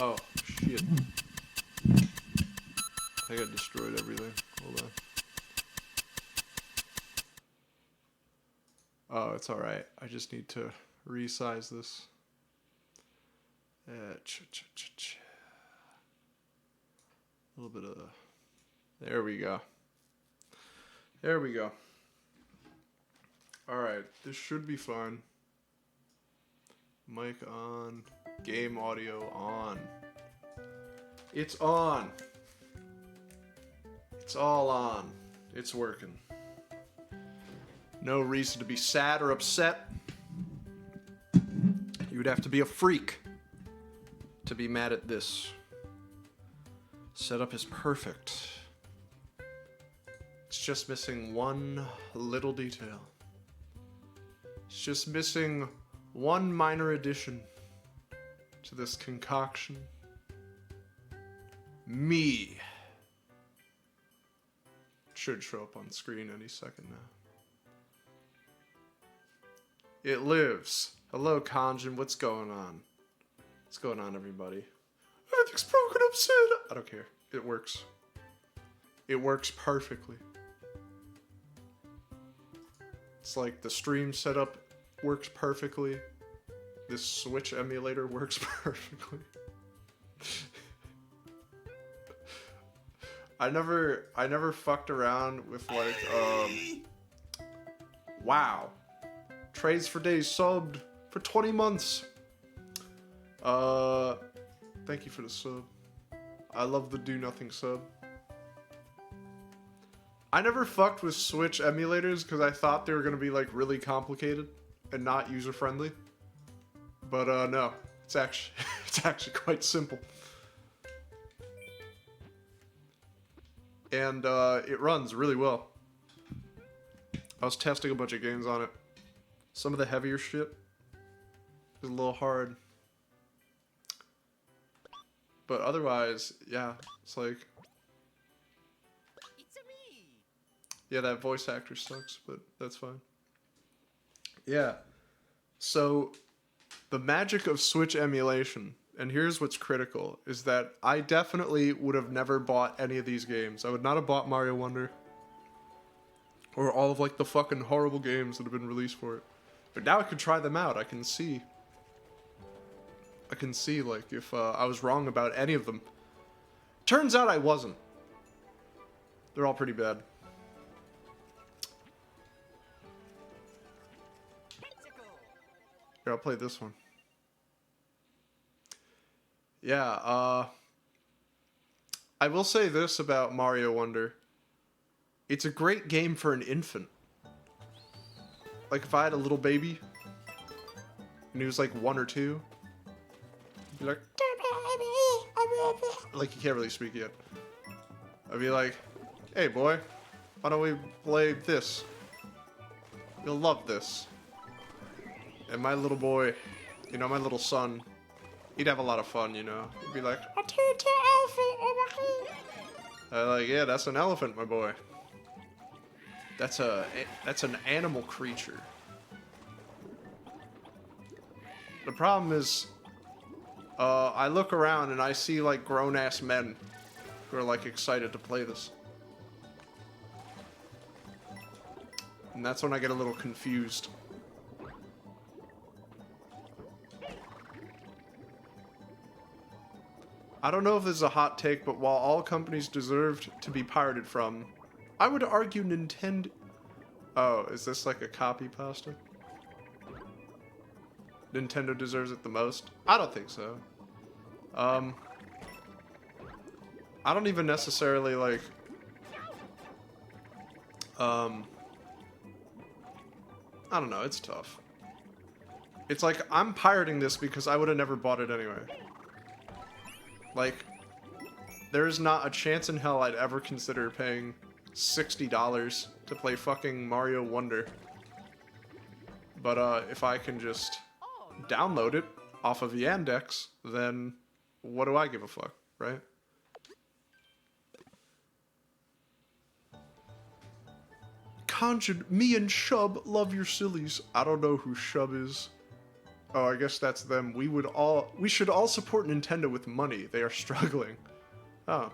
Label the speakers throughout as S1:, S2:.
S1: Oh, shit. I got destroyed everything. Hold on. Oh, it's alright. I just need to resize this. A little bit of... There we go. There we go. Alright, this should be fine. Mic on. Game audio on. It's on. It's all on. It's working. No reason to be sad or upset. You would have to be a freak to be mad at this. Setup is perfect. It's just missing one little detail. It's just missing one minor addition to this concoction. Me. Should show up on screen any second now. It lives. Hello, Kanjin. What's going on? What's going on, everybody? Everything's broken up, Sid. I don't care. It works. It works perfectly. It's like the stream setup works perfectly. This Switch emulator works perfectly. I never fucked around with like wow. Trades for Days subbed for 20 months. Thank you for the sub. I love the do nothing sub. I never fucked with Switch emulators because I thought they were gonna be like really complicated and not user friendly. But no, it's actually quite simple. And it runs really well. I was testing a bunch of games on it. Some of the heavier shit is a little hard. But otherwise, yeah, it's like... Yeah, that voice actor sucks, but that's fine. Yeah. So, the magic of Switch emulation, and here's what's critical, is that I definitely would have never bought any of these games. I would not have bought Mario Wonder. Or all of like the fucking horrible games that have been released for it. But now I can try them out. I can see like if I was wrong about any of them. Turns out I wasn't. They're all pretty bad. Here, I'll play this one. Yeah, I will say this about Mario Wonder. It's a great game for an infant. Like if I had a little baby and he was like 1 or 2, he'd be like you can't really speak yet. I'd be like, hey boy, why don't we play this? You'll love this. And my little boy, you know, my little son, he'd have a lot of fun, you know. He'd be like, a tutu elephant. I'm like, yeah, that's an elephant, my boy. That's an animal creature. The problem is, I look around and I see like grown-ass men who are like excited to play this. And that's when I get a little confused. I don't know if this is a hot take, but while all companies deserved to be pirated from, I would argue Nintendo... Oh, is this like a copy pasta? Nintendo deserves it the most? I don't think so. I don't even necessarily like... I don't know, it's tough. It's like, I'm pirating this because I would have never bought it anyway. Like, there's not a chance in hell I'd ever consider paying $60 to play fucking Mario Wonder. But if I can just download it off of Yandex, then what do I give a fuck, right? Conjured, me and Shub love your sillies. I don't know who Shub is. Oh, I guess that's them. We should all support Nintendo with money. They are struggling. Oh.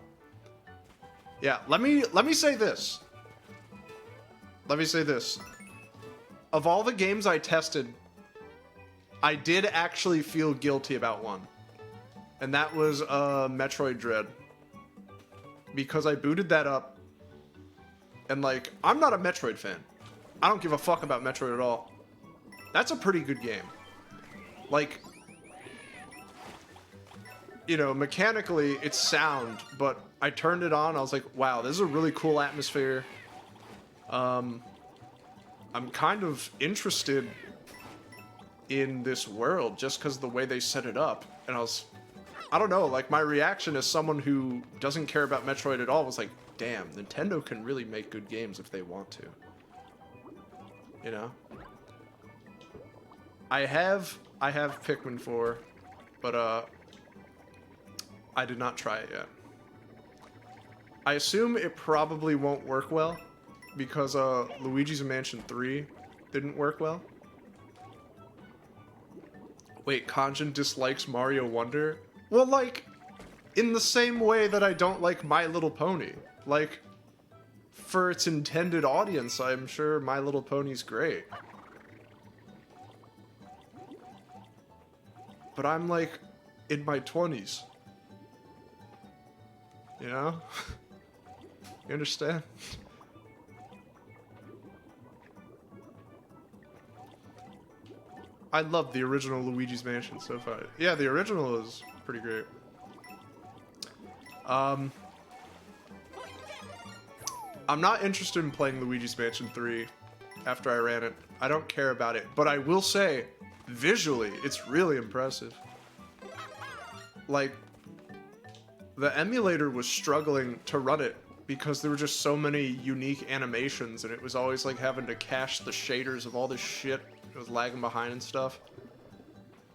S1: Yeah, let me say this. Let me say this. Of all the games I tested, I did actually feel guilty about one. And that was Metroid Dread. Because I booted that up. And like, I'm not a Metroid fan. I don't give a fuck about Metroid at all. That's a pretty good game. Like, you know, mechanically it's sound, but I turned it on, I was like, wow, this is a really cool atmosphere. I'm kind of interested in this world just because of the way they set it up. And I don't know, like my reaction as someone who doesn't care about Metroid at all was like, damn, Nintendo can really make good games if they want to. You know? I have Pikmin 4, but I did not try it yet. I assume it probably won't work well because Luigi's Mansion 3 didn't work well. Wait, Kanjin dislikes Mario Wonder? Well, like, in the same way that I don't like My Little Pony. Like, for its intended audience, I'm sure My Little Pony's great. But I'm, like, in my 20s. You know? You understand? I love the original Luigi's Mansion so far. Yeah, the original is pretty great. I'm not interested in playing Luigi's Mansion 3 after I ran it. I don't care about it. But I will say, visually, it's really impressive. Like, the emulator was struggling to run it because there were just so many unique animations, and it was always like having to cache the shaders of all this shit. It was lagging behind and stuff.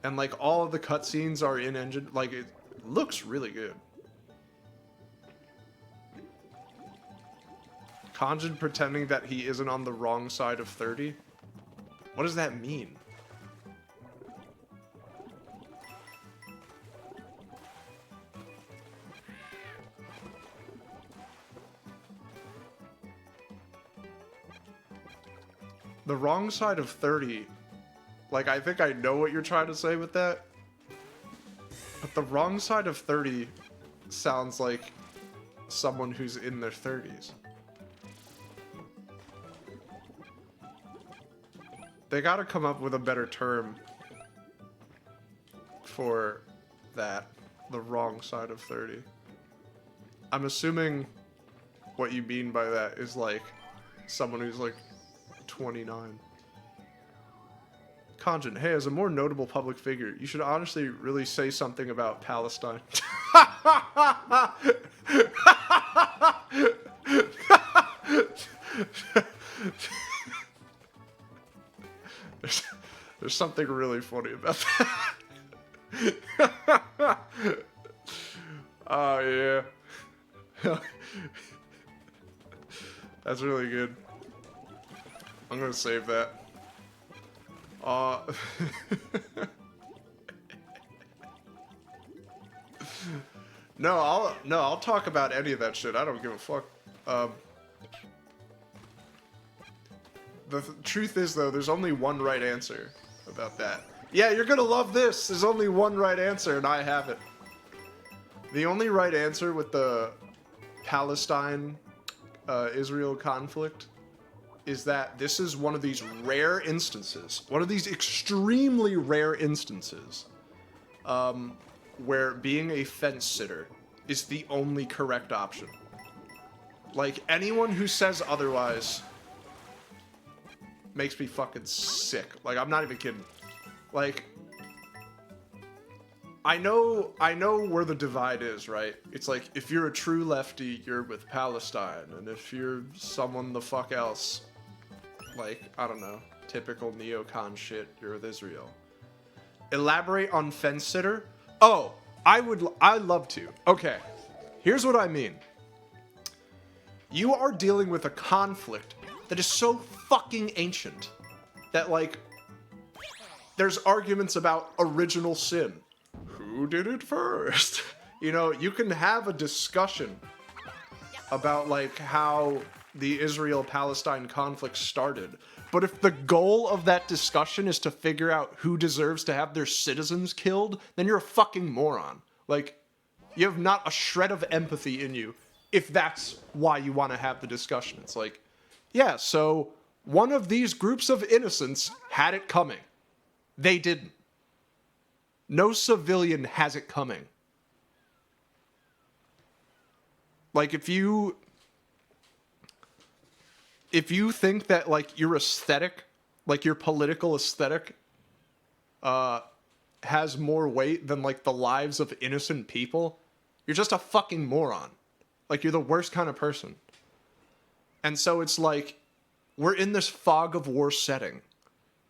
S1: And like all of the cutscenes are in engine. Like, it looks really good. Kanjin pretending that he isn't on the wrong side of 30? What does that mean? The wrong side of 30, like, I think I know what you're trying to say with that. But the wrong side of 30 sounds like someone who's in their 30s. They gotta come up with a better term for that. The wrong side of 30. I'm assuming what you mean by that is like someone who's like 29. Kanjin, hey, as a more notable public figure, you should honestly really say something about Palestine. There's something really funny about that. Oh, yeah. That's really good. I'm gonna save that. No, I'll talk about any of that shit. I don't give a fuck. The truth is, though, there's only one right answer about that. Yeah, you're gonna love this. There's only one right answer, and I have it. The only right answer with the Palestine-Israel conflict is that this is one of these rare instances, one of these extremely rare instances, where being a fence sitter is the only correct option. Like, anyone who says otherwise makes me fucking sick. Like, I'm not even kidding. Like, I know where the divide is, right? It's like, if you're a true lefty, you're with Palestine, and if you're someone the fuck else, like, I don't know, typical neocon shit, you're with Israel. Elaborate on fence sitter? Oh, I'd love to. Okay, here's what I mean. You are dealing with a conflict that is so fucking ancient that, like, there's arguments about original sin. Who did it first? You know, you can have a discussion about, like, how the Israel-Palestine conflict started. But if the goal of that discussion is to figure out who deserves to have their citizens killed, then you're a fucking moron. Like, you have not a shred of empathy in you if that's why you want to have the discussion. It's like, yeah, so one of these groups of innocents had it coming. They didn't. No civilian has it coming. Like, if you think that, like, your aesthetic, like, your political aesthetic, has more weight than, like, the lives of innocent people, you're just a fucking moron. Like, you're the worst kind of person. And so it's like, we're in this fog of war setting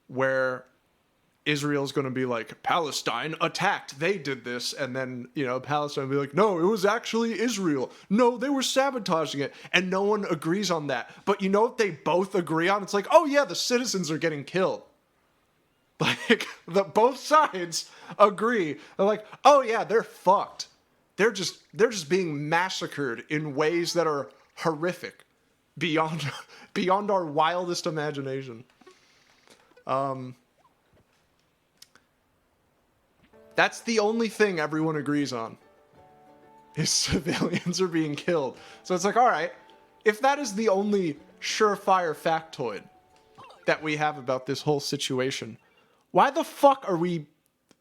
S1: where Israel's going to be like, Palestine attacked, they did this, and then, you know, Palestine will be like, no, it was actually Israel. No, they were sabotaging it, and no one agrees on that. But you know what they both agree on? It's like, oh yeah, the citizens are getting killed. Like, both sides agree. They're like, oh yeah, they're fucked. They're just being massacred in ways that are horrific, beyond our wildest imagination. That's the only thing everyone agrees on, is civilians are being killed. So it's like, all right, if that is the only surefire factoid that we have about this whole situation, why the fuck are we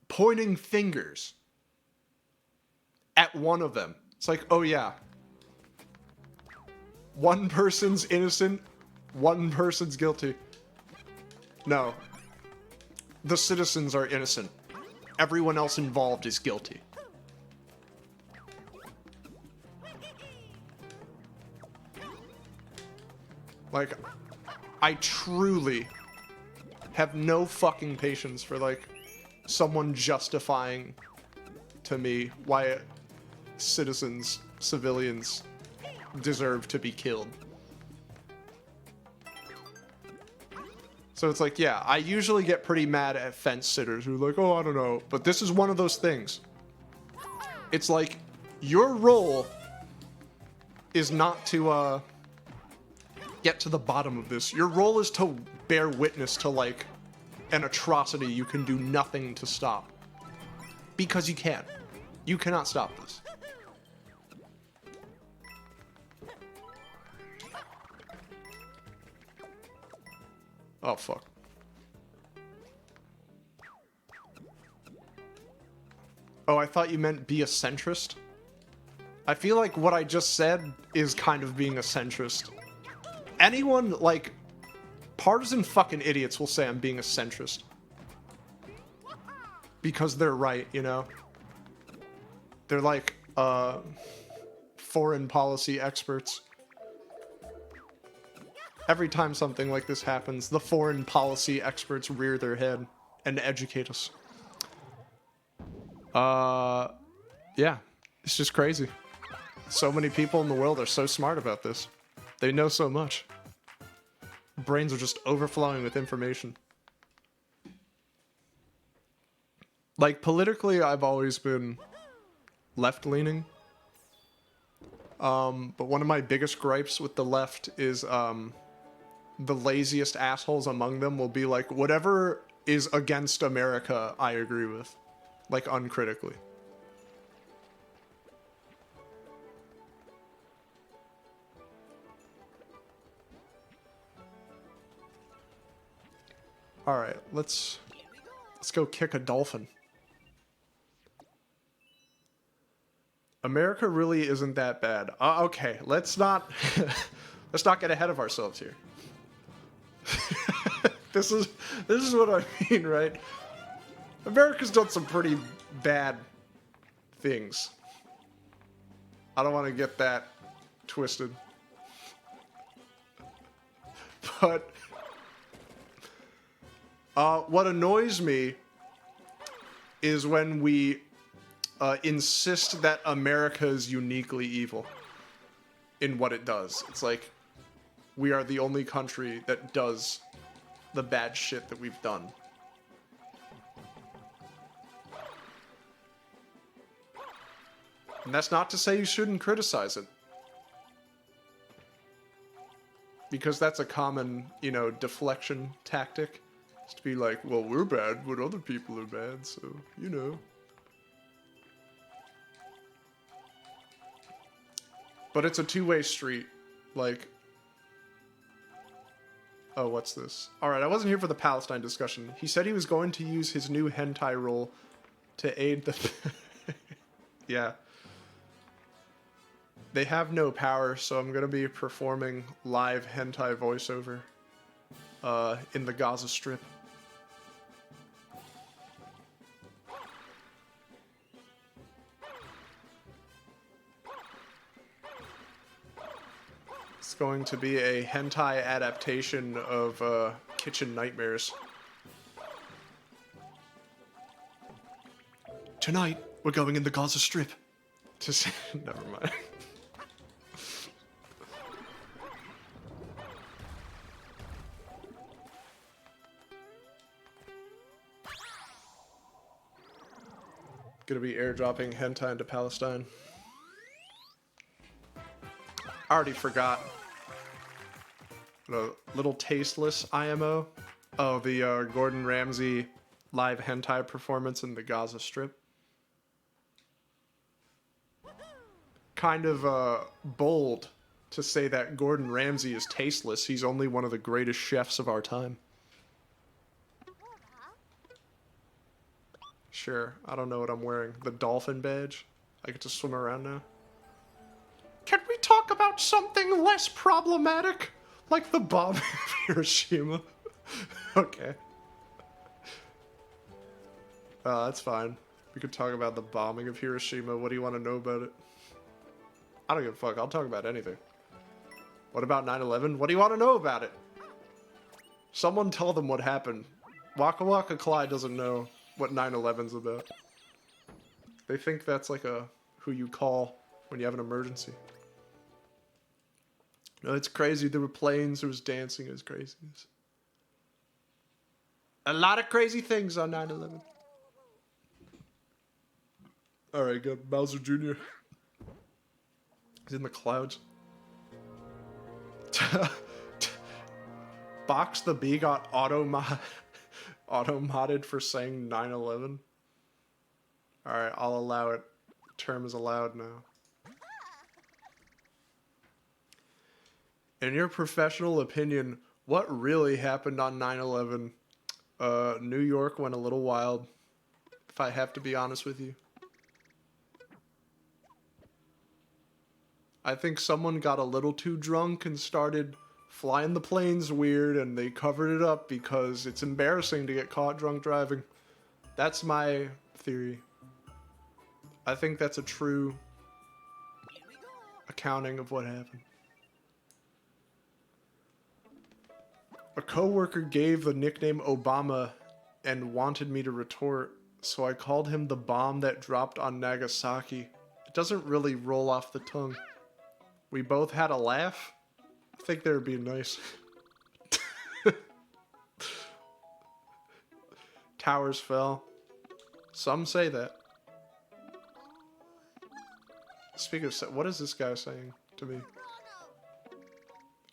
S1: pointing fingers at one of them? It's like, oh yeah, one person's innocent, one person's guilty. No, the citizens are innocent. Everyone else involved is guilty. Like, I truly have no fucking patience for, like, someone justifying to me why citizens, civilians, deserve to be killed. So it's like, yeah, I usually get pretty mad at fence sitters who are like, oh, I don't know. But this is one of those things. It's like, your role is not to get to the bottom of this. Your role is to bear witness to, like, an atrocity you can do nothing to stop. Because you can't. You cannot stop this. Oh, fuck. Oh, I thought you meant be a centrist? I feel like what I just said is kind of being a centrist. Anyone, like, partisan fucking idiots will say I'm being a centrist. Because they're right, you know? They're like, foreign policy experts. Every time something like this happens, the foreign policy experts rear their head and educate us. Yeah, it's just crazy. So many people in the world are so smart about this. They know so much. Brains are just overflowing with information. Like, politically, I've always been left-leaning. But one of my biggest gripes with the left is, the laziest assholes among them will be like, whatever is against America, I agree with. Like, uncritically. Alright, let's go kick a dolphin. America really isn't that bad. Okay, let's not get ahead of ourselves here. This is what I mean, right? America's done some pretty bad things. I don't want to get that twisted. But what annoys me is when we insist that America is uniquely evil in what it does. It's like, we are the only country that does the bad shit that we've done. And that's not to say you shouldn't criticize it. Because that's a common, you know, deflection tactic. Is to be like, well, we're bad, but other people are bad, so, you know. But it's a two-way street. Like... Oh, what's this? Alright, I wasn't here for the Palestine discussion. He said he was going to use his new hentai role to aid the... Yeah. They have no power, so I'm gonna be performing live hentai voiceover in the Gaza Strip. It's going to be a hentai adaptation of Kitchen Nightmares. Tonight, we're going in the Gaza Strip. Just never mind. Gonna be airdropping hentai into Palestine. I already forgot. The little tasteless IMO. Oh, the Gordon Ramsay live hentai performance in the Gaza Strip. Kind of bold to say that Gordon Ramsay is tasteless. He's only one of the greatest chefs of our time. Sure, I don't know what I'm wearing. The dolphin badge? I get to swim around now? Can we talk about something less problematic? Like the bomb of Hiroshima? Okay. That's fine. We could talk about the bombing of Hiroshima. What do you want to know about it? I don't give a fuck. I'll talk about anything. What about 9/11? What do you want to know about it? Someone tell them what happened. Waka Waka Clyde doesn't know what 9/11's about. They think that's like a who you call when you have an emergency. No, it's crazy. There were planes, there was dancing, it was craziness. A lot of crazy things on 9/11. Alright, got Bowser Jr. He's in the clouds. Box the Bee got auto-modded for saying 9/11. Alright, I'll allow it. Term is allowed now. In your professional opinion, what really happened on 9/11? New York went a little wild, if I have to be honest with you. I think someone got a little too drunk and started flying the planes weird, and they covered it up because it's embarrassing to get caught drunk driving. That's my theory. I think that's a true accounting of what happened. A coworker gave the nickname Obama and wanted me to retort, so I called him the bomb that dropped on Nagasaki. It doesn't really roll off the tongue. We both had a laugh. I think that would be nice. Towers fell. Some say that. Speaking of, what is this guy saying to me?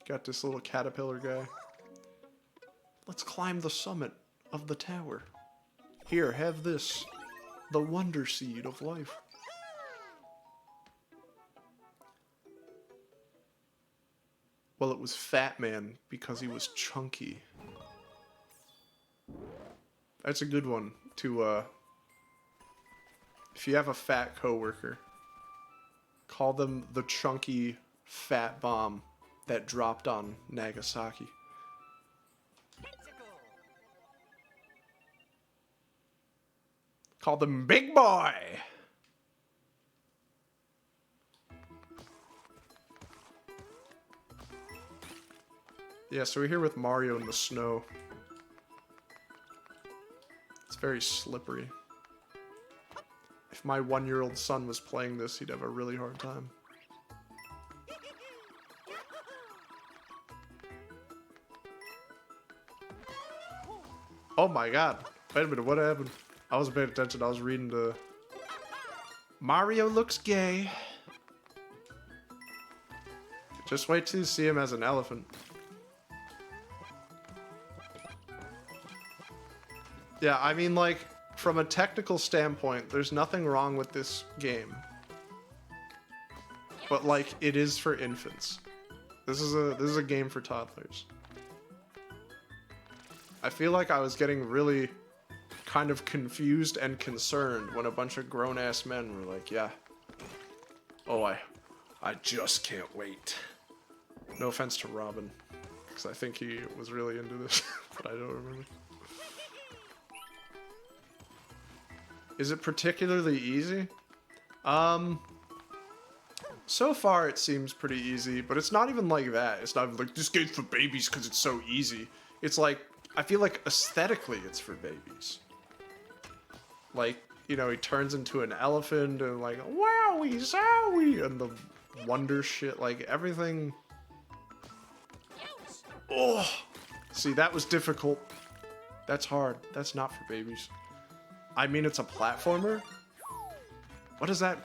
S1: Got this little caterpillar guy. Let's climb the summit of the tower. Here, have this. The wonder seed of life. Well, it was Fat Man because he was chunky. That's a good one to, if you have a fat coworker, call them the chunky fat bomb that dropped on Nagasaki. Call them Big Boy! Yeah, so we're here with Mario in the snow. It's very slippery. If my 1-year-old son was playing this, he'd have a really hard time. Oh my god. Wait a minute, what happened? I wasn't paying attention, I was reading the Mario looks gay. Just wait till you see him as an elephant. Yeah, I mean, like, from a technical standpoint, there's nothing wrong with this game. But, like, it is for infants. This is a game for toddlers. I feel like I was getting really kind of confused and concerned when a bunch of grown-ass men were like, yeah. Oh, I just can't wait. No offense to Robin, because I think he was really into this, but I don't remember. Is it particularly easy? So far it seems pretty easy, but it's not even like that. It's not even like, this game's for babies because it's so easy. It's like, I feel like aesthetically it's for babies. Like, you know, he turns into an elephant and like, wowie zowie, and the wonder shit, like everything. Oh, see, that was difficult. That's hard. That's not for babies. I mean, it's a platformer? What does that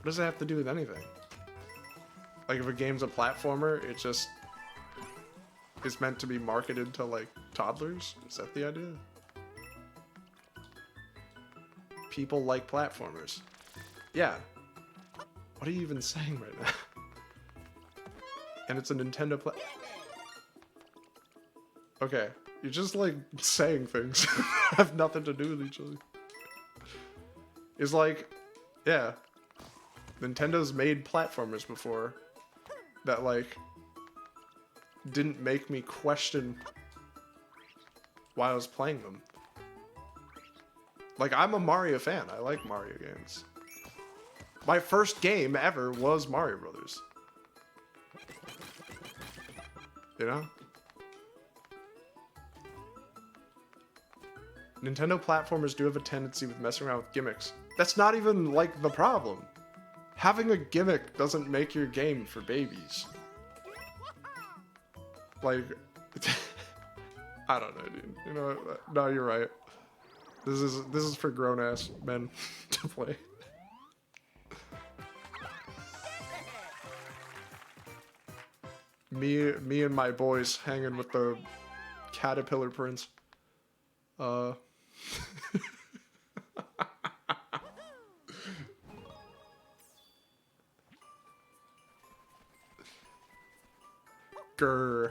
S1: have to do with anything? Like, if a game's a platformer, it just is meant to be marketed to, like, toddlers? Is that the idea? People like platformers. Yeah. What are you even saying right now? And it's a Nintendo Okay. You're just, like, saying things that have nothing to do with each other. It's like, yeah. Nintendo's made platformers before that, like, didn't make me question why I was playing them. Like, I'm a Mario fan. I like Mario games. My first game ever was Mario Brothers. You know? Nintendo platformers do have a tendency with messing around with gimmicks. That's not even, like, the problem. Having a gimmick doesn't make your game for babies. Like, I don't know, dude. You know, no, you're right. This is for grown-ass men to play. Me and my boys hanging with the Caterpillar Prince. Grr.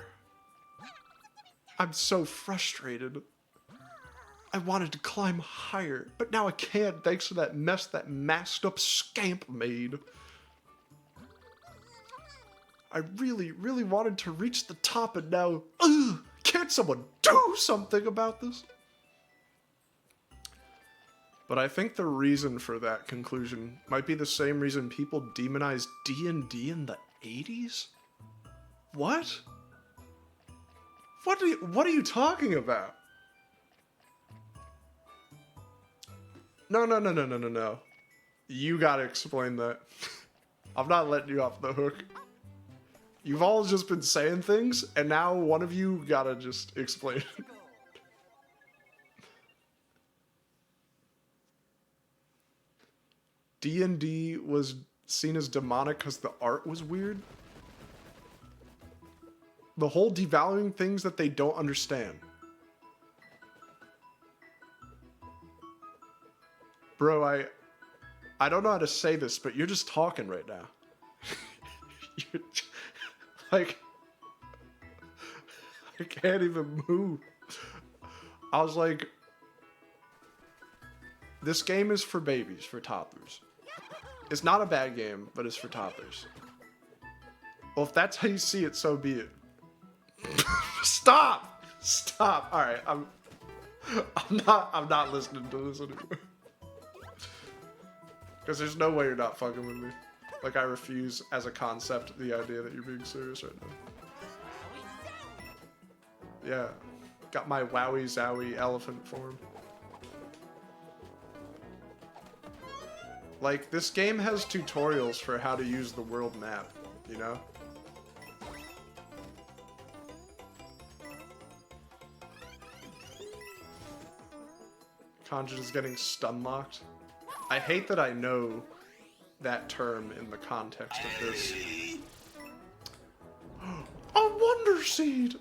S1: I'm so frustrated. I wanted to climb higher, but now I can't thanks to that mess that masked up scamp made. I really, really wanted to reach the top and now, can't someone do something about this? But I think the reason for that conclusion might be the same reason people demonized D&D in the 80s? What? What are you talking about? No. You gotta explain that. I'm not letting you off the hook. You've all just been saying things, and now one of you gotta just explain. D&D was seen as demonic because the art was weird? The whole devaluing things that they don't understand. Bro, I don't know how to say this, but you're just talking right now. You're like, I can't even move. I was like, this game is for babies, for toddlers. It's not a bad game, but it's for toddlers. Well, if that's how you see it, so be it. Stop! Stop! Alright, I'm not listening to this anymore. Because there's no way you're not fucking with me. Like, I refuse, as a concept, the idea that you're being serious right now. Yeah. Got my wowie zowie elephant form. Like, this game has tutorials for how to use the world map, you know? Conjured is getting stun locked. I hate that I know that term in the context of this. A Wonder Seed!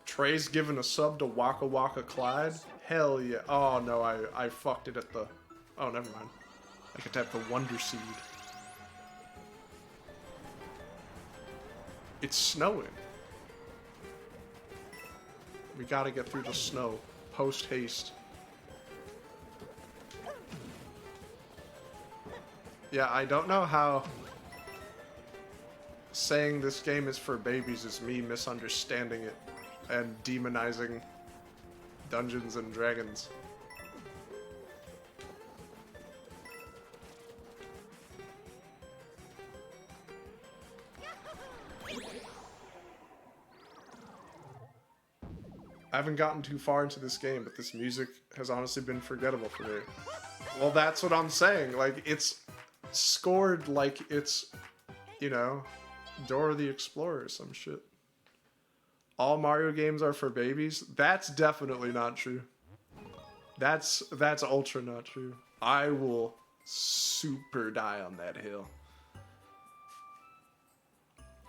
S1: Trey's giving a sub to Waka Waka Clyde? Hell yeah. Oh no, I fucked it at the... Oh, never mind. I could tap the Wonder Seed. It's snowing. We gotta get through the snow. Post haste. Yeah, I don't know how saying this game is for babies is me misunderstanding it and demonizing Dungeons and Dragons. I haven't gotten too far into this game, but this music has honestly been forgettable for me. Well, that's what I'm saying. Like, it's scored like it's, you know, Dora the Explorer or some shit. All Mario games are for babies? That's definitely not true. That's ultra not true. I will super die on that hill.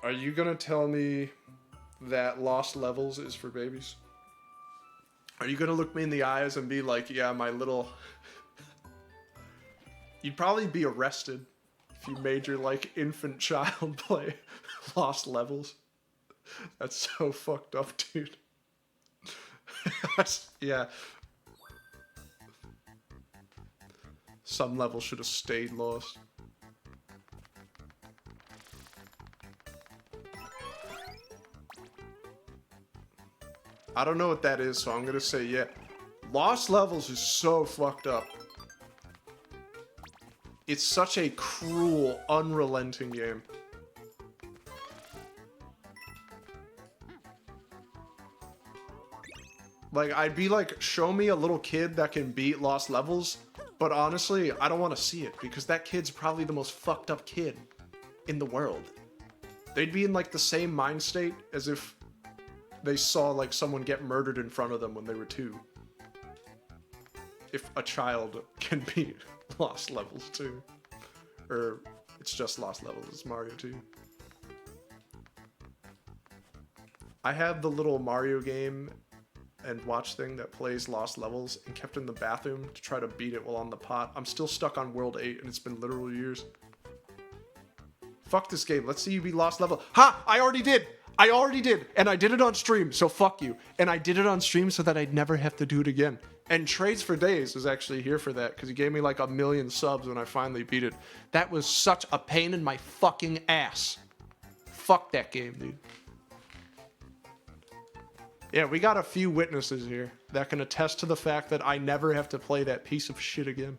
S1: Are you gonna tell me that Lost Levels is for babies? Are you gonna look me in the eyes and be like, yeah, my little... You'd probably be arrested if you made your, like, infant child play Lost Levels. That's so fucked up, dude. Yeah. Some levels should have stayed lost. I don't know what that is, so I'm gonna say yeah. Lost Levels is so fucked up. It's such a cruel, unrelenting game. Like, I'd be like, show me a little kid that can beat Lost Levels, but honestly, I don't want to see it, because that kid's probably the most fucked up kid in the world. They'd be in, like, the same mind state as if they saw, like, someone get murdered in front of them when they were 2. If a child can beat Lost Levels 2. Or, it's just Lost Levels, it's Mario 2. I have the little Mario game and watch thing that plays Lost Levels and kept in the bathroom to try to beat it while on the pot. I'm still stuck on World 8 and it's been literal years. Fuck this game. Let's see you beat Lost Level. Ha! I already did! I already did! And I did it on stream, so fuck you. And I did it on stream so that I'd never have to do it again. And Trades for Days was actually here for that because he gave me like 1,000,000 subs when I finally beat it. That was such a pain in my fucking ass. Fuck that game, dude. Yeah, we got a few witnesses here that can attest to the fact that I never have to play that piece of shit again.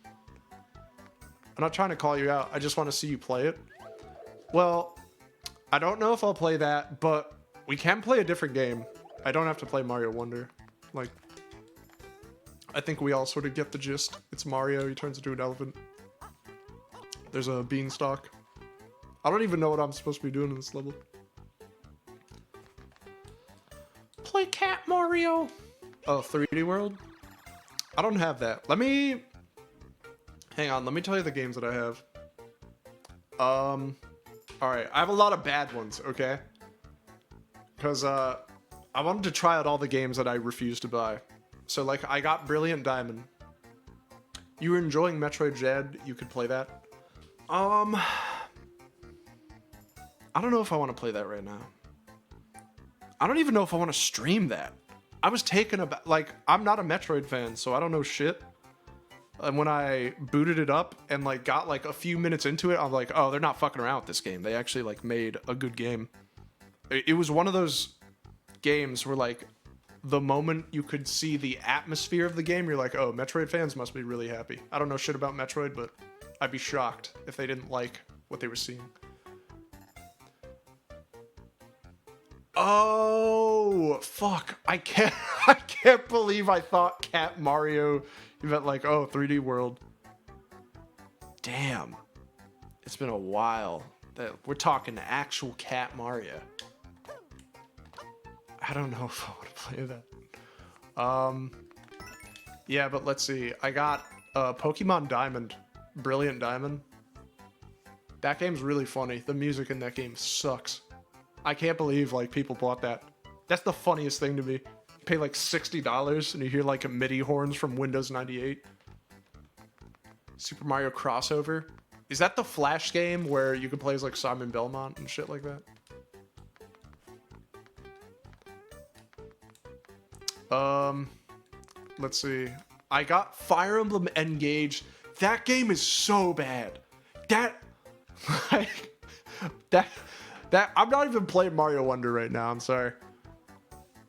S1: I'm not trying to call you out. I just want to see you play it. Well, I don't know if I'll play that, but we can play a different game. I don't have to play Mario Wonder. Like, I think we all sort of get the gist. It's Mario, he turns into an elephant. There's a beanstalk. I don't even know what I'm supposed to be doing in this level. Play Cat Mario. Oh, 3D World? I don't have that. Let me... Hang on, let me tell you the games that I have. Alright, I have a lot of bad ones, okay? Because, I wanted to try out all the games that I refused to buy. So, like, I got Brilliant Diamond. You were enjoying Metroid Dread, you could play that. I don't know if I want to play that right now. I don't even know if I want to stream that. I was taken aback. Like, I'm not a Metroid fan, so I don't know shit. And when I booted it up and, like, got, like, a few minutes into it, I'm like, oh, they're not fucking around with this game. They actually, like, made a good game. It was one of those games where, like, the moment you could see the atmosphere of the game, you're like, oh, Metroid fans must be really happy. I don't know shit about Metroid, but I'd be shocked if they didn't like what they were seeing. Oh, fuck. I can't believe I thought Cat Mario, you meant like, oh, 3D World. Damn. It's been a while. That we're talking actual Cat Mario. I don't know if I want to play that. Yeah, but let's see. I got Pokemon Diamond, Brilliant Diamond. That game's really funny. The music in that game sucks. I can't believe like people bought that. That's the funniest thing to me. You pay like $60 and you hear like a MIDI horns from Windows 98. Super Mario Crossover. Is that the Flash game where you can play as like Simon Belmont and shit like that? Let's see. I got Fire Emblem Engage. That game is so bad. That, like, that I'm not even playing Mario Wonder right now. I'm sorry,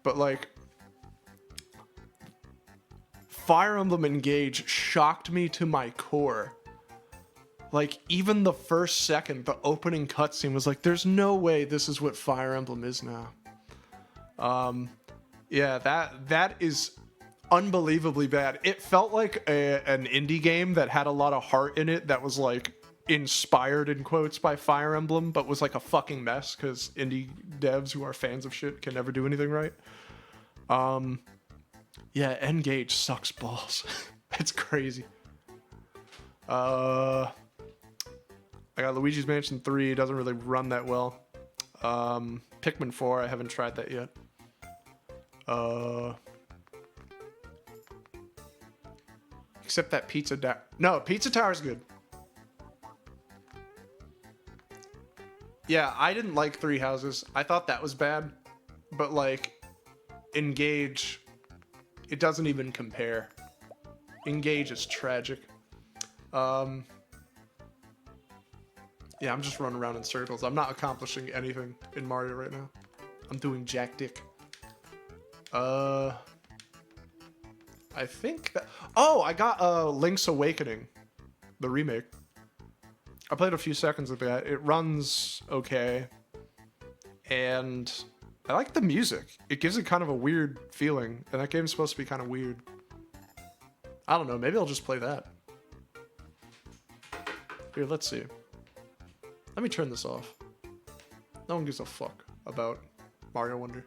S1: but like, Fire Emblem Engage shocked me to my core. Like, even the first second, the opening cutscene was like, there's no way this is what Fire Emblem is now. Yeah, that is unbelievably bad. It felt like an indie game that had a lot of heart in it, that was like inspired in quotes by Fire Emblem, but was like a fucking mess because indie devs who are fans of shit can never do anything right. Yeah, Engage sucks balls. It's crazy. I got Luigi's Mansion 3. It doesn't really run that well. Pikmin 4. I haven't tried that yet. Except that Pizza Tower. No, Pizza Tower's good. Yeah, I didn't like Three Houses. I thought that was bad. But like, Engage, it doesn't even compare. Engage is tragic. Yeah, I'm just running around in circles. I'm not accomplishing anything in Mario right now. I'm doing jack dick. I think that... Oh, I got Link's Awakening, the remake. I played a few seconds of that. It runs okay. And I like the music. It gives it kind of a weird feeling. And that game's supposed to be kind of weird. I don't know. Maybe I'll just play that. Here, let's see. Let me turn this off. No one gives a fuck about Mario Wonder.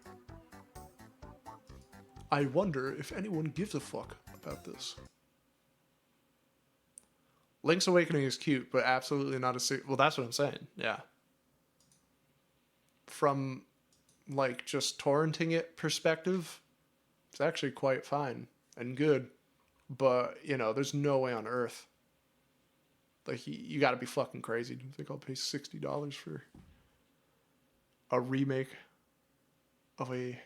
S1: I wonder if anyone gives a fuck about this. Link's Awakening is cute, but absolutely not a... Well, that's what I'm saying. Yeah. From, like, just torrenting it perspective, it's actually quite fine and good. But, you know, there's no way on earth. Like, you gotta be fucking crazy to think I'll pay $60 for a remake of a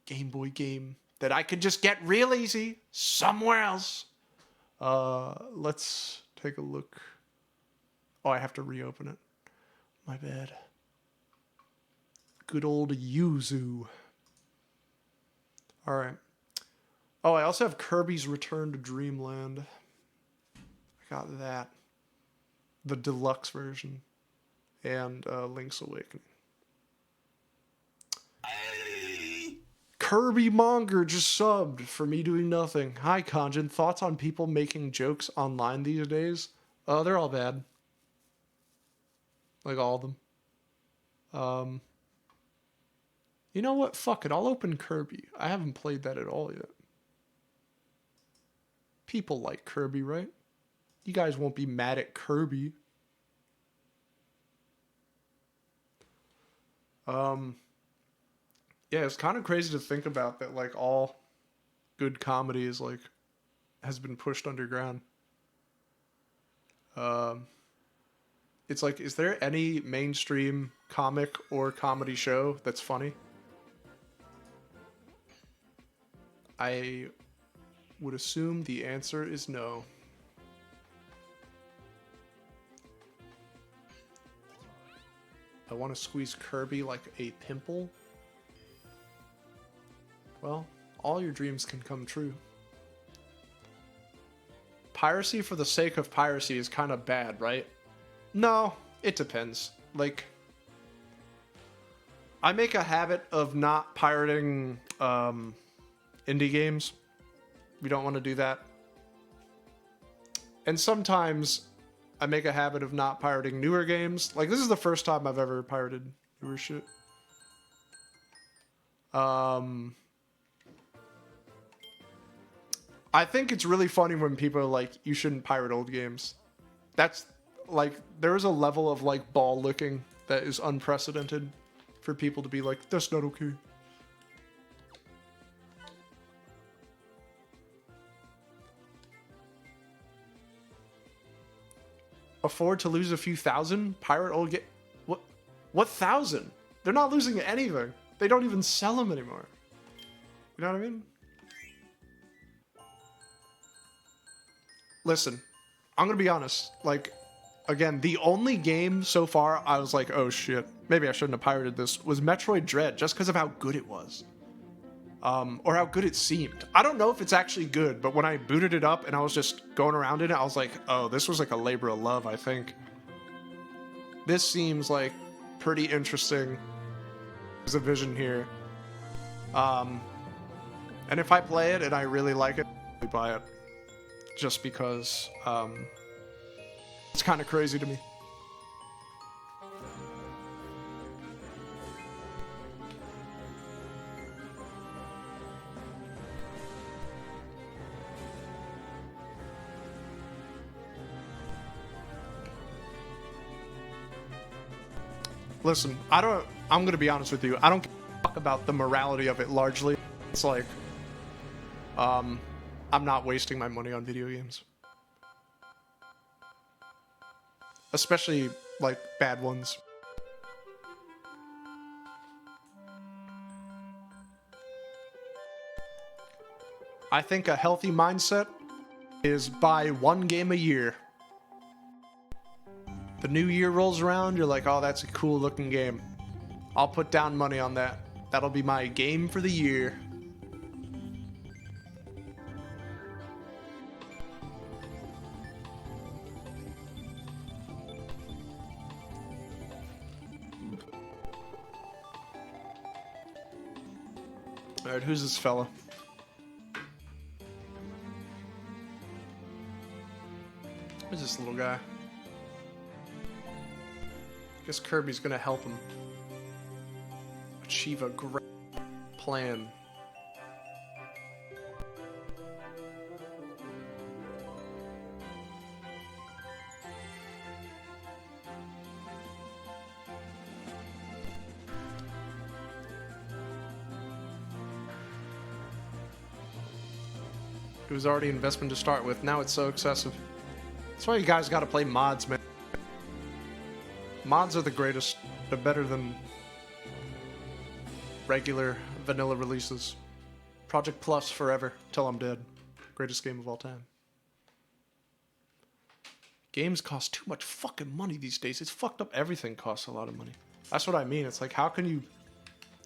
S1: Game Boy game that I could just get real easy somewhere else. Let's take a look. Oh, I have to reopen it. My bad. Good old Yuzu. All right. Oh, I also have Kirby's Return to Dreamland. I got that. The deluxe version. And Link's Awakening. Kirby Monger just subbed for me doing nothing. Hi, Kanjin. Thoughts on people making jokes online these days? They're all bad. Like all of them. You know what? Fuck it. I'll open Kirby. I haven't played that at all yet. People like Kirby, right? You guys won't be mad at Kirby. Yeah, it's kind of crazy to think about that, like, all good comedy is, like, has been pushed underground. It's like, is there any mainstream comic or comedy show that's funny? I would assume the answer is no. I want to squeeze Kirby like a pimple. Well, all your dreams can come true. Piracy for the sake of piracy is kind of bad, right? No, it depends. Like, I make a habit of not pirating indie games. We don't want to do that. And sometimes I make a habit of not pirating newer games. Like, this is the first time I've ever pirated newer shit. I think it's really funny when people are like, you shouldn't pirate old games. That's like, there is a level of like ball licking that is unprecedented for people to be like, that's not okay. Afford to lose a few thousand? Pirate old game? What thousand? They're not losing anything. They don't even sell them anymore. You know what I mean? Listen, I'm gonna be honest. Like, again, the only game so far I was like, oh shit, maybe I shouldn't have pirated this, was Metroid Dread, just because of how good it was. Or how good it seemed. I don't know if it's actually good, but when I booted it up and I was just going around in it, I was like, oh, this was like a labor of love, I think. This seems like pretty interesting. There's a vision here. And if I play it and I really like it, I'll buy it. Just because it's kind of crazy to me. Listen, I'm gonna be honest with you. I don't talk about the morality of it largely. It's like, I'm not wasting my money on video games. Especially, like, bad ones. I think a healthy mindset is buy one game a year. The new year rolls around, you're like, oh, that's a cool looking game. I'll put down money on that. That'll be my game for the year. Alright, who's this fella? Who's this little guy? I guess Kirby's gonna help him achieve a great plan. It was already investment to start with, now it's so excessive. That's why you guys gotta play mods, man. Mods are the greatest. They're better than regular vanilla releases. Project Plus forever, till I'm dead. Greatest game of all time. Games cost too much fucking money these days. It's fucked up. Everything costs a lot of money. That's what I mean. It's like, how can you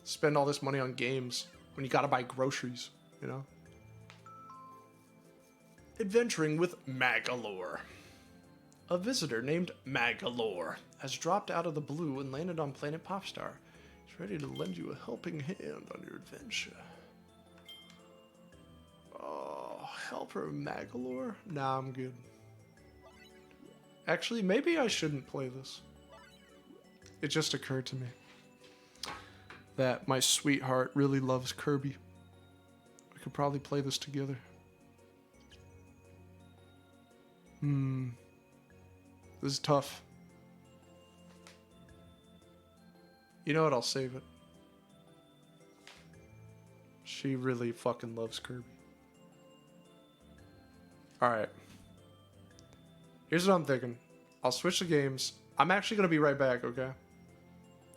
S1: spend all this money on games when you gotta buy groceries, you know? Adventuring with Magolor. A visitor named Magolor has dropped out of the blue and landed on planet Popstar. He's ready to lend you a helping hand on your adventure. Oh, helper Magolor? Nah, I'm good. Actually, maybe I shouldn't play this. It just occurred to me that my sweetheart really loves Kirby. We could probably play this together. This is tough. You know what? I'll save it. She really fucking loves Kirby. Alright. Here's what I'm thinking. I'll switch the games. I'm actually going to be right back, okay?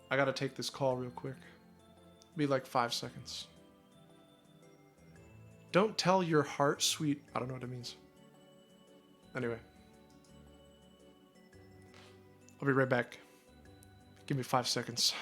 S1: I gotta take this call real quick. Be like 5 seconds. Don't tell your heart, sweet... I don't know what it means. Anyway. I'll be right back. Give me 5 seconds.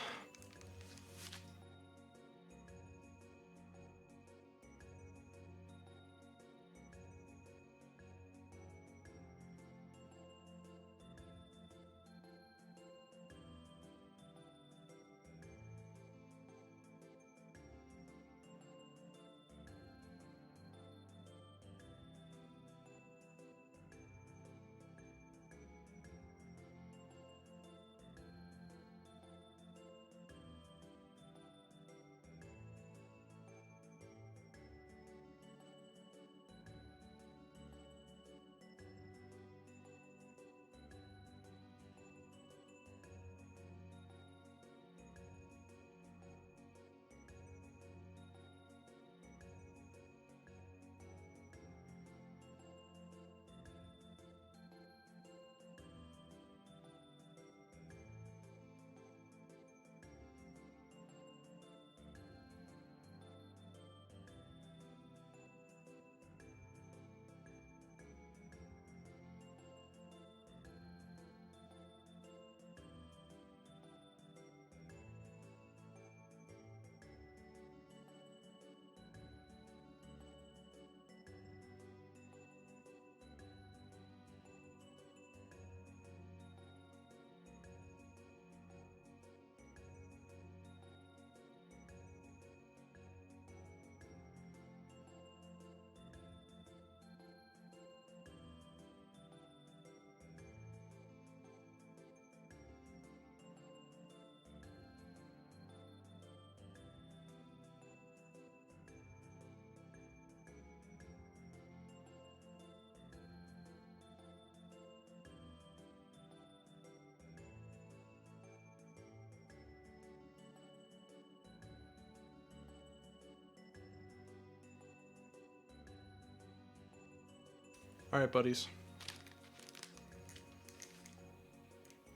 S1: Alright, buddies.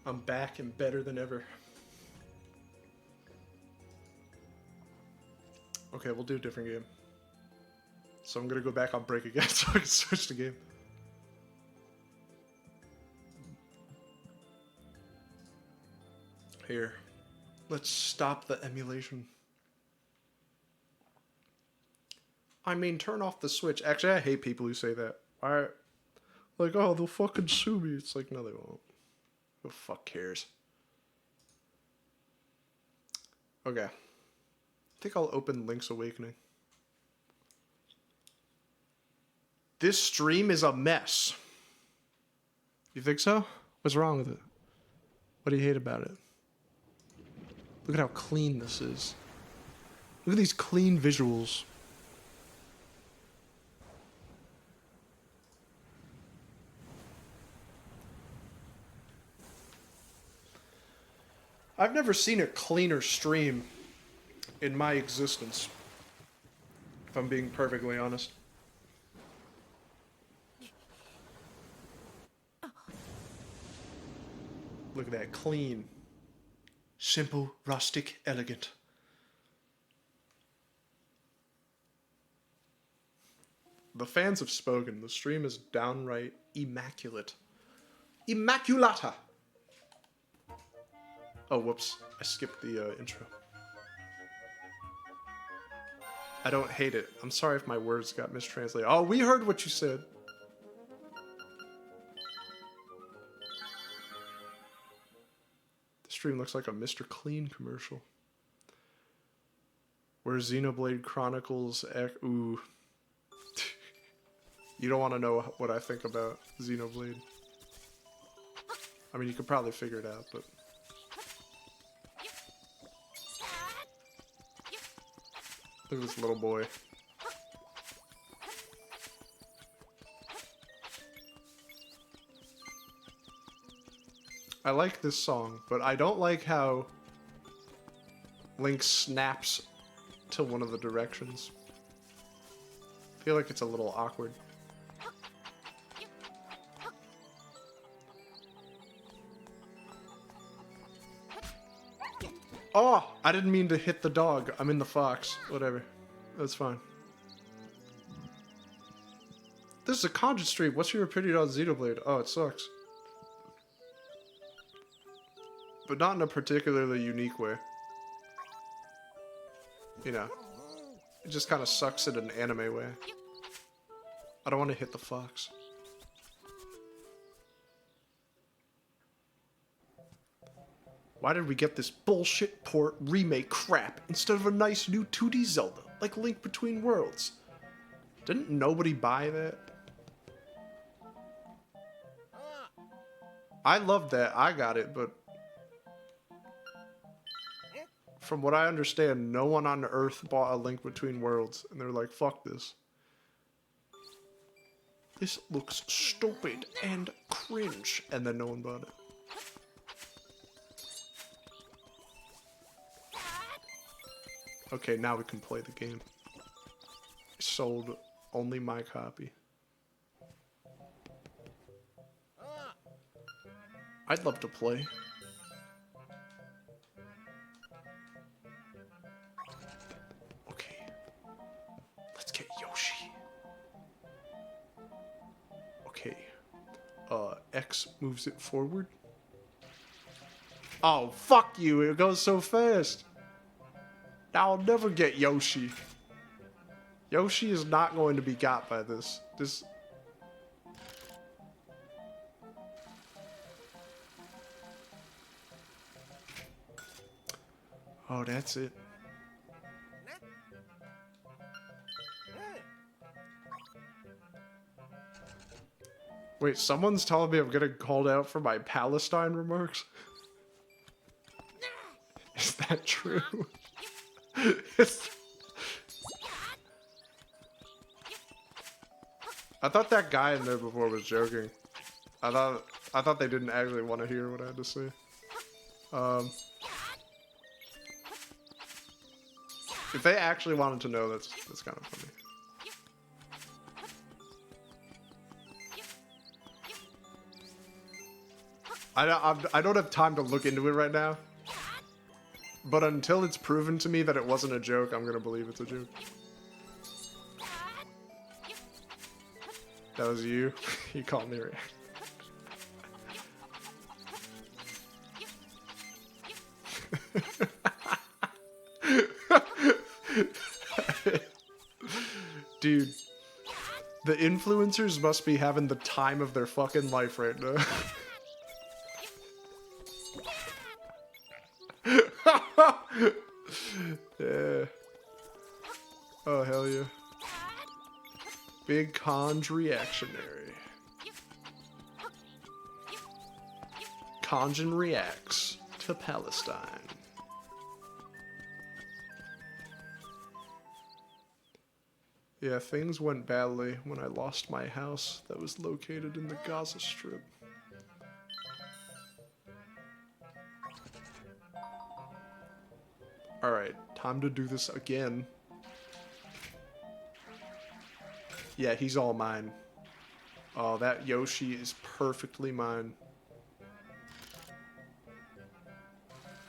S1: I'm back and better than ever. Okay, we'll do a different game. So I'm gonna go back on break again so I can switch the game. Here. Let's stop the emulation. I mean, turn off the Switch. Actually, I hate people who say that. Alright. Like, oh, they'll fucking sue me. It's like, no, they won't. Who the fuck cares? Okay. I think I'll open Link's Awakening. This stream is a mess. You think so? What's wrong with it? What do you hate about it? Look at how clean this is. Look at these clean visuals. I've never seen a cleaner stream in my existence, if I'm being perfectly honest. Look at that, clean. Simple, rustic, elegant. The fans have spoken. The stream is downright immaculate. Immaculata! Oh, whoops. I skipped the intro. I don't hate it. I'm sorry if my words got mistranslated. Oh, we heard what you said. The stream looks like a Mr. Clean commercial. Where Xenoblade Chronicles... Ooh. You don't want to know what I think about Xenoblade. I mean, you could probably figure it out, but... Look at this little boy. I like this song, but I don't like how Link snaps to one of the directions. I feel like it's a little awkward. Oh, I didn't mean to hit the dog. I'm in the fox. Whatever. That's fine. This is a content stream. What's your opinion on Xenoblade? Oh, it sucks. But not in a particularly unique way. You know. It just kind of sucks in an anime way. I don't want to hit the fox. Why did we get this bullshit port remake crap instead of a nice new 2D Zelda, like Link Between Worlds? Didn't nobody buy that? I loved that. I got it, but... From what I understand, no one on Earth bought a Link Between Worlds, and they're like, fuck this. This looks stupid and cringe, and then no one bought it. Okay, now we can play the game. I sold only my copy. I'd love to play. Okay. Let's get Yoshi. Okay. X moves it forward. Oh, fuck you. It goes so fast. Now I'll never get Yoshi. Yoshi is not going to be got by this. Oh, that's it. Wait, someone's telling me I'm getting called out for my Palestine remarks? Is that true? I thought that guy in there before was joking. I thought they didn't actually want to hear what I had to say. If they actually wanted to know, that's kind of funny. I don't have time to look into it right now. But until it's proven to me that it wasn't a joke, I'm gonna believe it's a joke. That was you? You called me right. Dude, the influencers must be having the time of their fucking life right now. Yeah. Oh, hell yeah. Big Conj reactionary. Conjin reacts to Palestine. Yeah, things went badly when I lost my house that was located in the Gaza Strip. Alright, time to do this again. Yeah, he's all mine. Oh, that Yoshi is perfectly mine.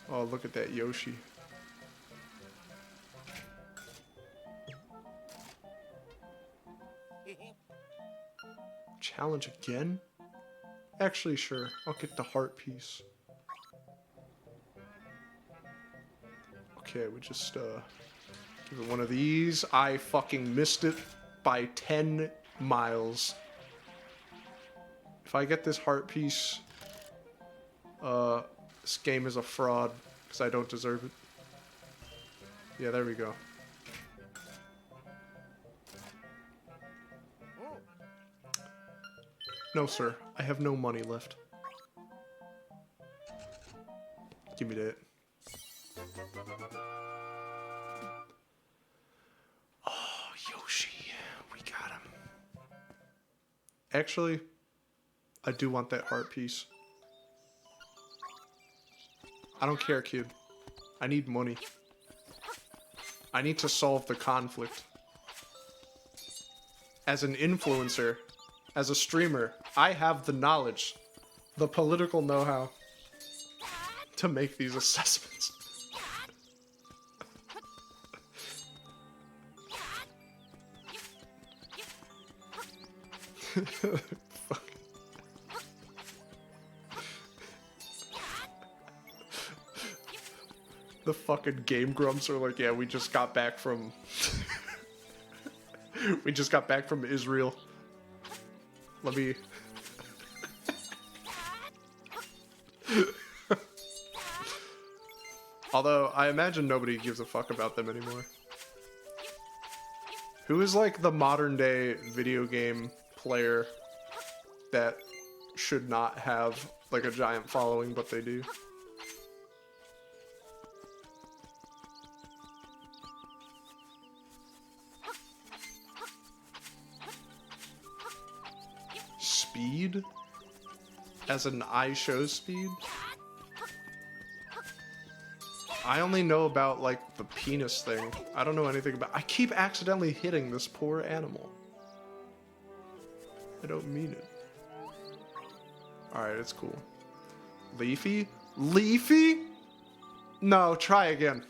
S1: Oh, look at that Yoshi. Challenge again? Actually, sure. I'll get the heart piece. Okay, we just, give it one of these. I fucking missed it by 10 miles. If I get this heart piece, this game is a fraud, because I don't deserve it. Yeah, there we go. No, sir. I have no money left. Give me that. Oh, Yoshi. We got him. Actually, I do want that heart piece. I don't care, kid. I need money. I need to solve the conflict. As an influencer, as a streamer, I have the knowledge, the political know-how to make these assessments. Fuck. The fucking Game Grumps are like, yeah, we just got back from... we just got back from Israel. Let me... Although, I imagine nobody gives a fuck about them anymore. Who is like the modern day video game player that should not have like a giant following, but they do? Speed? As an I show speed? I only know about, like, the penis thing. I don't know anything about... I keep accidentally hitting this poor animal. I don't mean it. Alright, it's cool. Leafy? Leafy? No, try again.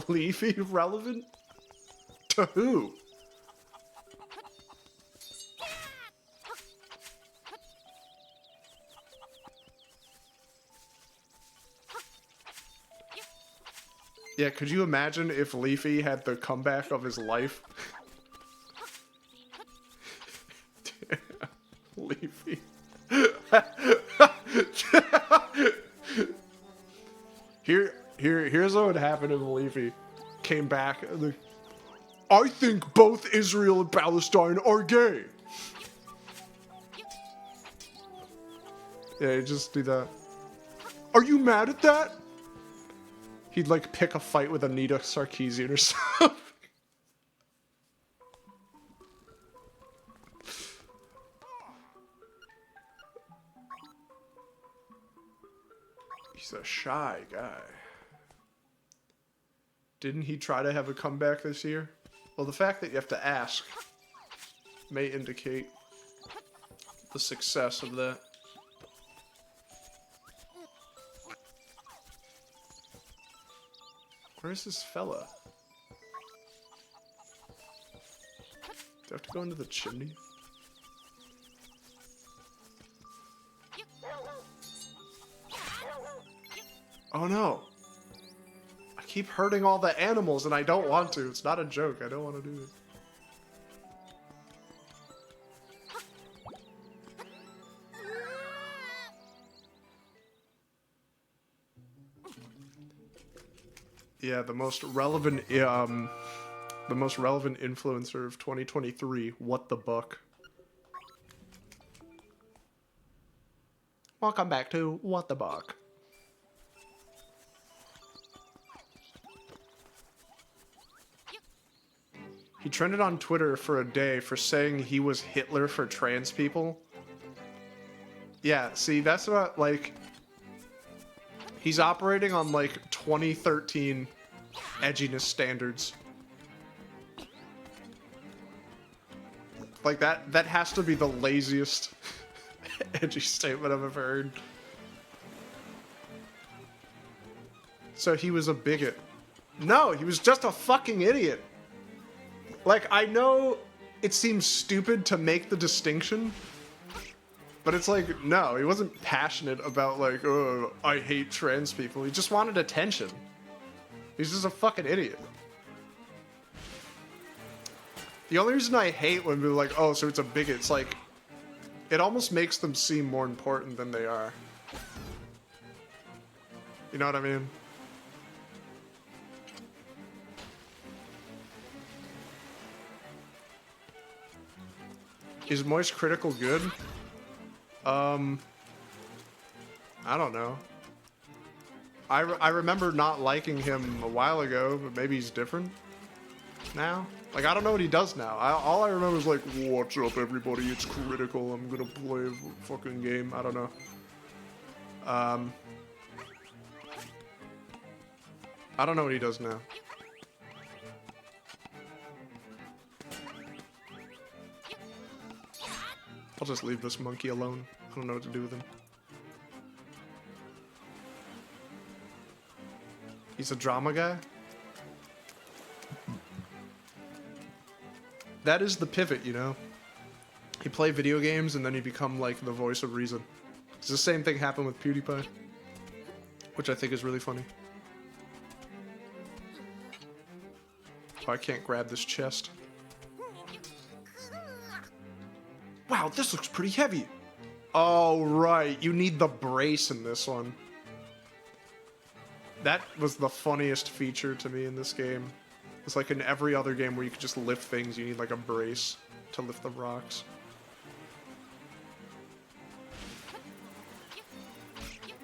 S1: Leafy relevant? To who? Yeah, could you imagine if Leafy had the comeback of his life? Leafy. Here's what would happen if Leafy came back. I think both Israel and Palestine are gay. Yeah, just do that. Are you mad at that? He'd like pick a fight with Anita Sarkeesian or something. He's a shy guy. Didn't he try to have a comeback this year? Well, the fact that you have to ask may indicate the success of that. Where's this fella? Do I have to go into the chimney? Oh no! I keep hurting all the animals and I don't want to. It's not a joke. I don't want to do it. Yeah, the most relevant influencer of 2023, What the Buck. Welcome back to What the Buck. He trended on Twitter for a day for saying he was Hitler for trans people. Yeah, see, that's not, like... He's operating on, like, 2013 edginess standards. Like, that has to be the laziest edgy statement I've ever heard. So he was a bigot. No, he was just a fucking idiot. Like, I know it seems stupid to make the distinction, but it's like, no, he wasn't passionate about, like, oh, I hate trans people. He just wanted attention. He's just a fucking idiot. The only reason I hate when people are like, oh, so it's a bigot, it's like, it almost makes them seem more important than they are. You know what I mean? Is Moist Critical good? I don't know. I remember not liking him a while ago, but maybe he's different now. Like, I don't know what he does now. All I remember is like, what's up everybody, it's Critical, I'm gonna play a fucking game. I don't know. I don't know what he does now. I'll just leave this monkey alone. I don't know what to do with him. He's a drama guy? That is the pivot, you know? You play video games and then you become like the voice of reason. It's the same thing happened with PewDiePie. Which I think is really funny. Oh, I can't grab this chest. Wow, this looks pretty heavy. Oh, right. You need the brace in this one. That was the funniest feature to me in this game. It's like in every other game where you could just lift things, you need like a brace to lift the rocks.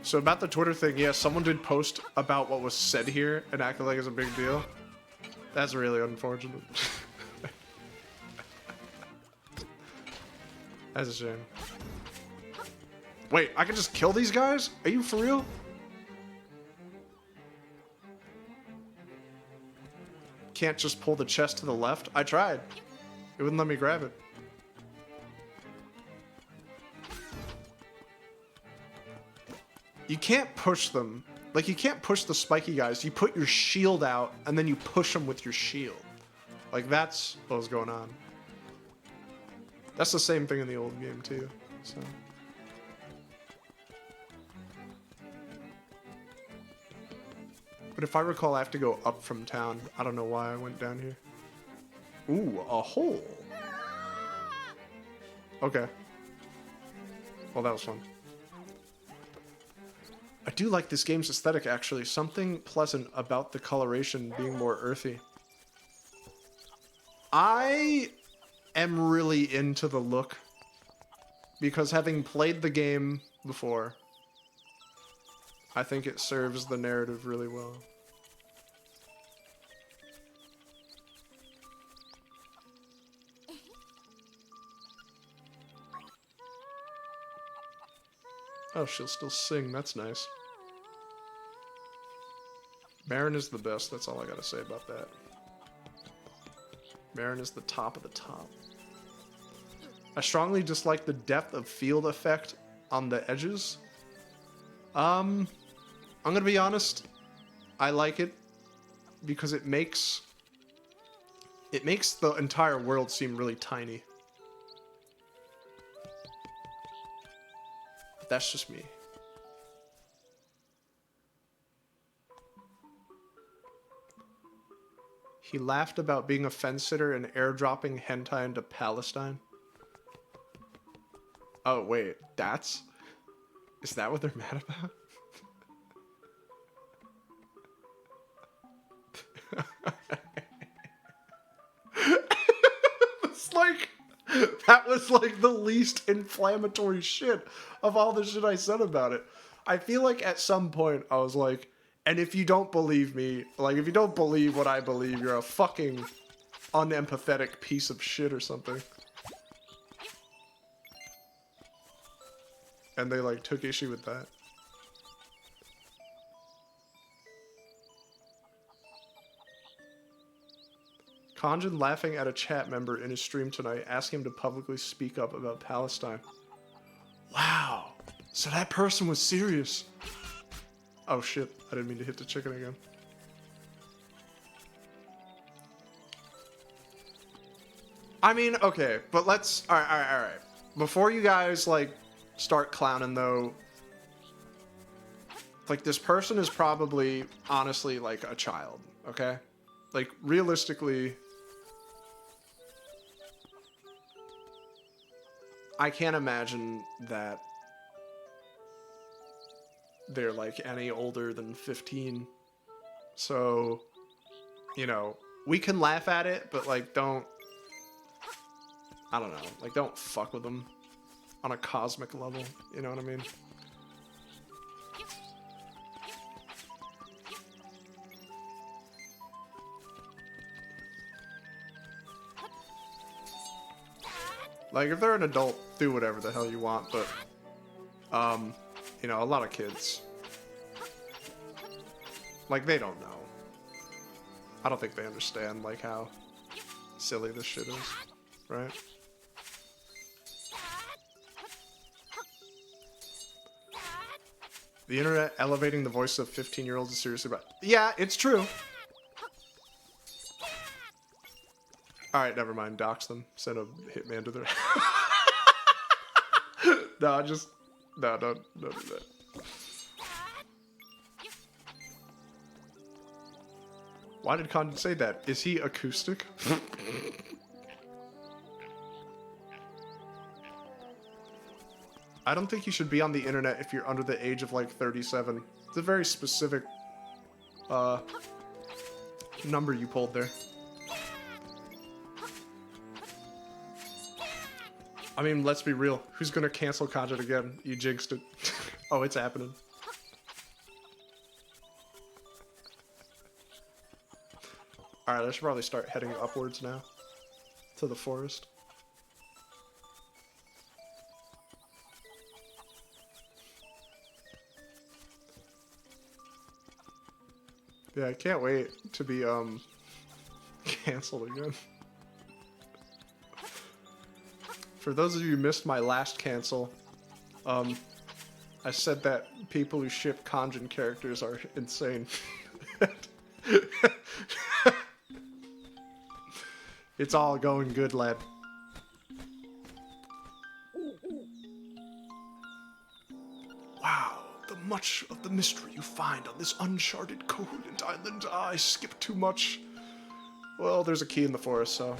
S1: So about the Twitter thing, yeah, someone did post about what was said here and acted like it's a big deal. That's really unfortunate. That's a shame. Wait, I can just kill these guys? Are you for real? Can't just pull the chest to the left? I tried. It wouldn't let me grab it. You can't push them. Like, you can't push the spiky guys. You put your shield out, and then you push them with your shield. Like, that's what was going on. That's the same thing in the old game, too. So. But if I recall, I have to go up from town. I don't know why I went down here. Ooh, a hole. Okay. Well, that was fun. I do like this game's aesthetic, actually. Something pleasant about the coloration being more earthy. I am really into the look. Because having played the game before, I think it serves the narrative really well. Oh, she'll still sing. That's nice. Baron is the best. That's all I gotta say about that. Baron is the top of the top. I strongly dislike the depth of field effect on the edges. I'm gonna be honest. I like it. because it makes the entire world seem really tiny. But that's just me. He laughed about being a fence sitter and airdropping hentai into Palestine. Oh, wait. Is that what they're mad about? It's like... That was like the least inflammatory shit of all the shit I said about it. I feel like at some point I was like, and if you don't believe me, like if you don't believe what I believe, you're a fucking unempathetic piece of shit or something. And they like took issue with that. Kanjin laughing at a chat member in his stream tonight, asking him to publicly speak up about Palestine. Wow. So that person was serious. Oh shit, I didn't mean to hit the chicken again. I mean, okay, but let's... Alright. Before you guys, like, start clowning, though, like, this person is probably, honestly, like, a child, okay? Like, realistically... I can't imagine that they're like any older than 15. So, you know, we can laugh at it, but like don't, I don't know, like don't fuck with them on a cosmic level, you know what I mean? Like, if they're an adult, do whatever the hell you want, but, you know, a lot of kids, like, they don't know. I don't think they understand, like, how silly this shit is, right? The internet elevating the voice of 15-year-olds is seriously about... Yeah, it's true. Alright, never mind. Dox them. Send a hitman to their... No, just... No, don't do that. Why did Condon say that? Is he acoustic? I don't think you should be on the internet if you're under the age of, like, 37. It's a very specific, number you pulled there. I mean, let's be real. Who's gonna cancel Conjure again? You jinxed it. Oh, it's happening. Alright, I should probably start heading upwards now. To the forest. Yeah, I can't wait to be, canceled again. For those of you who missed my last cancel, I said that people who ship Kanjin characters are insane. It's all going good, lad. Wow, the much of the mystery you find on this uncharted coherent island. I skipped too much. Well, there's a key in the forest, so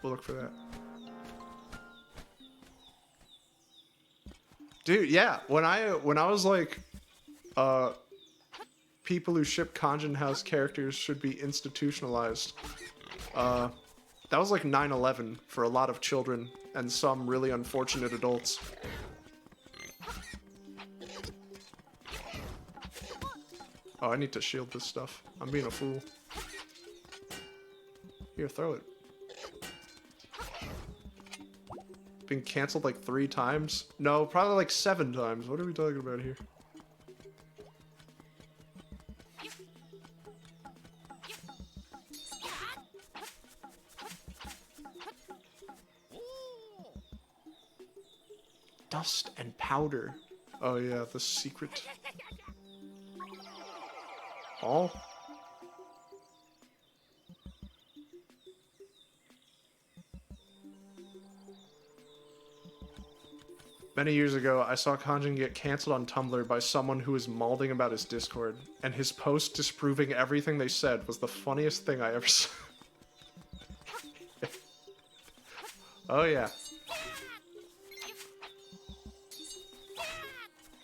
S1: we'll look for that. Dude, yeah, when I was like, people who ship Kanjin House characters should be institutionalized, that was like 9/11 for a lot of children and some really unfortunate adults. Oh, I need to shield this stuff. I'm being a fool. Here, throw it. Been canceled like 3 times? No, probably like 7 times. What are we talking about here? Dust and powder. Oh yeah, the secret. Oh? Many years ago, I saw Kanjin get canceled on Tumblr by someone who was malding about his Discord, and his post disproving everything they said was the funniest thing I ever saw. Oh yeah.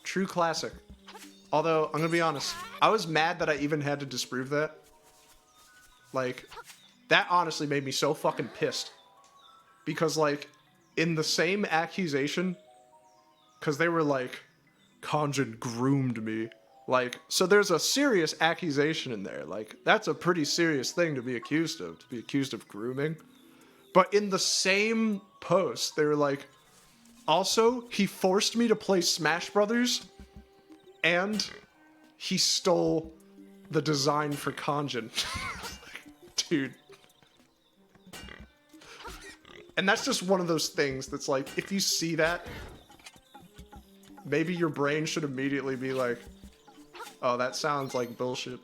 S1: True classic. Although, I'm gonna be honest, I was mad that I even had to disprove that. Like, that honestly made me so fucking pissed. Because, like, in the same accusation, because they were like, Kanjin groomed me. Like, so there's a serious accusation in there. Like, that's a pretty serious thing to be accused of grooming. But in the same post, they were like, also, he forced me to play Smash Brothers, and he stole the design for Kanjin. Dude. And that's just one of those things that's like, if you see that, maybe your brain should immediately be like, oh, that sounds like bullshit.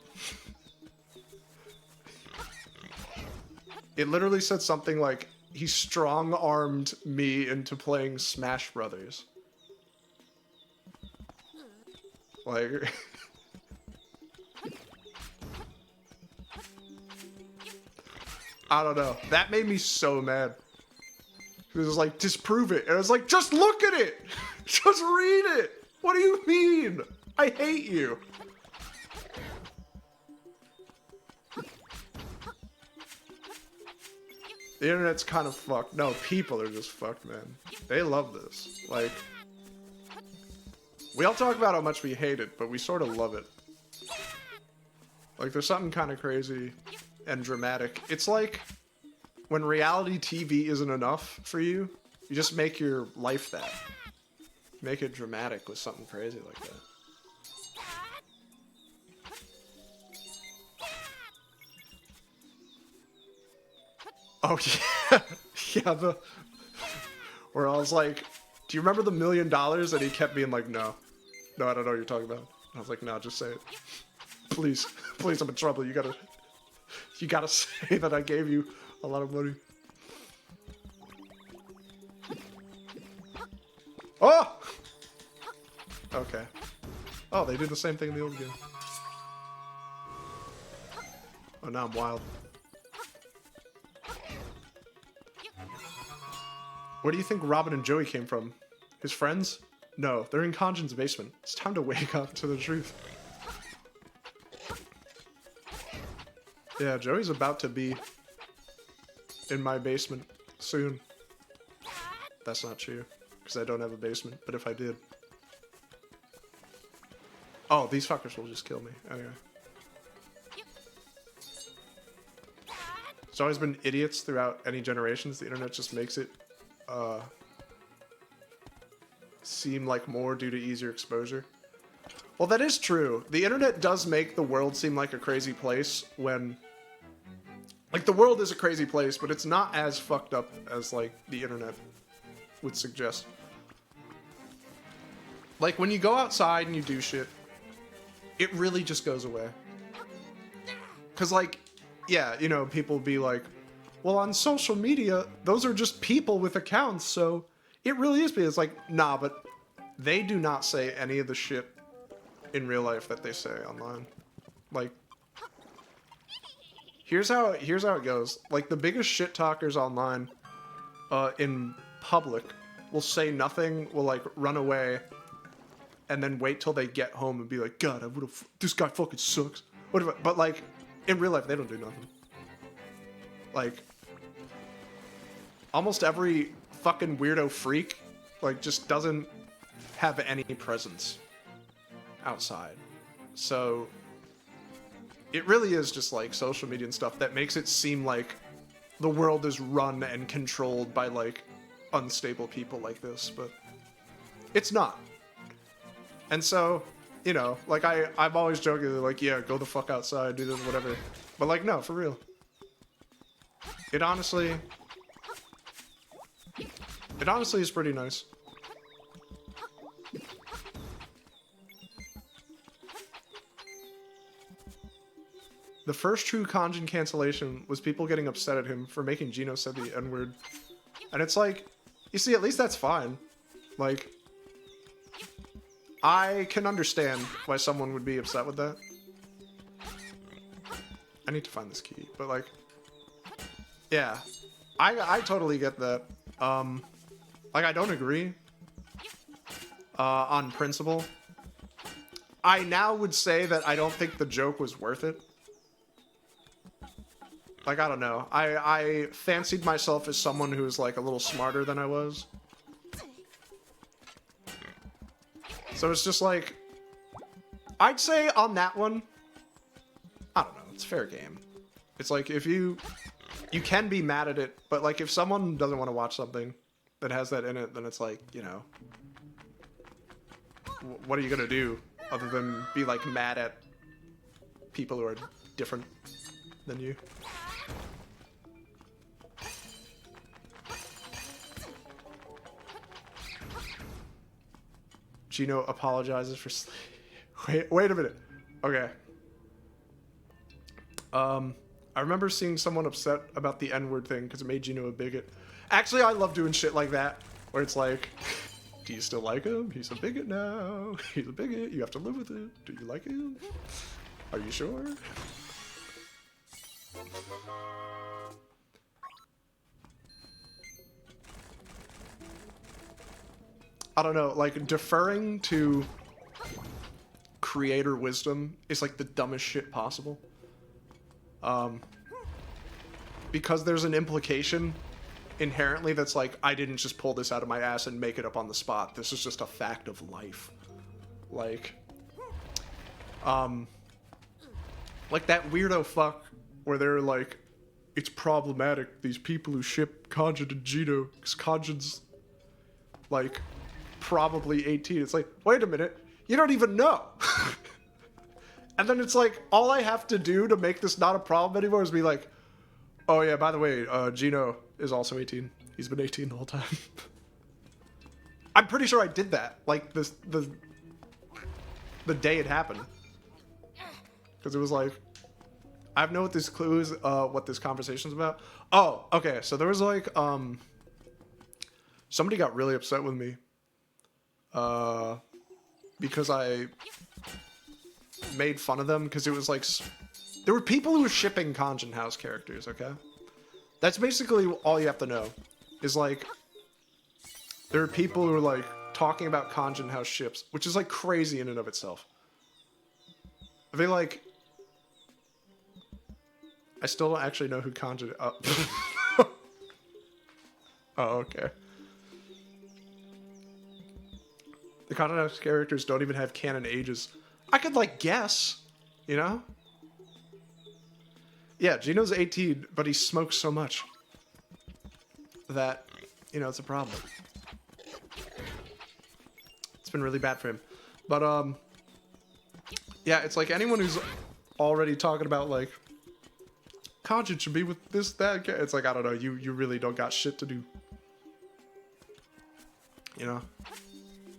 S1: It literally said something like, he strong-armed me into playing Smash Brothers. Like... I don't know. That made me so mad. It was like, disprove it. And I was like, just look at it! Just read it! What do you mean? I hate you. The internet's kind of fucked. No, people are just fucked, man. They love this. Like, we all talk about how much we hate it, but we sort of love it. Like, there's something kind of crazy and dramatic. It's like when reality TV isn't enough for you, you just make your life that. Make it dramatic with something crazy like that. Oh yeah, yeah. Where I was like, "Do you remember the $1 million?" And he kept being like, "No, no, I don't know what you're talking about." And I was like, "No, just say it, please, please. I'm in trouble. You gotta say that I gave you a lot of money." Oh! Okay. Oh, they did the same thing in the old game. Oh, now I'm wild. Where do you think Robin and Joey came from? His friends? No, they're in Kanjin's basement. It's time to wake up to the truth. Yeah, Joey's about to be in my basement soon. That's not true, because I don't have a basement, but if I did... Oh, these fuckers will just kill me. Anyway. There's always been idiots throughout any generations. The internet just makes it seem like more due to easier exposure. Well, that is true. The internet does make the world seem like a crazy place when... Like, the world is a crazy place, but it's not as fucked up as, like, the internet would suggest. Like, when you go outside and you do shit, it really just goes away. Because, like, yeah, you know, people be like, well, on social media, those are just people with accounts, so it really is. It's like, nah, but they do not say any of the shit in real life that they say online. Like, here's how it goes. Like, the biggest shit talkers online, in public, will say nothing, will, like, run away, and then wait till they get home and be like, God, this guy fucking sucks. Whatever. But, like, in real life, they don't do nothing. Like, almost every fucking weirdo freak, like, just doesn't have any presence outside. So, it really is just, like, social media and stuff that makes it seem like the world is run and controlled by, like, unstable people like this, but it's not. And so, you know, like, I'm always joking, like, yeah, go the fuck outside, do this, whatever. But, like, no, for real. It honestly is pretty nice. The first true Kanjin cancellation was people getting upset at him for making Geno say the N-word. And it's like, you see, at least that's fine. Like, I can understand why someone would be upset with that. I need to find this key, but like, yeah, I totally get that. Like, I don't agree on principle. I now would say that I don't think the joke was worth it. Like, I don't know. I fancied myself as someone who was, like, a little smarter than I was. So it's just like, I'd say on that one, I don't know, it's fair game. It's like, if you can be mad at it, but like, if someone doesn't want to watch something that has that in it, then it's like, you know, what are you gonna do other than be like mad at people who are different than you? Gino apologizes for wait a minute. Okay. I remember seeing someone upset about the N-word thing because it made Gino a bigot. Actually, I love doing shit like that, where it's like, do you still like him? He's a bigot now. He's a bigot. You have to live with it. Do you like him? Are you sure? I don't know, like, deferring to creator wisdom is like the dumbest shit possible. Because there's an implication inherently that's like, I didn't just pull this out of my ass and make it up on the spot. This is just a fact of life. Like that weirdo fuck where they're like, it's problematic, these people who ship Kanjin and Gino, because Kanjin's like probably 18. It's like, wait a minute, you don't even know. And then it's like, all I have to do to make this not a problem anymore is be like, oh yeah, by the way, Gino is also 18. He's been 18 the whole time. I'm pretty sure I did that, like, the day it happened. Because it was like, I have no clues what this conversation's about. Oh, okay, so there was like, somebody got really upset with me. Because I made fun of them, because it was like, there were people who were shipping Kanjin House characters, okay? That's basically all you have to know, is like, there are people who are like, talking about Kanjin House ships, which is like crazy in and of itself. I mean, like, I still don't actually know who Kanjin, oh, okay. The Kanjin House characters don't even have canon ages. I could, like, guess, you know? Yeah, Gino's 18, but he smokes so much that, you know, it's a problem. It's been really bad for him. But, yeah, it's like anyone who's already talking about, like, Kanjin should be with this, that, it's like, I don't know, you really don't got shit to do. You know?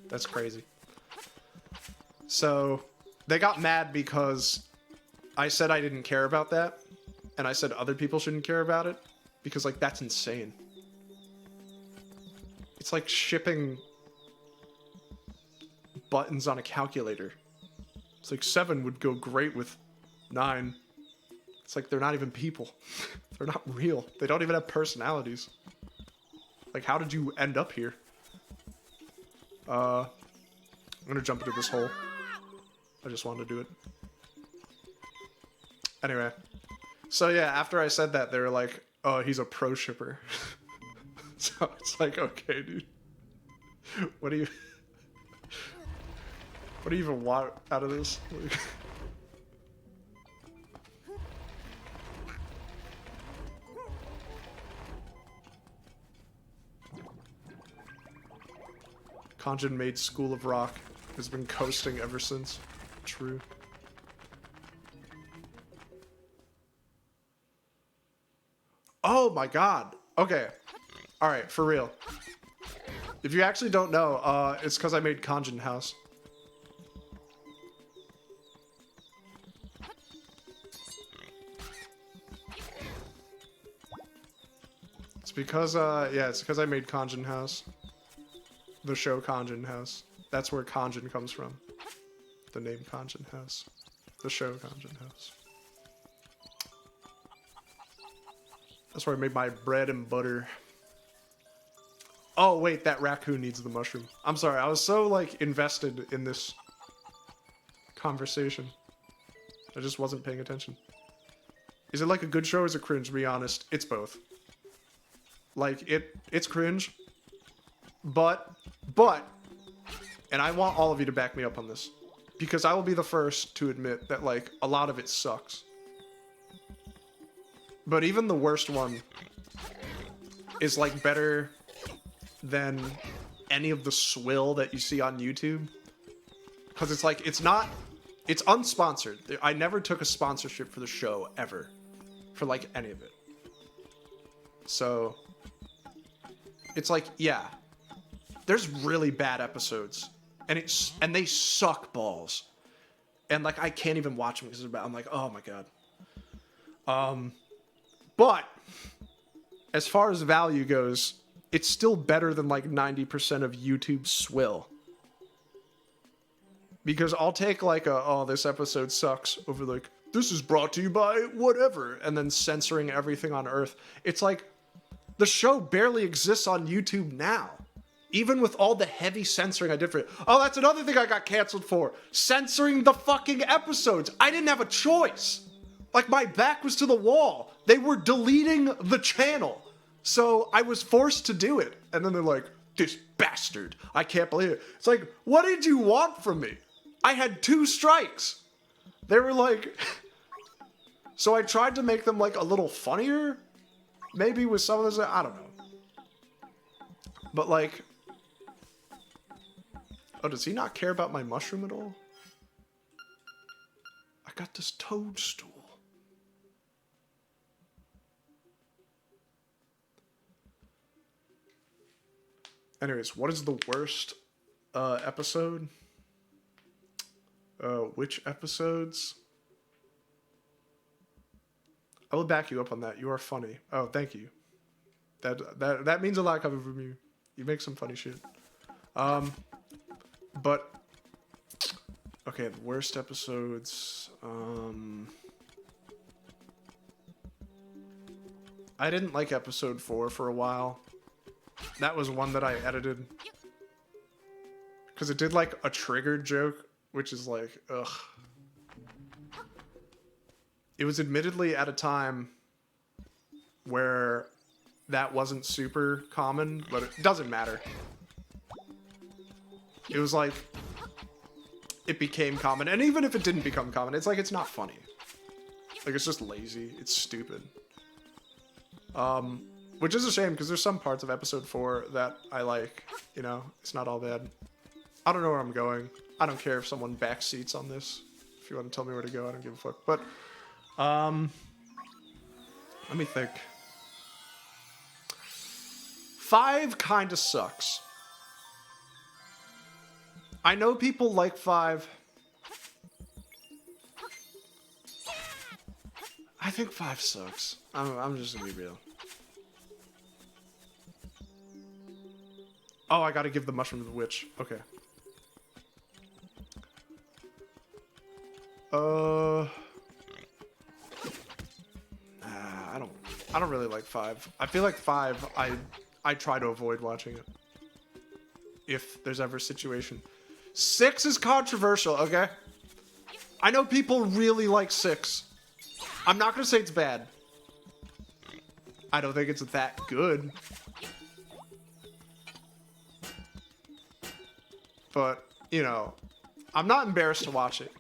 S1: That's crazy. So, they got mad because I said I didn't care about that, and I said other people shouldn't care about it, because, like, that's insane. It's like shipping buttons on a calculator. It's like 7 would go great with 9. It's like they're not even people. They're not real. They don't even have personalities. Like, how did you end up here? I'm gonna jump into this hole. I just wanted to do it. Anyway. So yeah, after I said that, they were like, oh, he's a pro shipper. So it's like, okay, dude. What do you even want out of this? Kanjin made School of Rock. Has been coasting ever since. True. Oh my god. Okay. Alright, for real. If you actually don't know, it's because I made Kanjin House. It's because, yeah, it's because I made Kanjin House. The show Kanjin House. That's where Kanjin comes from. The name Kanjin House. The show Kanjin House. That's where I made my bread and butter. Oh, wait, that raccoon needs the mushroom. I'm sorry, I was so, like, invested in this conversation. I just wasn't paying attention. Is it, like, a good show or is it cringe? To be honest, it's both. Like, it's cringe. But, and I want all of you to back me up on this. Because I will be the first to admit that, like, a lot of it sucks. But even the worst one is, like, better than any of the swill that you see on YouTube. Because it's like, it's unsponsored. I never took a sponsorship for the show, ever. For, like, any of it. So, it's like, yeah. There's really bad episodes. And they suck balls. And, like, I can't even watch them because I'm like, oh my god. But, as far as value goes, it's still better than, like, 90% of YouTube swill. Because I'll take, like, oh, this episode sucks, over, like, this is brought to you by whatever, and then censoring everything on Earth. It's like, the show barely exists on YouTube now. Even with all the heavy censoring I did for it. Oh, that's another thing I got canceled for. Censoring the fucking episodes. I didn't have a choice. Like, my back was to the wall. They were deleting the channel. So I was forced to do it. And then they're like, this bastard. I can't believe it. It's like, what did you want from me? I had 2 strikes. They were like... So I tried to make them, like, a little funnier. Maybe with some of those... I don't know. But, like... Oh, does he not care about my mushroom at all? I got this toadstool. Anyways, what is the worst episode? Which episodes? I will back you up on that. You are funny. Oh, thank you. That means a lot coming from you. You make some funny shit. But okay, the worst episodes. I didn't like episode 4 for a while. That was one that I edited. Because it did, like, a triggered joke, which is like, ugh. It was admittedly at a time where that wasn't super common, but it doesn't matter. It was like, it became common. And even if it didn't become common, it's like, it's not funny. Like, it's just lazy. It's stupid. Which is a shame, because there's some parts of episode 4 that I like, you know? It's not all bad. I don't know where I'm going. I don't care if someone backseats on this. If you want to tell me where to go, I don't give a fuck. But, let me think. 5 kinda sucks. I know people like 5. I think 5 sucks. I'm just gonna be real. Oh, I gotta give the mushroom to the witch. Okay. I don't really like 5. I feel like 5, I try to avoid watching it. If there's ever a situation. 6 is controversial, okay? I know people really like 6. I'm not gonna say it's bad. I don't think it's that good. But, you know, I'm not embarrassed to watch it.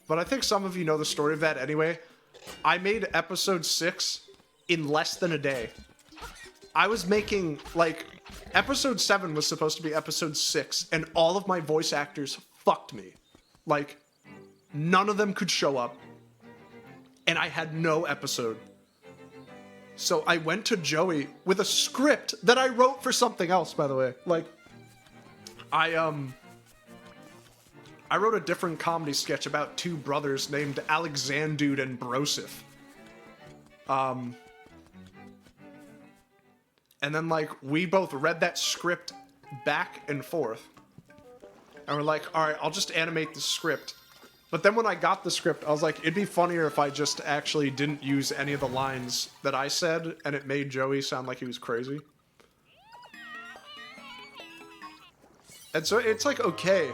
S1: But I think some of you know the story of that anyway. I made episode 6 in less than a day. I was making, like, episode 7 was supposed to be episode 6, and all of my voice actors fucked me. Like, none of them could show up, and I had no episode. So I went to Joey with a script that I wrote for something else, by the way. Like, I wrote a different comedy sketch about 2 brothers named Alexandude and Brosif. And then, like, we both read that script back and forth. And we're like, alright, I'll just animate the script. But then when I got the script, I was like, it'd be funnier if I just actually didn't use any of the lines that I said, and it made Joey sound like he was crazy. And so it's like, okay,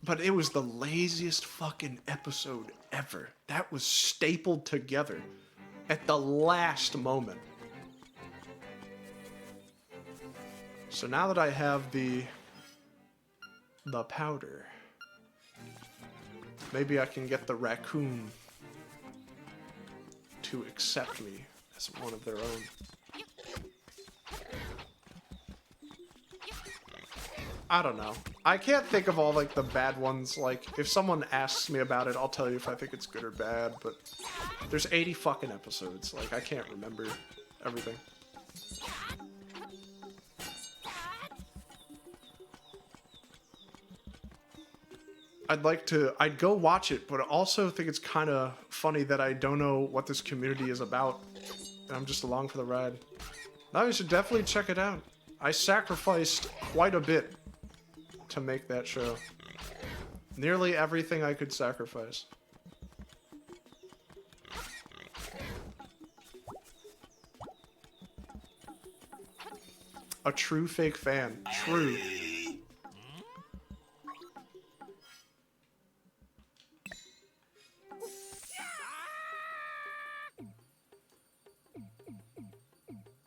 S1: but it was the laziest fucking episode ever. That was stapled together at the last moment. So now that I have the powder, maybe I can get the raccoon to accept me as one of their own. I don't know. I can't think of all, like, the bad ones. Like, if someone asks me about it, I'll tell you if I think it's good or bad, but there's 80 fucking episodes. Like, I can't remember everything. I'd go watch it, but I also think it's kind of funny that I don't know what this community is about, and I'm just along for the ride. Now you should definitely check it out. I sacrificed quite a bit to make that show. Nearly everything I could sacrifice. A true fake fan. True.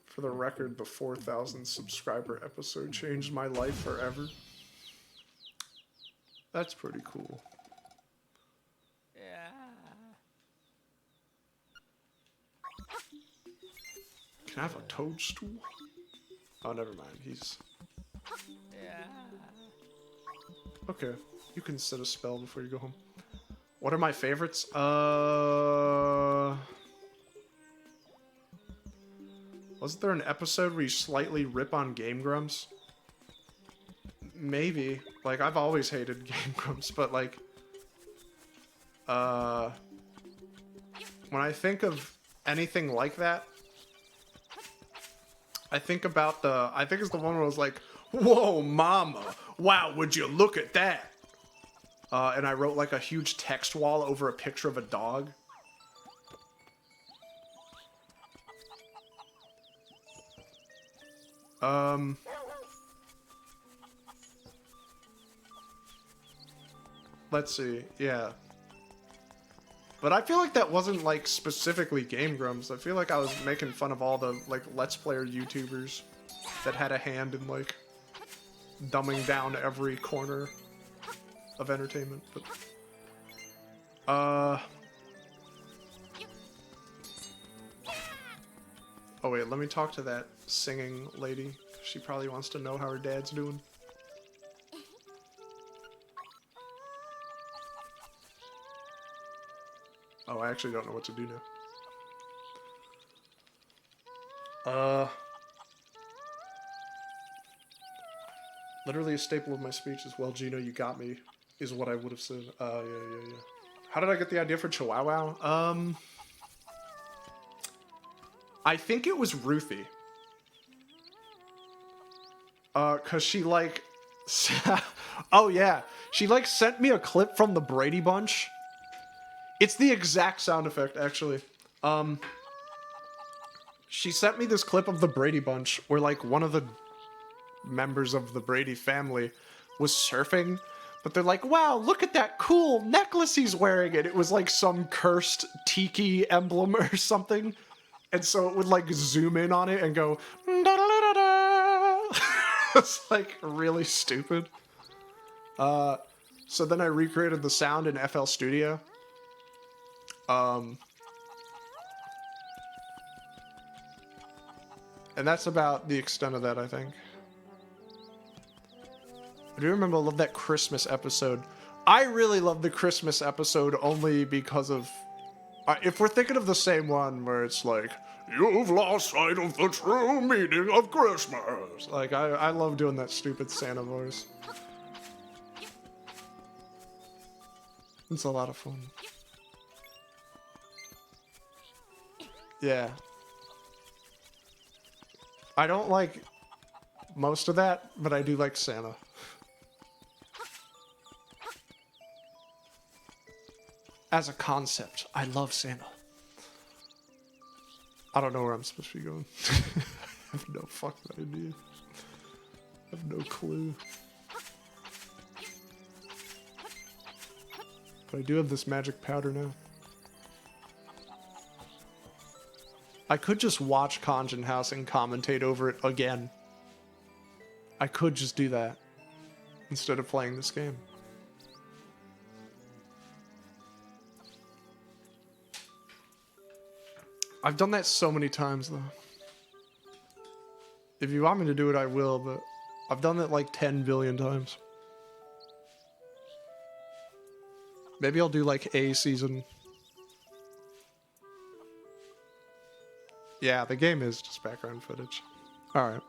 S1: For the record, the 4,000 subscriber episode changed my life forever. That's pretty cool.
S2: Yeah.
S1: Can I have a toadstool? Oh, never mind. He's...
S2: Yeah.
S1: Okay. You can set a spell before you go home. What are my favorites? Wasn't there an episode where you slightly rip on Game Grumps? Maybe. Like, I've always hated Game Grumps, but, like... when I think of anything like that, I think about I think it's the one where I was like, whoa, mama, wow, would you look at that? And I wrote, like, a huge text wall over a picture of a dog. Let's see, yeah. But I feel like that wasn't, like, specifically Game Grumps. I feel like I was making fun of all the, like, Let's Player YouTubers that had a hand in, like, dumbing down every corner of entertainment. But, oh wait, let me talk to that singing lady. She probably wants to know how her dad's doing. Oh, I actually don't know what to do now. Literally a staple of my speech is, well, Gino, you got me, is what I would have said. Yeah. How did I get the idea for Chihuahua? I think it was Ruthie. Cause she, like... oh, yeah. She, like, sent me a clip from the Brady Bunch. It's the exact sound effect, actually. She sent me this clip of the Brady Bunch where, like, one of the members of the Brady family was surfing, but they're like, wow, look at that cool necklace he's wearing. And it was, like, some cursed tiki emblem or something. And so it would, like, zoom in on it and go, da-da-da-da-da. It's, like, really stupid. So then I recreated the sound in FL Studio. And that's about the extent of that, I think. I do remember I love that Christmas episode. I really love the Christmas episode only because of... if we're thinking of the same one where it's like, you've lost sight of the true meaning of Christmas. Like, I love doing that stupid Santa voice. It's a lot of fun. Yeah. I don't like most of that, but I do like Santa. As a concept, I love Santa. I don't know where I'm supposed to be going. I have no fucking idea. I have no clue. But I do have this magic powder now. I could just watch Conjun House and commentate over it again. I could just do that instead of playing this game. I've done that so many times, though. If you want me to do it, I will, but I've done it like 10 billion times. Maybe I'll do like a season. Yeah, the game is just background footage. Alright.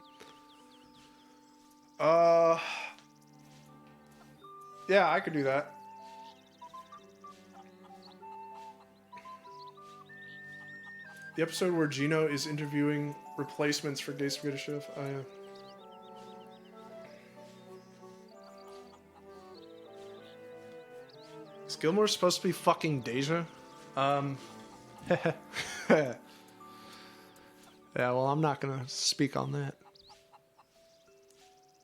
S1: Yeah, I could do that. The episode where Gino is interviewing replacements for Days of Good Chef. Oh, yeah. Is Gilmore supposed to be fucking Deja? Yeah, well, I'm not gonna speak on that.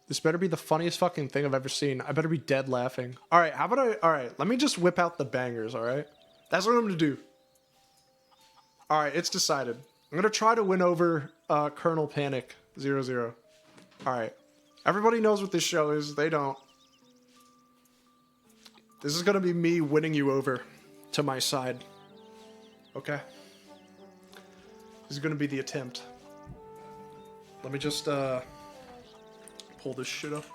S1: This better be the funniest fucking thing I've ever seen. I better be dead laughing. Alright, how about alright, let me just whip out the bangers, alright? That's what I'm gonna do. Alright, it's decided. I'm gonna try to win over Colonel Panic 00. Alright. Everybody knows what this show is. They don't. This is gonna be me winning you over to my side. Okay? This is gonna be the attempt. Let me just pull this shit up.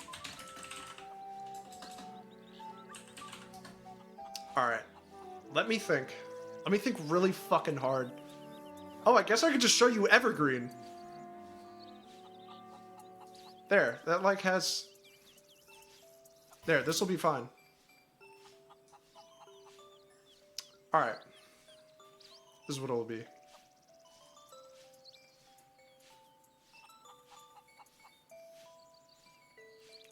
S1: Alright. Let me think. Let me think really fucking hard. Oh, I guess I could just show you Evergreen. There, that like has... There, this will be fine. Alright. This is what it'll be.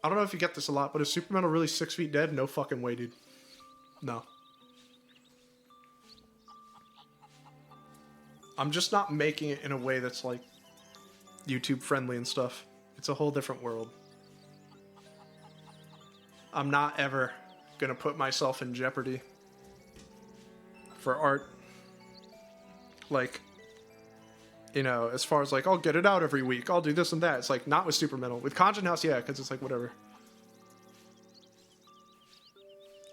S1: I don't know if you get this a lot, but is Super Metal really 6 feet dead? No fucking way, dude. No. I'm just not making it in a way that's like YouTube friendly and stuff. It's a whole different world. I'm not ever gonna put myself in jeopardy for art. Like, you know, as far as like, I'll get it out every week, I'll do this and that. It's like, not with Super Metal. With Conjun House, yeah, because it's like, whatever.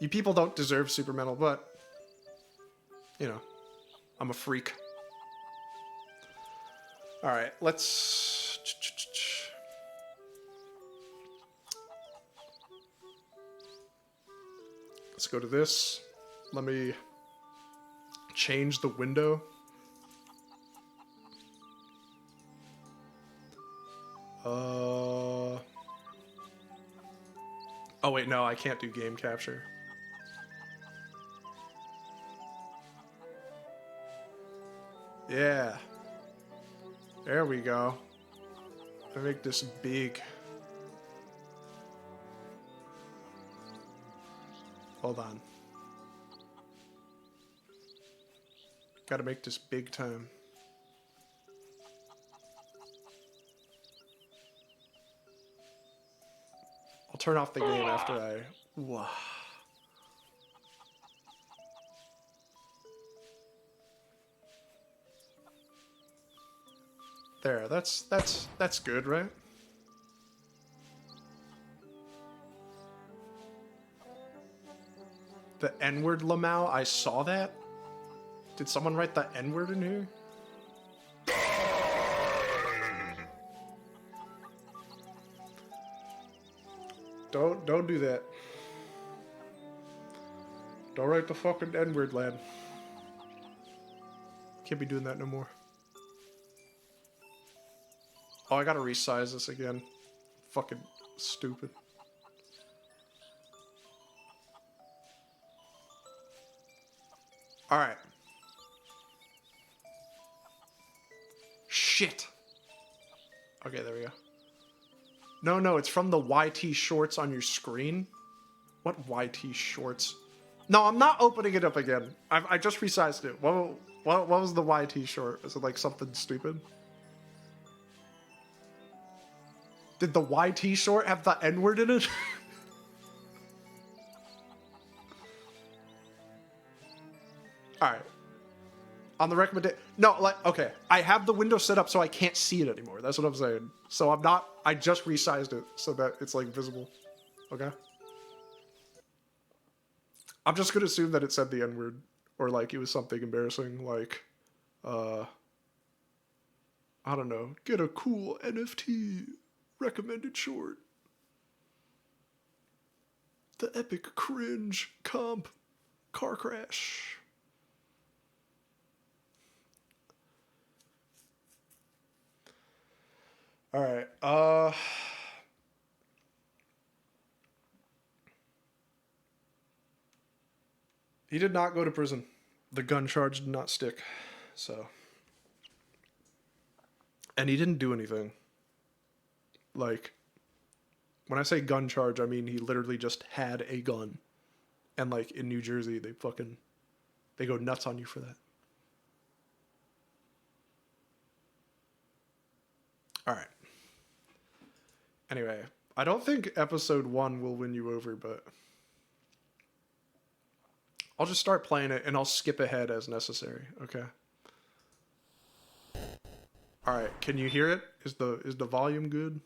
S1: You people don't deserve Super Metal, but, you know, I'm a freak. Alright, let's... Let's go to this. Let me change the window. Oh wait, no, I can't do game capture. Yeah. There we go. I make this big. Hold on. Gotta make this big time. I'll turn off the game after I... Wow. There, that's good, right? The N-word Lamau, I saw that. Did someone write the N-word in here? Don't do that. Don't write the fucking N-word, lad. Can't be doing that no more. Oh, I gotta resize this again. Fucking stupid. Alright. Shit. Okay, there we go. No, it's from the YT shorts on your screen. What YT shorts? No, I'm not opening it up again. I just resized it. What was the YT short? Is it like something stupid? Did the YT short have the N-word in it? Alright. On the recommendation. No, like, okay. I have the window set up so I can't see it anymore. That's what I'm saying. So I'm not. I just resized it so that it's like visible. Okay? I'm just gonna assume that it said the N-word. Or like it was something embarrassing. Like, I don't know. Get a cool NFT recommended short. The epic cringe comp car crash. All right. He did not go to prison. The gun charge did not stick. So. And he didn't do anything. Like, when I say gun charge, I mean he literally just had a gun. And like in New Jersey, they go nuts on you for that. All right. Anyway, I don't think episode 1 will win you over, but I'll just start playing it and I'll skip ahead as necessary, okay? All right, can you hear it? Is the volume good?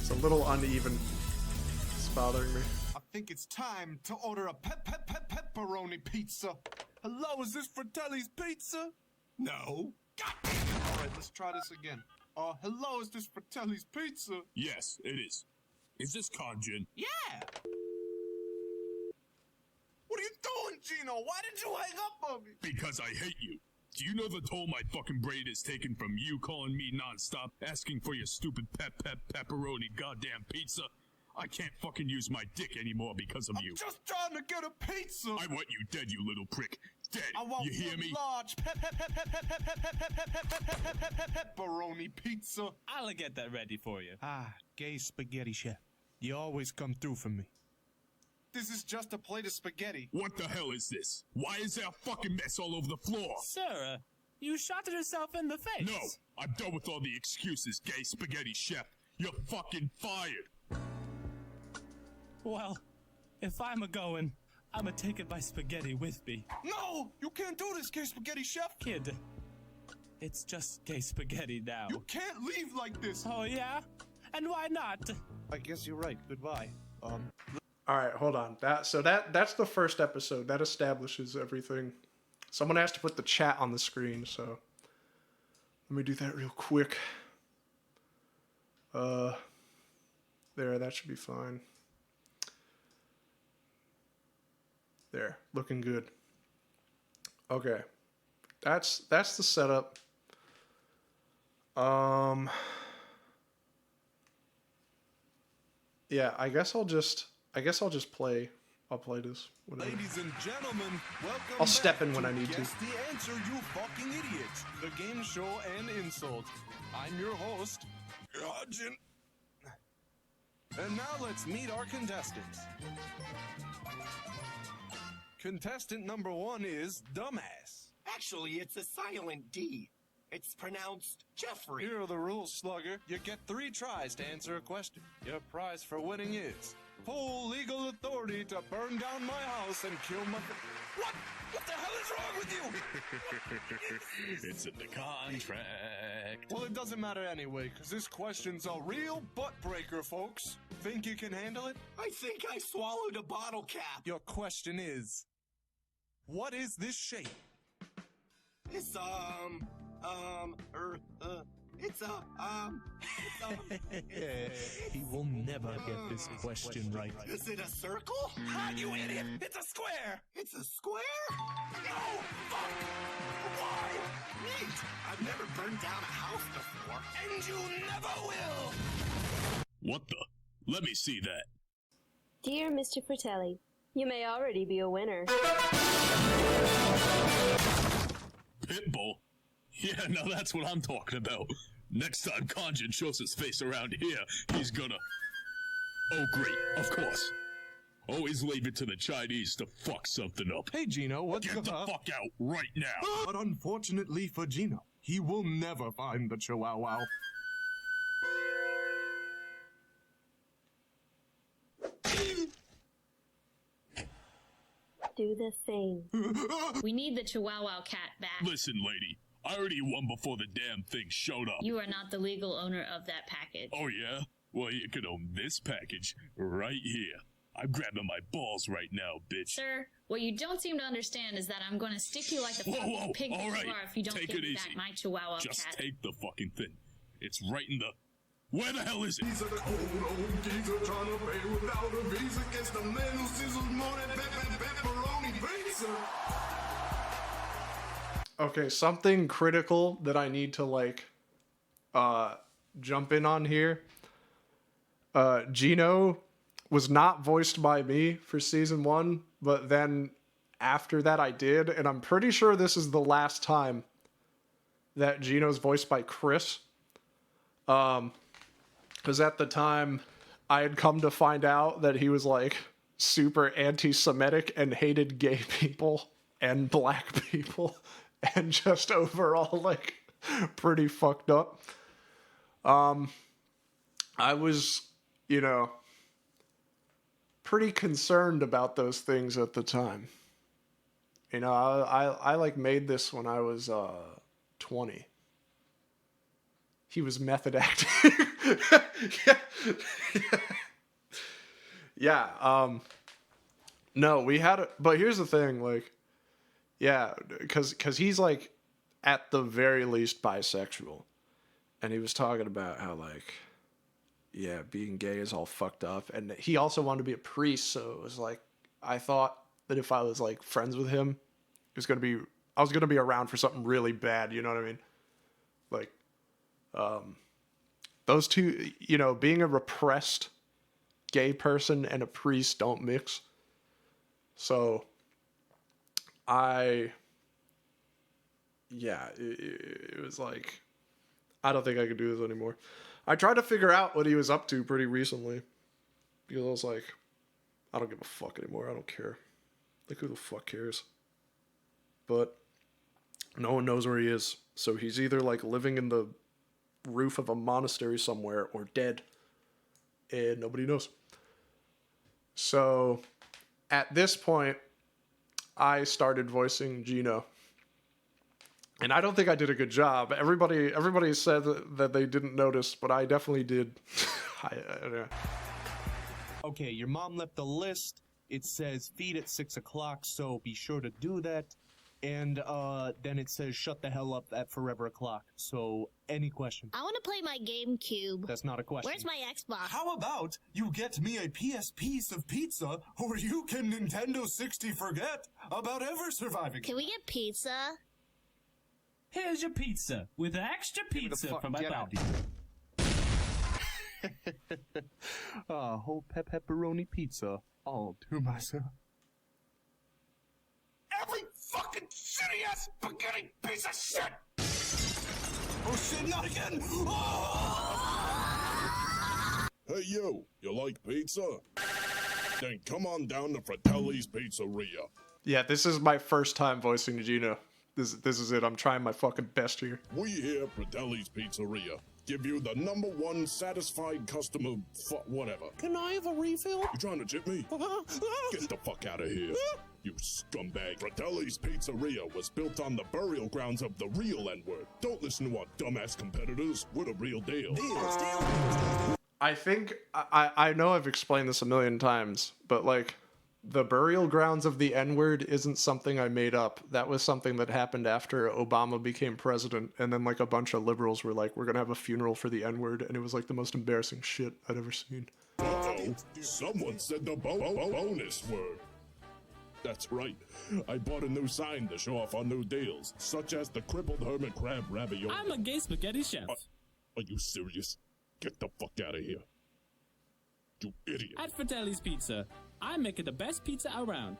S1: It's a little uneven. It's bothering me.
S3: I think it's time to order a pepperoni pizza. Hello, is this Fratelli's Pizza? No. God damn it. All right, let's try this again. Hello, is this Fratelli's Pizza?
S4: Yes, it is. Is this Kanjin?
S3: Yeah. What are you doing, Gino? Why did you hang up on me?
S4: Because I hate you. Do you know the toll my fucking brain is taken from you calling me nonstop, asking for your stupid pepperoni goddamn pizza? I can't fucking use my dick anymore because of you.
S3: I'm just trying to get a pizza.
S4: I want you dead, you little prick. Dead.
S3: I want
S4: you hear me?
S3: Large pepperoni pizza.
S2: I'll get that ready for you.
S5: Ah, gay spaghetti chef. You always come through for me.
S3: This is just a plate of spaghetti.
S4: What the hell is this? Why is there a fucking mess all over the floor?
S2: Sir, you shot yourself in the face.
S4: No, I'm done with all the excuses, gay spaghetti chef. You're fucking fired.
S2: Well, if I'm a-going, I'm a-taking my spaghetti with me.
S3: No, you can't do this, gay spaghetti chef.
S2: Kid, it's just gay spaghetti now.
S3: You can't leave like this.
S2: Oh, yeah? And why not?
S5: I guess you're right. Goodbye.
S1: All right, hold on. That's the first episode. That establishes everything. Someone has to put the chat on the screen, so let me do that real quick. There, that should be fine. There, looking good. Okay. That's the setup. Yeah, I guess I'll just play. I'll play this. Whatever.
S3: Ladies and gentlemen, welcome.
S1: I'll step in when I need to.
S3: Guess the answer, you fucking idiots. The game show and insult. I'm your host, Kanjin. And now let's meet our contestants. Contestant number 1 is Dumbass.
S6: Actually, it's a silent D. It's pronounced Jeffrey.
S3: Here are the rules, Slugger. You get 3 tries to answer a question. Your prize for winning is full legal authority to burn down my house and kill my... What? What the hell is wrong with you?
S4: It's in the contract.
S3: Well, it doesn't matter anyway, because this question's a real butt breaker, folks. Think you can handle it?
S6: I think I swallowed a bottle cap.
S3: Your question is, what is this shape?
S6: It's,
S5: He will never get this question right.
S6: Is it a circle?
S2: Ah, you idiot! It's a square!
S6: It's a square? No! Fuck! Why? Neat! I've never burned down a house before. And And you never will!
S4: What the? Let me see that.
S7: Dear Mr. Fratelli, you may already be a winner.
S4: Pitbull? Yeah, now that's what I'm talking about. Next time Kanjin shows his face around here, he's gonna... Oh, great, of course. Always leave it to the Chinese to fuck something up.
S5: Hey, Gino, what's
S4: Get the fuck out right now.
S5: But unfortunately for Gino, he will never find the Chihuahua.
S7: Do the thing.
S8: We need the Chihuahua cat back.
S4: Listen, lady, I already won before the damn thing showed up.
S8: You are not the legal owner of that package.
S4: Oh, yeah? Well, you could own this package right here. I'm grabbing my balls right now, bitch.
S8: Sir, what you don't seem to understand is that I'm going to stick you like the
S4: Whoa,
S8: fucking
S4: whoa,
S8: pig that
S4: all right.
S8: you are if you don't
S4: Take
S8: give
S4: it
S8: me
S4: easy.
S8: back my Chihuahua
S4: Just
S8: cat.
S4: take the fucking thing. It's right in the... Where the hell is it?
S3: He's a cold old geezer trying to pay without a visa. Gets the man who sizzles more than pepperoni pizza.
S1: Okay, something critical that I need to like jump in on here. Gino was not voiced by me for season 1, but then after that I did, and I'm pretty sure this is the last time that Gino's voiced by Chris. Because at the time I had come to find out that he was like super anti-Semitic and hated gay people and black people and just overall like pretty fucked up. I was, you know, pretty concerned about those things at the time. You know, I like made this when I was 20. He was method acting. Yeah. No, we had it, but here's the thing, like, yeah, because he's like at the very least bisexual, and he was talking about how like, yeah, being gay is all fucked up, and he also wanted to be a priest, so it was like, I thought that if I was like friends with him, I was gonna be around for something really bad, you know what I mean? Like, those two, you know, being a repressed gay person and a priest don't mix. So, it was like, I don't think I could do this anymore. I tried to figure out what he was up to pretty recently, because I was like, I don't give a fuck anymore. I don't care. Like, who the fuck cares? But no one knows where he is. So he's either like living in the roof of a monastery somewhere or dead, and nobody knows. So at this point, I started voicing Gino, and I don't think I did a good job. Everybody said that they didn't notice, but I definitely did.
S5: Okay, your mom left a list. It says feed at 6 o'clock, so be sure to do that. And then it says shut the hell up at forever o'clock. So any question?
S9: I want to play my GameCube.
S5: That's not a question.
S9: Where's my Xbox?
S3: How about you get me a PS piece of pizza, or you can Nintendo 60 forget about ever surviving?
S9: Can we get pizza?
S2: Here's your pizza with extra pizza from my
S5: out.
S2: buddy.
S5: Whole pepperoni pizza all to myself.
S3: Every fucking shitty-ass spaghetti piece of shit! Oh shit, not again!
S10: Hey yo, you like pizza? Then come on down to Fratelli's Pizzeria.
S1: Yeah, this is my first time voicing Gino. This is it. I'm trying my fucking best here.
S10: We here at Fratelli's Pizzeria give you the #1 satisfied customer whatever.
S5: Can I have a refill?
S10: You trying to chip me? Get the fuck out of here, you scumbag. Fratelli's Pizzeria was built on the burial grounds of the real N-word. Don't listen to our dumbass competitors. We're the real deal.
S1: I think I know I've explained this a million times, but like, the burial grounds of the N-word isn't something I made up. That was something that happened after Obama became president, and then like a bunch of liberals were like, we're gonna have a funeral for the N-word, and it was like the most embarrassing shit I'd ever seen.
S10: Uh-oh, someone said the bonus word. That's right. I bought a new sign to show off our new deals, such as the crippled hermit crab ravioli.
S2: I'm a gay spaghetti chef.
S10: Are you serious? Get the fuck out of here. You idiot.
S2: At Fratelli's Pizza, I'm making the best pizza around.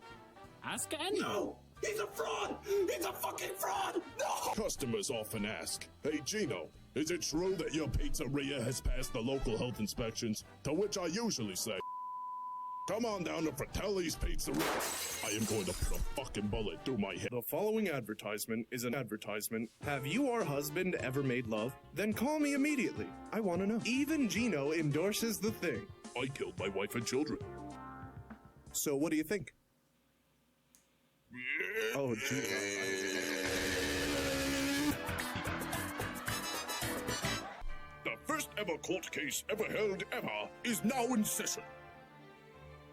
S2: Ask anyone.
S3: No! He's a fraud! He's a fucking fraud! No!
S10: Customers often ask, "Hey Gino, is it true that your pizzeria has passed the local health inspections?" To which I usually say, "Come on down to Fratelli's Pizzeria." I am going to put a fucking bullet through my head.
S5: The following advertisement is an advertisement. Have you or husband ever made love? Then call me immediately. I want to know. Even Gino endorses the thing.
S10: I killed my wife and children.
S5: So what do you think? Oh, Gino.
S10: The first ever court case ever held ever is now in session.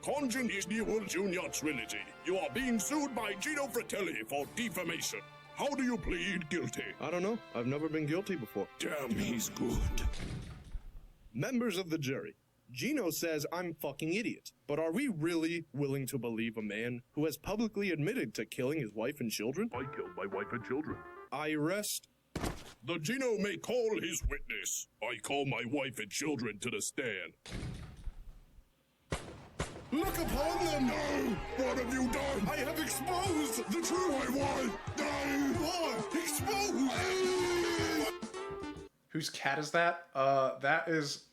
S10: Conjun Disney World Junior Trilogy. You are being sued by Gino Fratelli for defamation. How do you plead guilty?
S5: I don't know. I've never been guilty before.
S10: Damn, he's good.
S5: Members of the jury, Gino says I'm fucking idiot. But are we really willing to believe a man who has publicly admitted to killing his wife and children?
S10: I killed my wife and children.
S5: I rest.
S10: The Gino may call his witness. I call my wife and children to the stand. Look upon them! No! What have you done? I have exposed the true I want! I want exposed!
S1: Whose cat is that? That is,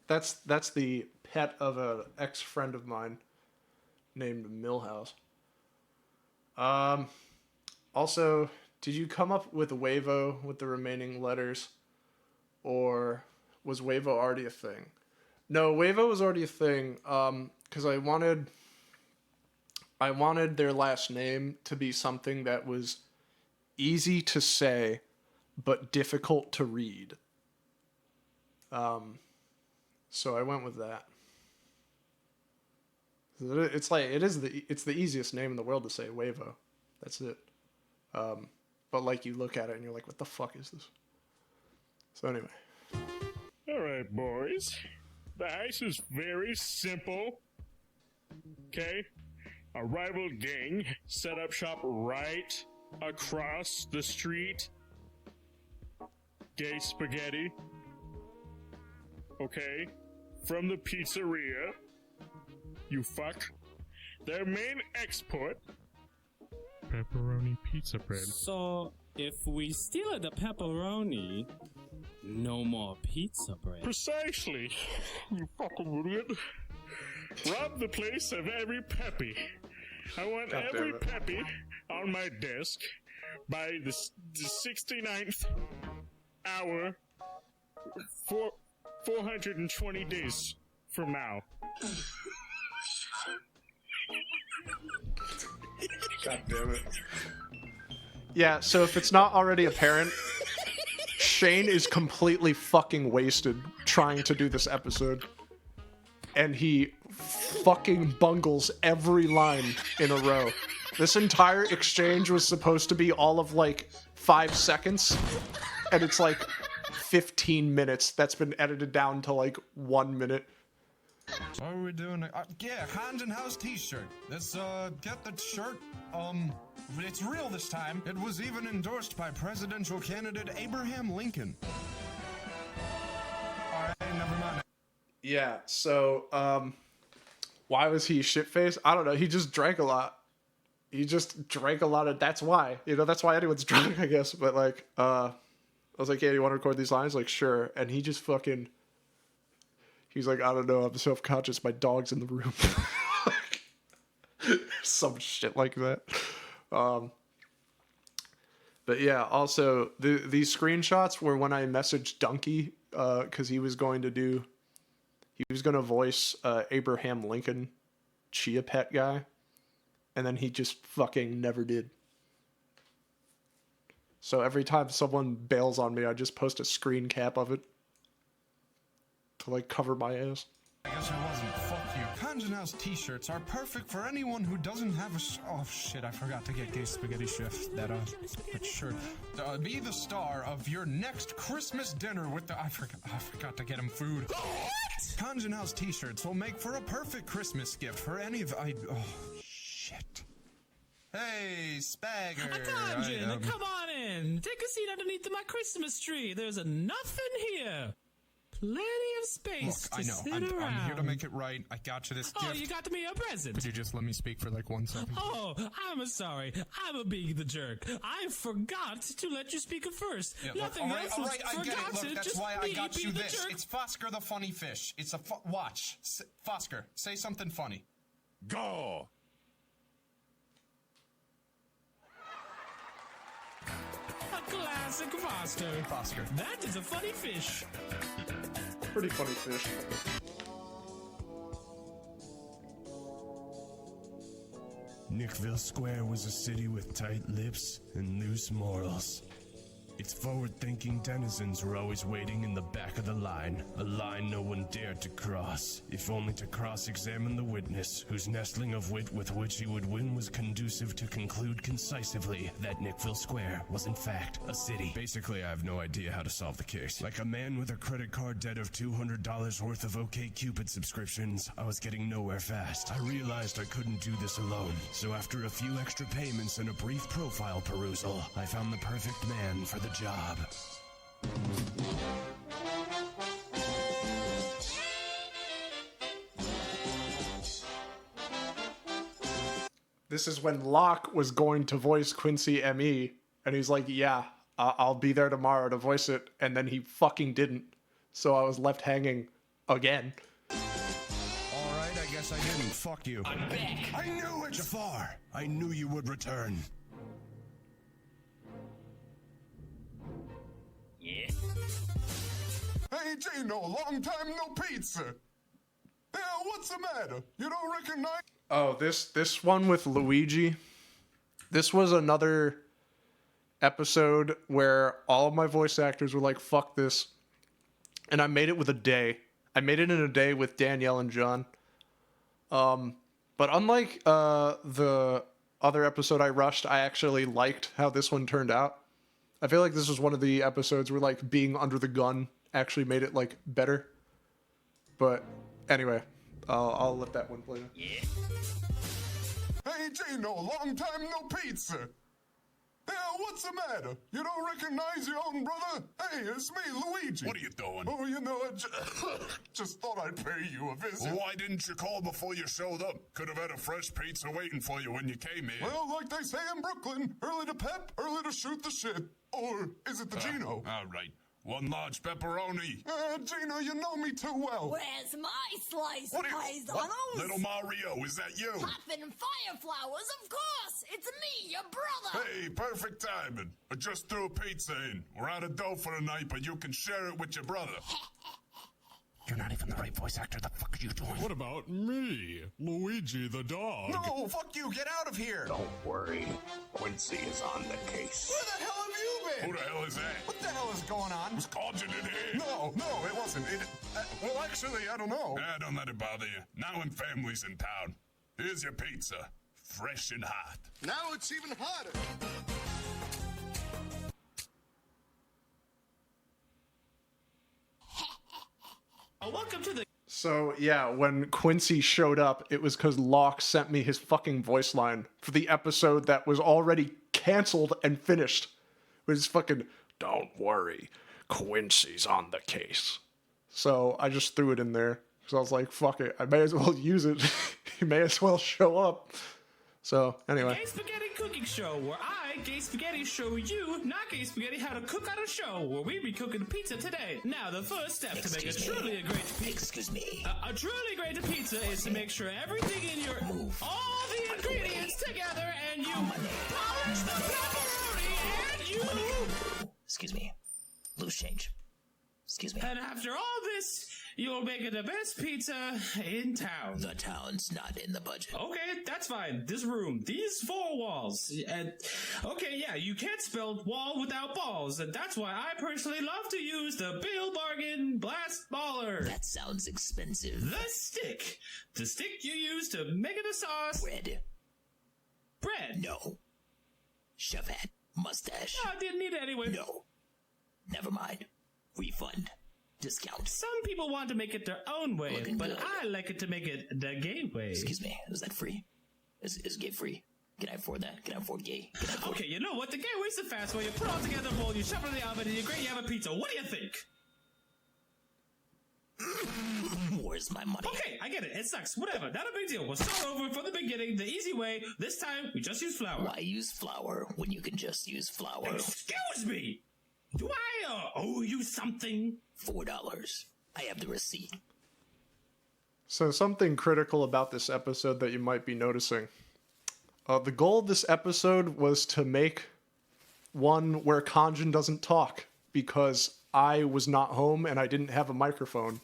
S1: that's the pet of an ex-friend of mine named Millhouse. Also, did you come up with Wavo with the remaining letters? Or was Wavo already a thing? No, Wavo was already a thing, because I wanted their last name to be something that was easy to say, but difficult to read. So I went with that. It's the easiest name in the world to say, Wavo. That's it. But like you look at it and you're like, what the fuck is this? So anyway.
S4: Alright, boys. The heist is very simple. Okay? A rival gang set up shop right across the street. Gay spaghetti. Okay? From the pizzeria. You fuck. Their main export. Pepperoni pizza bread.
S2: So, if we steal the pepperoni, no more pizza bread.
S4: Precisely. You fucking idiot. Rob the place of every peppy. I want
S1: God
S4: every
S1: damn it.
S4: peppy on my desk by the 69th hour, 420 days from now.
S1: God damn it. Yeah, so if it's not already apparent, Shane is completely fucking wasted trying to do this episode. And he fucking bungles every line in a row. This entire exchange was supposed to be all of like 5 seconds, and it's like 15 minutes. That's been edited down to like 1 minute.
S3: So what are we doing? Yeah, Condon House t-shirt. Let's, get the shirt. It's real this time. It was even endorsed by presidential candidate Abraham Lincoln. Alright, never mind.
S1: Yeah, so, why was he shit-faced? I don't know, he just drank a lot. He just drank a lot of, that's why. You know, that's why anyone's drunk, I guess. But, like, I was like, yeah, you want to record these lines? Like, sure. And he just fucking, he's like, I don't know, I'm self-conscious, my dog's in the room. Some shit like that. But yeah, also, these screenshots were when I messaged Donkey, because he was going to voice Abraham Lincoln, Chia Pet guy, and then he just fucking never did. So every time someone bails on me, I just post a screen cap of it to like cover my ass.
S3: I guess I wasn't. Fuck you. Condon House t-shirts are perfect for anyone who doesn't have a oh shit, I forgot to get Gay Spaghetti Chef that shirt. Be the star of your next Christmas dinner with the I forgot to get him food. What? Condon House t-shirts will make for a perfect Christmas gift for any of oh shit. Hey, Spagger.
S2: Conjun, come on in. Take a seat underneath my Christmas tree. There's enough in here. Plenty of space to sit around.
S3: I'm here to make it right. I got you this gift.
S2: Oh, you got me a present.
S3: Could you just let me speak for like 1 second?
S2: Oh, I'm sorry. I'm being the jerk. I forgot to let you speak first.
S3: Yeah,
S2: Nothing
S3: look,
S2: else
S3: all
S2: was
S3: right, I get it.
S2: forgotten.
S3: Look, that's
S2: Just
S3: why I
S2: me
S3: got you
S2: being the
S3: this.
S2: jerk.
S3: It's Fosker the funny fish. It's a watch. Fosker, say something funny.
S4: Go!
S2: A classic Foster.
S3: Fosker.
S2: That is a funny fish.
S1: Pretty funny fish.
S11: Nickville Square was a city with tight lips and loose morals. Its forward-thinking denizens were always waiting in the back of the line, a line no one dared to cross, if only to cross-examine the witness, whose nestling of wit with which he would win was conducive to conclude concisively that Nickville Square was in fact a city. Basically, I have no idea how to solve the case. Like a man with a credit card debt of $200 worth of OkCupid subscriptions, I was getting nowhere fast. I realized I couldn't do this alone, so after a few extra payments and a brief profile perusal, I found the perfect man for the job.
S1: This is when Locke was going to voice Quincy M.E. and he's like, yeah, I'll be there tomorrow to voice it, and then he fucking didn't. So I was left hanging again.
S11: Alright, I guess I didn't. Fuck you.
S6: I'm back.
S11: I knew it! Jafar, I knew you would return.
S6: Yeah.
S10: Hey, Gino, long time no pizza. Yeah, what's the matter? You don't recognize?
S1: Oh, this one with Luigi. This was another episode where all of my voice actors were like, fuck this. And I made it with a day. I made it in a day with Danielle and John. But unlike the other episode I rushed, I actually liked how this one turned out. I feel like this was one of the episodes where like being under the gun actually made it like better. But anyway, I'll let that one play.
S6: Yeah.
S10: Hey, Gino, long time no pizza. Yeah, what's the matter? You don't recognize your own brother? Hey, it's me, Luigi.
S4: What are you doing?
S10: Oh, you know, I just thought I'd pay you a visit.
S4: Why didn't you call before you showed up? Could have had a fresh pizza waiting for you when you came here.
S10: Well, like they say in Brooklyn, early to pep, early to shoot the shit. Or is it the Gino?
S4: All right. 1 large pepperoni.
S10: Gino, you know me too well.
S9: Where's my slice,
S4: What are you-
S9: paisanos?
S4: Little Mario, is that you?
S9: Poppin' fire flowers, of course! It's me, your brother!
S4: Hey, perfect timing. I just threw a pizza in. We're out of dough for the night, but you can share it with your brother.
S11: You're not even the right voice actor. The fuck are you doing?
S4: What about me? Luigi the dog.
S3: No, fuck you, get out of here!
S6: Don't worry. Quincy is on the case.
S10: Where the hell have you been?
S4: Who the hell is that?
S10: What the hell is going on?
S4: Was Conjun in here?
S10: No, it wasn't. Well, actually, I don't know.
S4: Don't let it bother you. Now when family's in town. Here's your pizza. Fresh and hot.
S10: Now it's even hotter.
S2: Welcome to the
S1: So yeah, when Quincy showed up, it was because Locke sent me his fucking voice line for the episode that was already canceled and finished. It was fucking, don't worry, Quincy's on the case. So I just threw it in there. So I was like, fuck it, I may as well use it. He may as well show up. So anyway.
S2: Gay Spaghetti Cooking Show, where I, Gay Spaghetti, show you, not Gay Spaghetti, how to cook on a show, where we be cooking pizza today. Now, the first step to make a truly great pizza.
S6: Excuse me.
S2: A truly great pizza is to make sure everything in your all the ingredients together, and you polish the pepperoni, and you.
S6: Excuse me. Loose change. Excuse me.
S2: And after all this, you'll make it the best pizza in town.
S6: The town's not in the budget.
S2: Okay, that's fine. This room, these 4 walls. And okay, yeah, you can't spell wall without balls, and that's why I personally love to use the Bill Bargain Blast Baller.
S6: That sounds expensive.
S2: The stick. The stick you use to make it a sauce.
S6: Bread.
S2: Bread.
S6: No. Shavette. Mustache.
S2: Oh, I didn't need it anyway.
S6: No. Never mind. Refund. Discount.
S2: Some people want to make it their own way,
S6: Looking
S2: but
S6: good.
S2: I like it to make it the gay way.
S6: Excuse me. Is that free? Is gay free? Can I afford that? Can I afford gay? Can I afford
S2: Okay, you know what? The gay ways the fast way. You put it all together, bowl, you shove it in the oven, and you grate, you have a pizza. What do you think?
S6: Where's my money?
S2: Okay, I get it. It sucks. Whatever. Not a big deal. We'll start over from the beginning, the easy way. This time, we just use flour.
S6: Why use flour when you can just use flour?
S2: Excuse me! Do I owe you something?
S6: $4. I have the receipt.
S1: So something critical about this episode that you might be noticing. The goal of this episode was to make one where Kanjin doesn't talk because I was not home and I didn't have a microphone.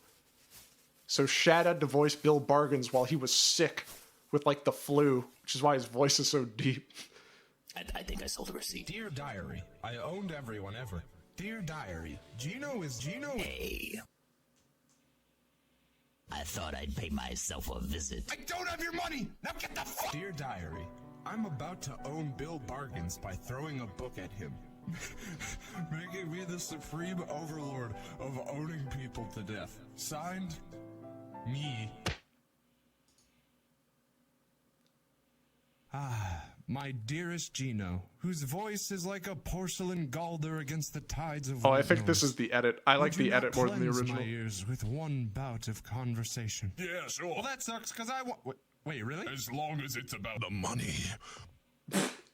S1: So Shad had to voice Bill Bargains while he was sick with like the flu, which is why his voice is so deep.
S6: I think I sold the receipt.
S12: Dear Diary, I owned everyone ever. Dear Diary, Gino is Gino.
S6: Hey. I thought I'd pay myself a visit.
S12: I don't have your money! Now get the fuck! Dear Diary, I'm about to own Bill Bargains by throwing a book at him. Making me the supreme overlord of owning people to death. Signed, me. My dearest Gino, whose voice is like a porcelain galder against the tides of.
S1: Oh, I think this is the edit. I like the edit more than the original.
S12: My ears with one bout of conversation.
S10: Yeah, sure.
S12: Well, that sucks because I want. Wait, really?
S10: As long as it's about the money.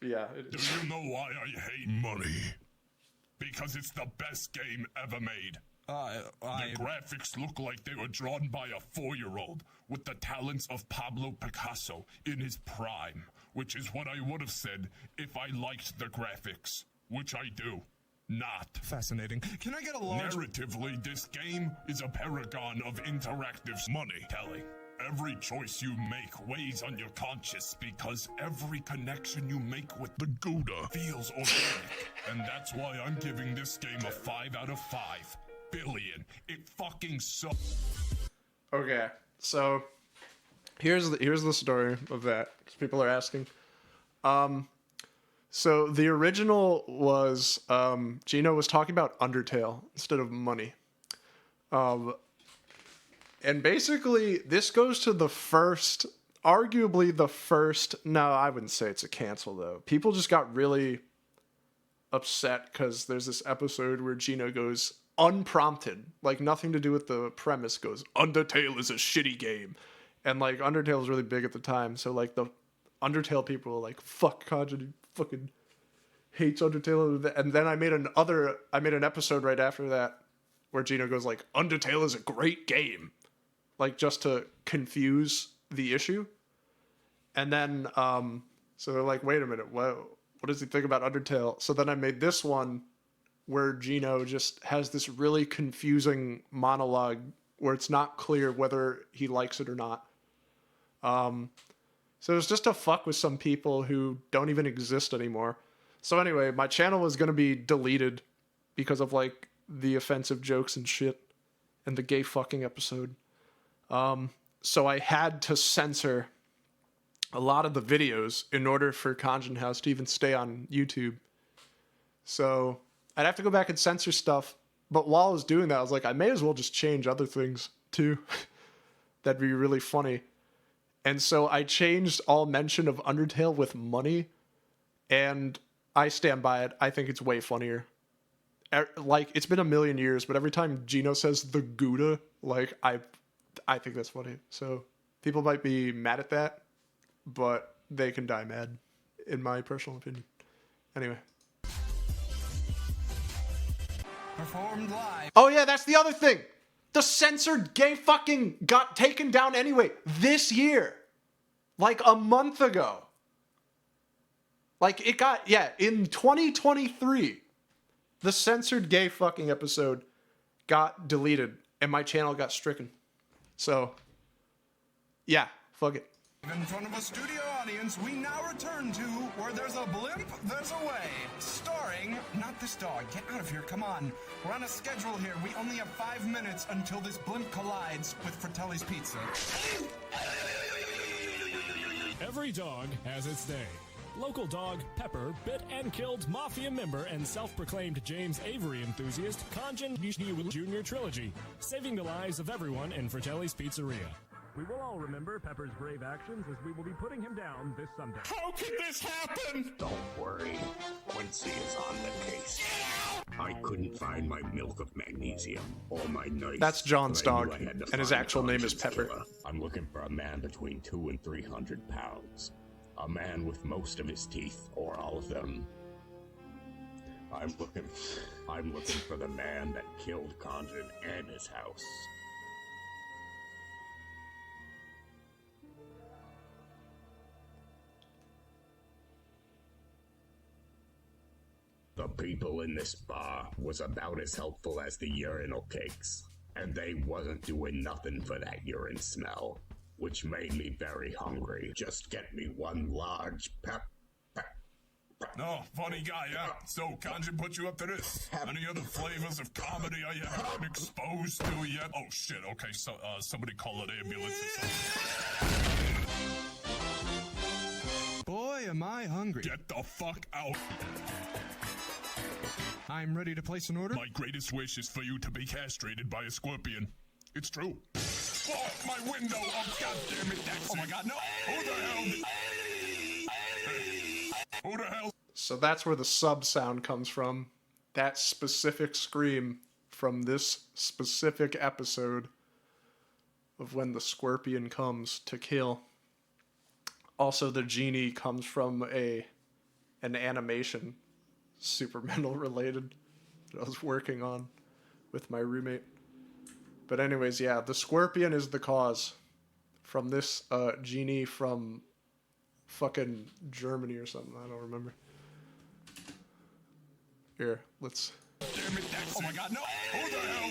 S1: Yeah.
S10: Do you know why I hate money? Because it's the best game ever made. The graphics look like they were drawn by a 4-year-old with the talents of Pablo Picasso in his prime, which is what I would have said if I liked the graphics, which I do. Not.
S12: Fascinating. Can I get a large...
S10: Narratively, this game is a paragon of interactive money telling. Every choice you make weighs on your conscience because every connection you make with the Gouda feels organic. And that's why I'm giving this game a 5 out of 5 billion. It fucking sucks.
S1: Okay, so here's the story of that. 'Cause people are asking. So the original was Gino was talking about Undertale instead of money. And basically, this goes to the first, arguably the first, no, I wouldn't say it's a cancel, though. People just got really upset because there's this episode where Gino goes unprompted, like nothing to do with the premise, goes, Undertale is a shitty game. And, like, Undertale was really big at the time, so, like, the Undertale people were like, fuck, Kanjin, he fucking hates Undertale. And then I made an episode right after that where Gino goes, like, Undertale is a great game. Like, just to confuse the issue. And then, so they're like, wait a minute, what does he think about Undertale? So then I made this one where Gino just has this really confusing monologue where it's not clear whether he likes it or not. So it's just to fuck with some people who don't even exist anymore. So anyway, my channel was going to be deleted because of, like, the offensive jokes and shit and the gay fucking episode. So I had to censor a lot of the videos in order for Kanjin House to even stay on YouTube. So I'd have to go back and censor stuff. But while I was doing that, I was like, I may as well just change other things too. That'd be really funny. And so I changed all mention of Undertale with money. And I stand by it. I think it's way funnier. Like, it's been a million years, but every time Gino says the Gouda, like, I think that's funny. So people might be mad at that, but they can die mad, in my personal opinion. Anyway.
S12: Performed live.
S1: Oh yeah, that's the other thing. The censored gay fucking got taken down anyway this year. Like a month ago. Like it got, yeah, in 2023, the censored gay fucking episode got deleted and my channel got stricken. So, yeah, fuck it.
S12: In front of a studio audience, we now return to Where There's a Blimp, There's a Way. Starring, not this dog, get out of here, come on. We're on a schedule here. We only have 5 minutes until this blimp collides with Fratelli's Pizza.
S13: Every dog has its day. Local dog Pepper bit and killed Mafia member and self-proclaimed James Avery enthusiast Kanjin Jr. Trilogy, saving the lives of everyone in Fratelli's Pizzeria. We will all remember Pepper's brave actions as we will be putting him down this Sunday.
S10: How can this happen?
S14: Don't worry. Quincy is on the case. I couldn't find my milk of magnesium or my nice.
S1: That's John's
S14: but I knew
S1: dog,
S14: I had to
S1: and his
S14: find
S1: actual name is
S14: Conscience
S1: Pepper.
S14: Killer. I'm looking for a man between 200 and 300 pounds. A man with most of his teeth, or all of them. I'm looking for the man that killed Conjun and his house. The people in this bar was about as helpful as the urinal cakes, and they wasn't doing nothing for that urine smell, which made me very hungry. Just get me one large
S4: No, funny guy, yeah. So, Conjun put you up to this. Any other flavors of comedy I haven't been exposed to yet? Oh, shit, okay, so, somebody call an ambulance or something.
S12: Boy, am I hungry.
S4: Get the fuck out.
S12: I'm ready to place an order.
S4: My greatest wish is for you to be castrated by a scorpion. It's true. Oh, my window! Oh, God damn it, that's my God, no! Who the hell? Who the hell?
S1: So that's where the sub sound comes from. That specific scream from this specific episode of when the scorpion comes to kill. Also, the genie comes from an animation, Supermental related, that I was working on with my roommate. But anyways, yeah, the scorpion is the cause from this genie from fucking Germany or something. I don't remember. Here, let's...
S4: Damn it, that's oh my God, no! Who the hell?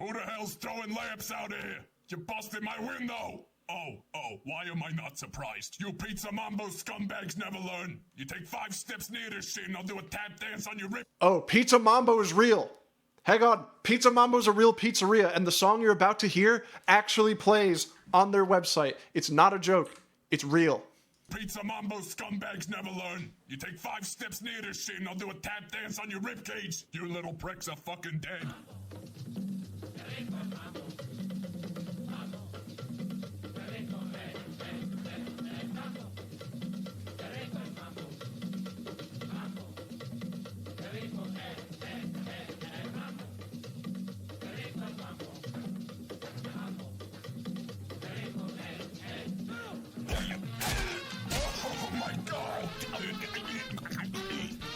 S4: Who the hell's throwing lamps out of here? You busted my window! Oh, why am I not surprised? You Pizza Mambo scumbags never learn. You take 5 steps near this shit and I'll do a tap dance on your rib.
S1: Oh, Pizza Mambo is real. Hang on, Pizza Mambo's a real pizzeria, and the song you're about to hear actually plays on their website. It's not a joke. It's real.
S4: Pizza Mambo scumbags never learn. You take 5 steps near this shit and I'll do a tap dance on your ribcage. You little pricks are fucking dead.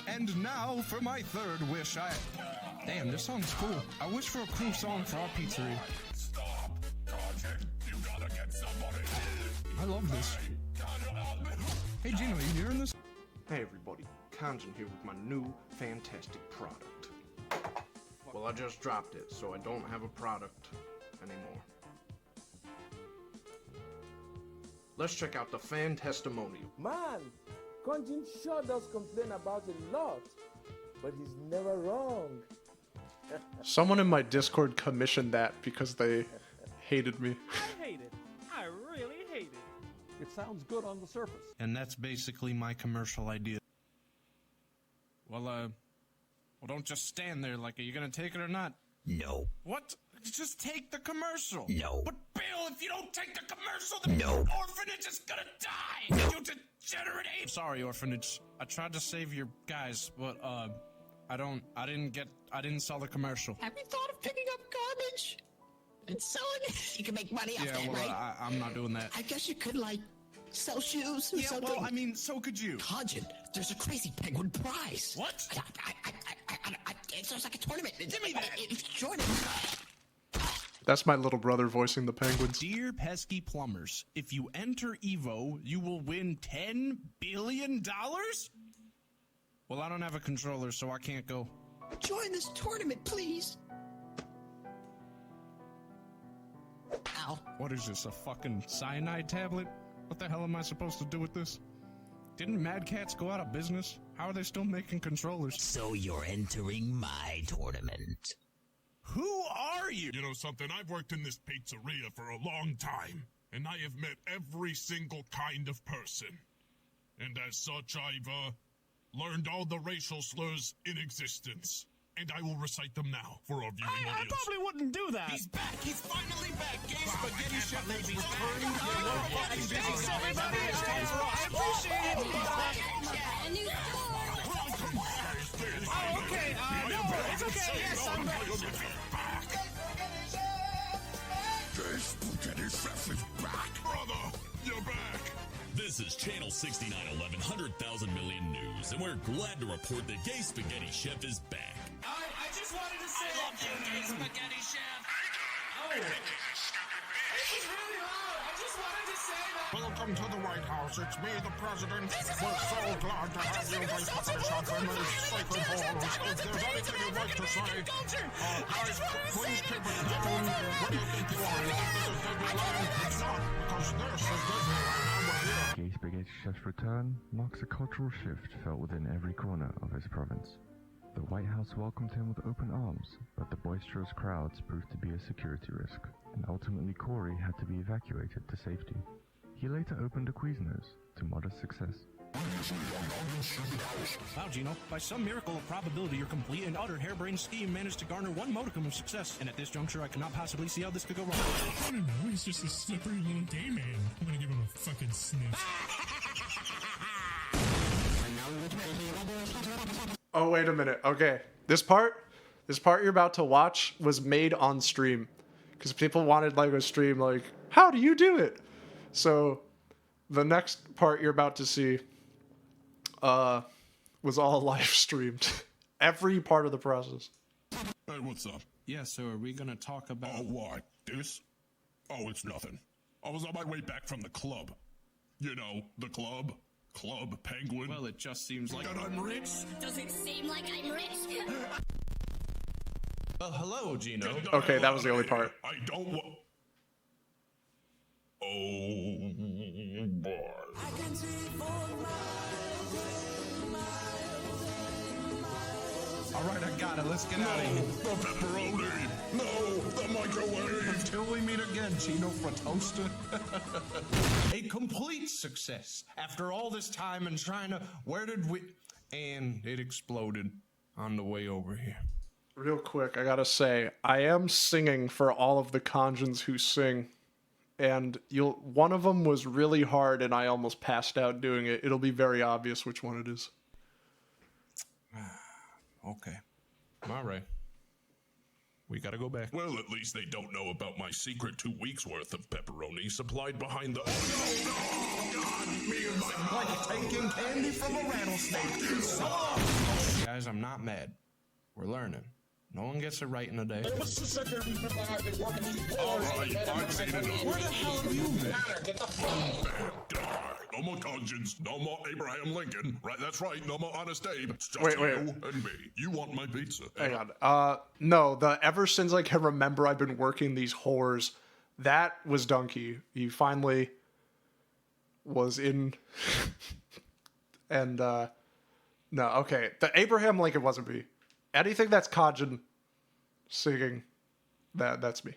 S12: And now for my third wish. Damn, this song's cool. I wish for a cool song for our pizzeria.
S4: Stop, Conjun. You gotta get somebody.
S12: I love this. Hey, Gino, you hearing this?
S15: Hey everybody, Conjun here with my new fantastic product. Well, I just dropped it, so I don't have a product anymore. Let's check out the fan testimonial.
S16: Man, Conjun sure does complain about a lot, but he's never wrong.
S1: Someone in my Discord commissioned that because they hated me.
S17: I hate it. I really hate it. It sounds good on the surface.
S5: And that's basically my commercial idea. Well, don't just stand there like, are you gonna take it or not?
S14: No.
S5: What? Just take the commercial.
S14: No.
S5: But Bill, if you don't take the commercial, the orphanage is gonna die! No. You degenerate ape! Sorry, orphanage. I tried to save your guys, but, I didn't sell the commercial.
S6: Have you thought of picking up garbage and selling it? You can make money off that, right?
S5: I'm not doing that.
S6: I guess you could, like, sell shoes or something.
S5: Well, I mean, so could you.
S6: Conjun, there's a crazy penguin prize.
S5: What?
S6: It's like a tournament.
S5: Give me that.
S6: Join it.
S1: That's my little brother voicing the penguins.
S5: Dear pesky plumbers, if you enter Evo, you will win $10 billion? Well, I don't have a controller, so I can't go.
S6: Join this tournament, please. Ow.
S5: What is this, a fucking cyanide tablet? What the hell am I supposed to do with this? Didn't Mad Cats go out of business? How are they still making controllers?
S14: So you're entering my tournament.
S4: Who are you? You know something? I've worked in this pizzeria for a long time, and I have met every single kind of person. And as such, I've, learned all the racial slurs in existence. and I will recite them now for our viewing
S13: I
S4: audience.
S13: probably wouldn't do that.
S3: He's back. He's finally back. Gay Spaghetti Chef is returning to the world.
S13: Thanks, everybody. I appreciate it. Oh, okay. No, it's okay. Yes, I'm back.
S4: Gay Spaghetti Chef is back. Brother, you're back.
S18: This is Channel 6911 100,000 Million News, and we're glad to report that Gay Spaghetti Chef is back.
S2: I just wanted to say.
S3: I love you, Gay Spaghetti Chef.
S2: Oh. This is really loud. I just wanted to say that.
S12: Welcome to the White House. It's me, the president. We're so glad to have you, Gay Spaghetti Chef, in these sacred halls. If there's anything you'd like to say, guys, please keep it down. What do you think you are? You think this is Disneyland? It's not, because this is Disneyland, and we're here.
S19: Gay Spaghetti Chef's return marks a cultural shift felt within every corner of his province. The White House welcomed him with open arms, but the boisterous crowds proved to be a security risk, and ultimately Corey had to be evacuated to safety. He later opened a Quiznos to modest success.
S20: Wow, Gino, by some miracle of probability, your complete and utter harebrained scheme managed to garner one modicum of success, and at this juncture, I cannot possibly see how this could go wrong.
S13: I don't know. He's just a slippery little gay man. I'm gonna give him a fucking sniff.
S1: Oh, wait a minute. Okay. This part you're about to watch was made on stream. Because people wanted like a stream like, how do you do it? So the next part you're about to see was all live streamed. Every part of the process.
S4: Hey, what's up?
S20: Yeah, so are we gonna talk about...
S4: Oh, what? This? Oh, it's nothing. I was on my way back from the club. You know, the club. Club Penguin.
S20: Well, it just seems like...
S4: And I'm rich?
S9: Does it seem like I'm rich?
S20: Hello, Gino.
S1: Okay, that was the only part.
S4: I don't want... Oh, boy.
S5: All right, I got it. Let's get out of here.
S4: The pepperoni. No, the microwave.
S5: Until we meet again, Gino Fratosta. A complete success. After all this time and trying to... Where did we... And it exploded on the way over here.
S1: Real quick, I gotta say, I am singing for all of the Kanjins who sing. And one of them was really hard and I almost passed out doing it. It'll be very obvious which one it is.
S5: Okay. All right. We gotta go back.
S4: Well, at least they don't know about my secret 2 weeks worth of pepperoni supplied behind the... Oh, no, God, me and my...
S5: Like taking candy from a rattlesnake. Guys, I'm not mad. We're learning. No one gets it right in a day.
S4: All right, I've seen enough.
S5: Where the hell have you been?
S4: Get the no more Kanjins, no more Abraham Lincoln. Right, that's right, no more Honest Abe. It's just
S1: Wait.
S4: you and me. You want my pizza.
S1: Hang on. No, ever since I can remember I've been working these whores, that was Donkey. He finally was in... and, no, okay. The Abraham Lincoln wasn't me. Anything that's Kanjin singing, that's me.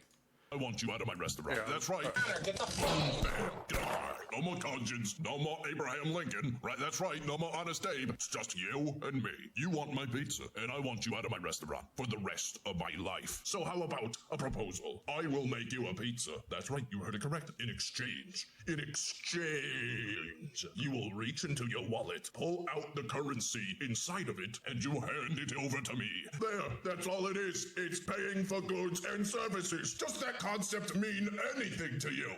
S4: I want you out of my restaurant.
S1: Yeah.
S4: That's right.
S10: Get the
S4: No more Kanjins, no more Abraham Lincoln. Right, that's right, no more Honest Abe. It's just you and me. You want my pizza, and I want you out of my restaurant for the rest of my life. So how about a proposal? I will make you a pizza. That's right, you heard it correct. In exchange, you will reach into your wallet, pull out the currency inside of it, and you hand it over to me. There, that's all it is. It's paying for goods and services. Does that concept mean anything to you?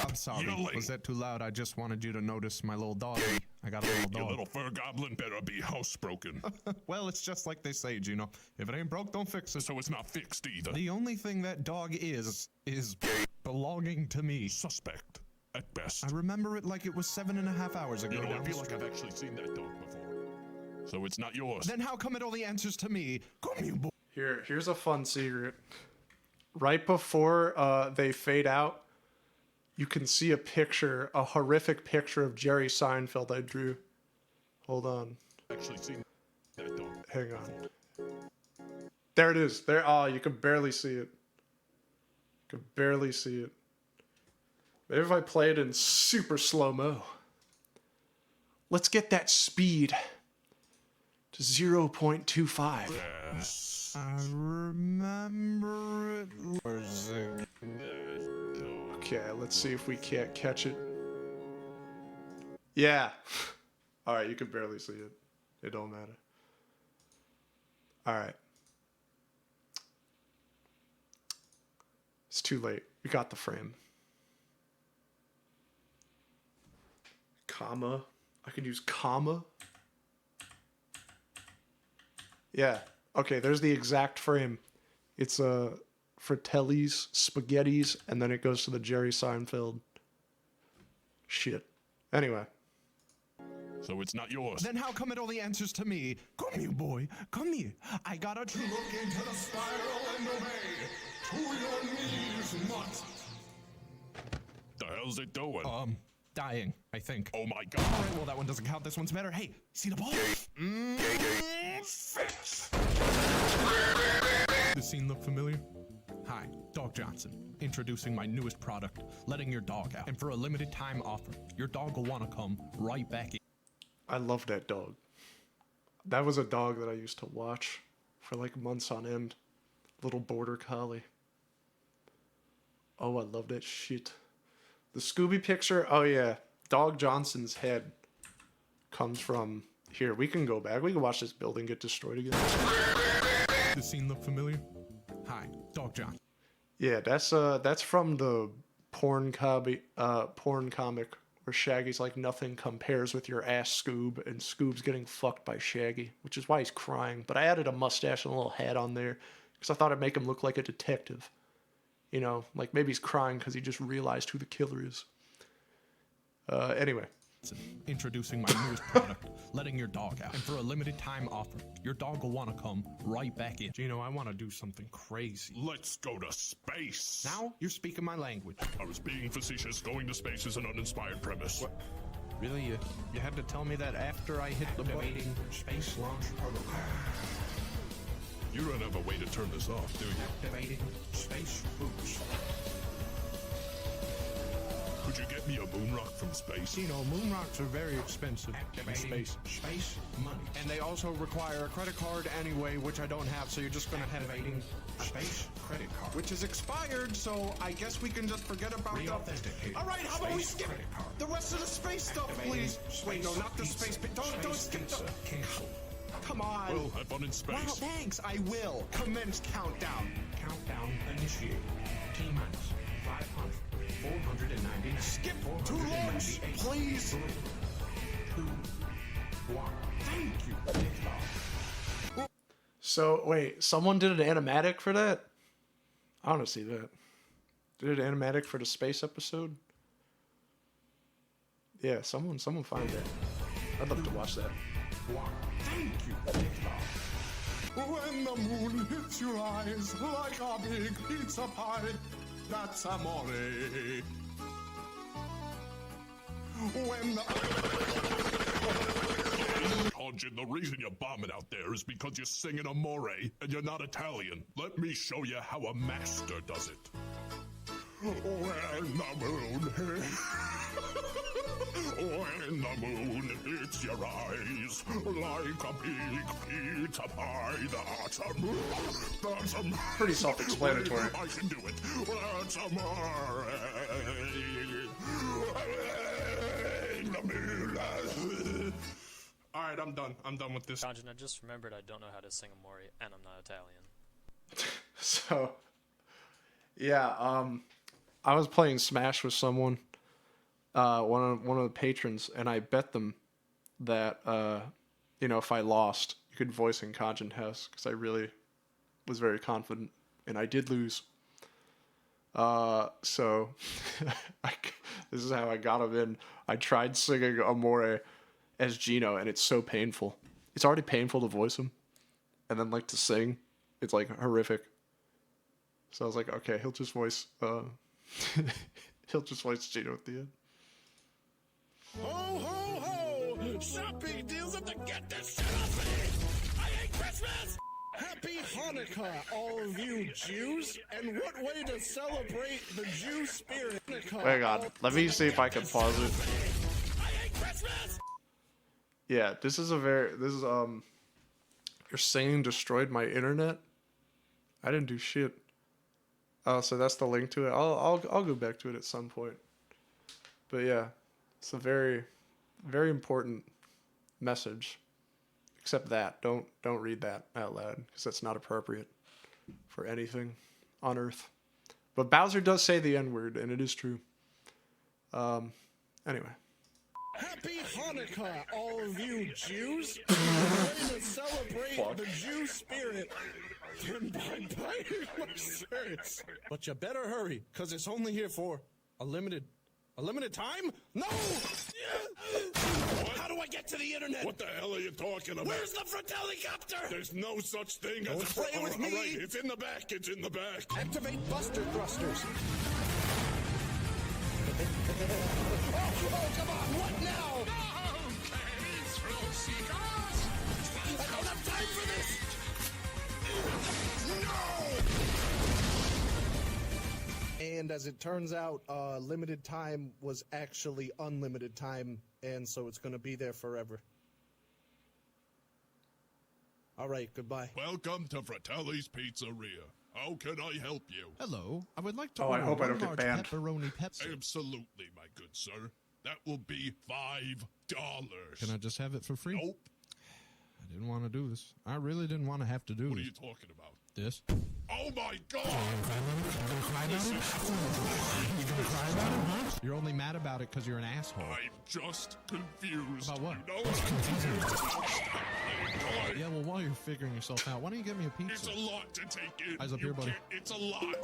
S5: I'm sorry. Was that too loud? I just wanted you to notice my little dog. I got a little dog.
S4: Your little fur goblin better be housebroken.
S5: Well, it's just like they say, Gino. If it ain't broke, don't fix it.
S4: So it's not fixed either.
S5: The only thing that dog is belonging to me.
S4: Suspect, at best.
S5: I remember it like it was 7.5 hours ago.
S4: You know, I feel like I've actually seen that dog before. So it's not yours.
S5: Then how come it only answers to me? Come you boy.
S1: Here's a fun secret. right before they fade out, you can see a picture, a horrific picture of Jerry Seinfeld I drew. Hold on.
S4: Actually seen that dog.
S1: Hang on. There it is. There. Oh, you can barely see it. You can barely see it. Maybe if I play it in super slow-mo. Let's get that speed to 0.25.
S12: I remember it.
S1: Okay, let's see if we can't catch it. Yeah. Alright, you can barely see it. It don't matter. Alright. It's too late. We got the frame. Comma. I can use comma. Yeah. Okay, there's the exact frame. It's Fratelli's, Spaghetti's, and then it goes to the Jerry Seinfeld. Shit. Anyway.
S4: So it's not yours.
S5: Then how come it only answers to me? Come here, boy. Come here. I got a
S10: Look into the spiral and obey. To your knees, mutt.
S4: The hell's it doing?
S5: Dying, I think.
S4: Oh my god.
S5: Alright, well that one doesn't count. This one's better. Hey, see the ball? This scene look familiar? Hi, Dog Johnson. Introducing my newest product, letting your dog out. And for a limited time offer, your dog will want to come right back in.
S1: I love that dog. That was a dog that I used to watch for like months on end. Little border collie. Oh, I love that shit. The Scooby picture, oh yeah. Dog Johnson's head comes from here. We can go back. We can watch this building get destroyed again.
S5: This scene look familiar? Hi, Dog Johnson.
S1: Yeah, that's from the porn comic where Shaggy's like, nothing compares with your ass, Scoob, and Scoob's getting fucked by Shaggy, which is why he's crying. But I added a mustache and a little hat on there because I thought it'd make him look like a detective. You know, like maybe he's crying because he just realized who the killer is. Anyway.
S5: Introducing my newest product, letting your dog out. And for a limited time offer, your dog will want to come right back in. Gino, I want to do something crazy.
S4: Let's go to space.
S5: Now you're speaking my language.
S4: I was being facetious. Going to space is an uninspired premise.
S5: What? Really? You had to tell me that after I hit the button? Space launch protocol.
S4: You don't have a way to turn this off, do you?
S5: Activating space boots.
S4: Could you get me a moon rock from space?
S5: You know, moon rocks are very expensive in space.
S12: Space money.
S5: And they also require a credit card anyway, which I don't have, so you're just gonna have
S12: a space credit card.
S5: which is expired, so I guess we can just forget about
S12: Re-authenticated.
S5: Alright, how about we
S12: Space
S5: skip
S12: credit card.
S5: the rest of the space stuff, please? Wait, no, not the space bit. Don't skip the...
S12: Cancel.
S5: Come on.
S4: Well, have fun in space.
S5: Wow, thanks, I will. Commence countdown.
S12: Countdown initiated. T-minus 500, 499.
S5: Skip to launch, please.
S12: 3, 2, 1.
S5: Thank you.
S1: So, wait, someone did an animatic for that? I want to see that. Did an animatic for the space episode? Yeah, someone find that. I'd love to watch that.
S5: Thank you.
S10: When the moon hits your eyes like a big pizza pie, that's amore. When the...
S4: Conjun, the reason you're bombing out there is because you're singing Amore and you're not Italian. Let me show you how a master does it.
S10: When the moon when the moon hits your eyes like a big pizza pie, that's a
S1: pretty self-explanatory.
S10: I can do it. That's amore.
S5: Alright, I'm done. I'm done with this.
S21: Conjun, I just remembered I don't know how to sing Amore, and I'm not Italian.
S1: So, yeah, I was playing Smash with someone, one of the patrons, and I bet them that, you know, if I lost, you could voice in Conjun House, because I really was very confident, and I did lose. So, this is how I got him in. I tried singing Amore as Gino, and it's so painful. It's already painful to voice him, and then, like, to sing, it's, like, horrific. So I was like, okay, he'll just voice he'll just voice Gino at the end.
S10: Ho, ho, ho! Shopping deals at the Get This Shit Off Me! I hate Christmas! Happy Hanukkah, all of you Jews! And what way to celebrate the Jew spirit?
S1: Hang on, let me see if I can pause it.
S10: I hate Christmas!
S1: Yeah, this is your singing destroyed my internet. I didn't do shit. Oh, so that's the link to it. I'll go back to it at some point. But yeah, it's a very, very important message. Except that, don't read that out loud because that's not appropriate for anything on Earth. But Bowser does say the N-word, and it is true. Anyway.
S10: Happy Hanukkah, all of you Jews! And what way to celebrate the Jew spirit? Then by buying my shirts.
S20: But you better hurry, because it's only here for a limited time? No! How do I get to the internet?
S10: What the hell are you talking about?
S20: Where's the Fratellicopter?
S10: There's no such thing
S20: Don't
S10: as a...
S20: play with me.
S10: All right, it's in the back, it's in the back.
S20: Activate Buster Thrusters.
S10: Oh, come on, what now?
S20: Okay, thrill seekers. I don't have time for this. And as it turns out, limited time was actually unlimited time, and so it's going to be there forever. All right, goodbye.
S10: Welcome to Fratelli's Pizzeria. How can I help you?
S20: Hello, I would like to
S1: Oh, I
S20: order
S1: hope I
S20: one
S1: don't get
S20: large
S1: banned.
S20: pepperoni pepsi.
S10: Absolutely, my good sir. That will be $5.
S20: Can I just have it for free?
S10: Nope.
S20: I didn't want to do this. I really didn't want to have to do
S10: What are
S20: this.
S10: you talking about?
S20: This?
S10: Oh my god!
S20: You're only mad about it because you're an asshole.
S10: I'm just confused.
S20: About what?
S10: You know?
S20: Yeah, well, while you're figuring yourself out, why don't you get me a pizza?
S10: It's a lot to take in.
S20: Eyes up
S10: You
S20: here, buddy.
S10: can't- It's a lot.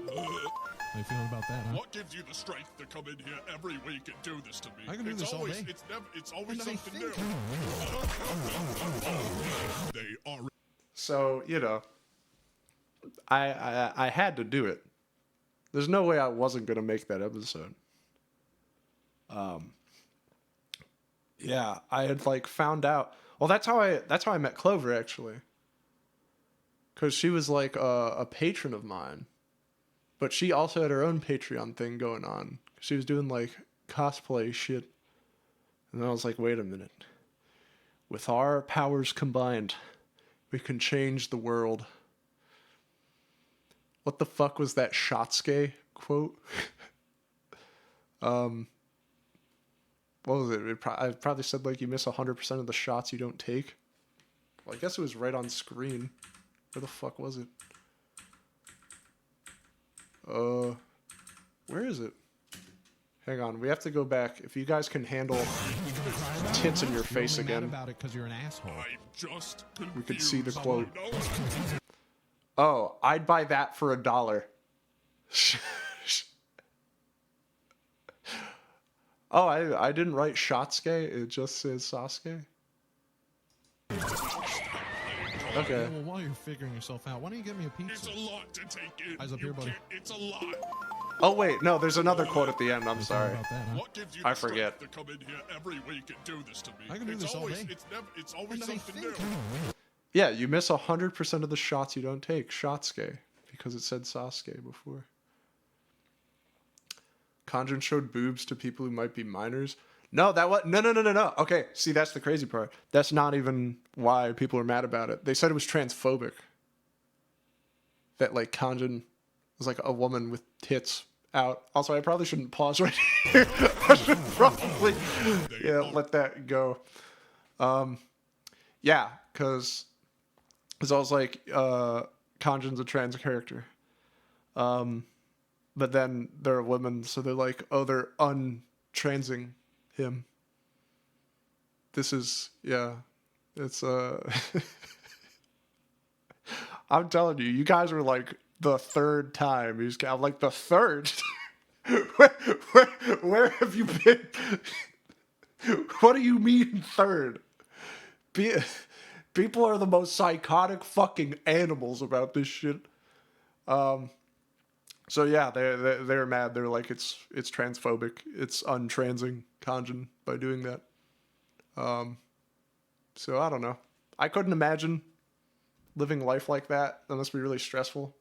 S20: How you feeling about that, huh?
S10: What gives you the strength to come in here every week and do this to me?
S20: I can do
S10: it's
S20: this all
S10: always,
S20: day.
S10: It's always
S20: And I
S10: something
S20: think-
S10: new. They are.
S1: So, you know, I had to do it. There's no way I wasn't gonna make that episode. Yeah, I had like found out. Well, that's how I met Clover actually. Cause she was like a patron of mine, but she also had her own Patreon thing going on. She was doing like cosplay shit, and I was like, wait a minute. With our powers combined, we can change the world. What the fuck was that Shotsuke quote? What was it? I probably said like you miss 100% of the shots you don't take. Well, I guess it was right on screen. Where the fuck was it? Where is it? Hang on, we have to go back. If you guys can handle tits in your face
S20: You're only
S1: again,
S20: mad about it because you're an asshole.
S10: I'm just confused.
S1: we could see the quote.
S10: You know?
S1: Oh, I'd buy that for $1. Oh, I didn't write Shotsuke. It just says Sasuke. Okay.
S20: Yeah, well, while you're figuring yourself out, why don't you get me a pizza?
S10: It's a lot to take in.
S20: Eyes up
S10: You
S20: here, buddy.
S10: can't- It's a lot.
S1: Oh wait, no, there's another quote at the end. I'm sorry.
S20: About that, huh?
S10: What gives you
S1: I
S10: the strength
S1: forget.
S10: to come in here every week and do this to me?
S20: I can do
S10: it's
S20: this all
S10: always,
S20: day.
S10: It's always
S20: And I
S10: something new.
S20: think-
S1: Yeah, you miss 100% of the shots you don't take. Shotsuke, because it said Sasuke before. Kanjin showed boobs to people who might be minors. No, that was no. Okay, see, that's the crazy part. That's not even why people are mad about it. They said it was transphobic. That like Kanjin was like a woman with tits out. Also, I probably shouldn't pause right here. I should probably let that go. Yeah, because I was like, Kanjin's a trans character. But then they're women, so they're like, oh, they're untransing him. This is, yeah, it's, I'm telling you, you guys are like the third time. I'm like the third. where have you been? What do you mean third? People are the most psychotic fucking animals about this shit. So yeah, they're mad. They're like, it's transphobic. It's untransing Kanjin by doing that. So I don't know. I couldn't imagine living life like that. That must be really stressful.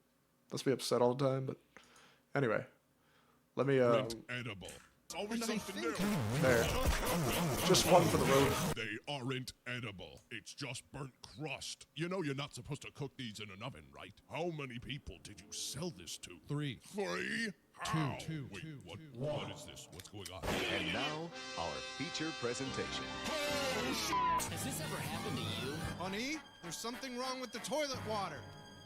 S1: Must be upset all the time. But anyway, let me
S10: Rent edible. Always something new.
S1: there. Just one for the road.
S10: They aren't edible. It's just burnt crust. You know you're not supposed to cook these in an oven, right? How many people did you sell this to? 3. 3? How? Wait, what is this? What's going on?
S7: And now, our feature presentation.
S22: Has this ever happened to you?
S23: Honey, there's something wrong with the toilet water.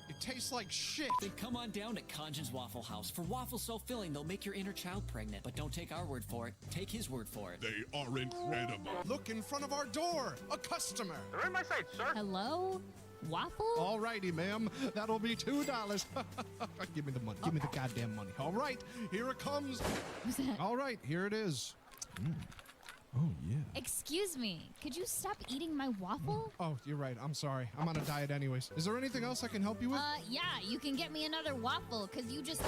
S23: It tastes like shit.
S22: Then come on down to Kanjin's Waffle House. For waffles so filling, they'll make your inner child pregnant. But don't take our word for it. Take his word for it.
S10: They are incredible.
S23: Look in front of our door. A customer.
S24: They're in my sight, sir.
S25: Hello? Waffle?
S23: Alrighty, ma'am. That'll be $2. Give me the money. Give me the goddamn money. All right, here it comes.
S25: Who's that?
S23: All right, here it is. Oh, yeah.
S25: Excuse me. Could you stop eating my waffle?
S23: Oh, you're right. I'm sorry. I'm on a diet anyways. Is there anything else I can help you with?
S25: Yeah. You can get me another waffle, because you just...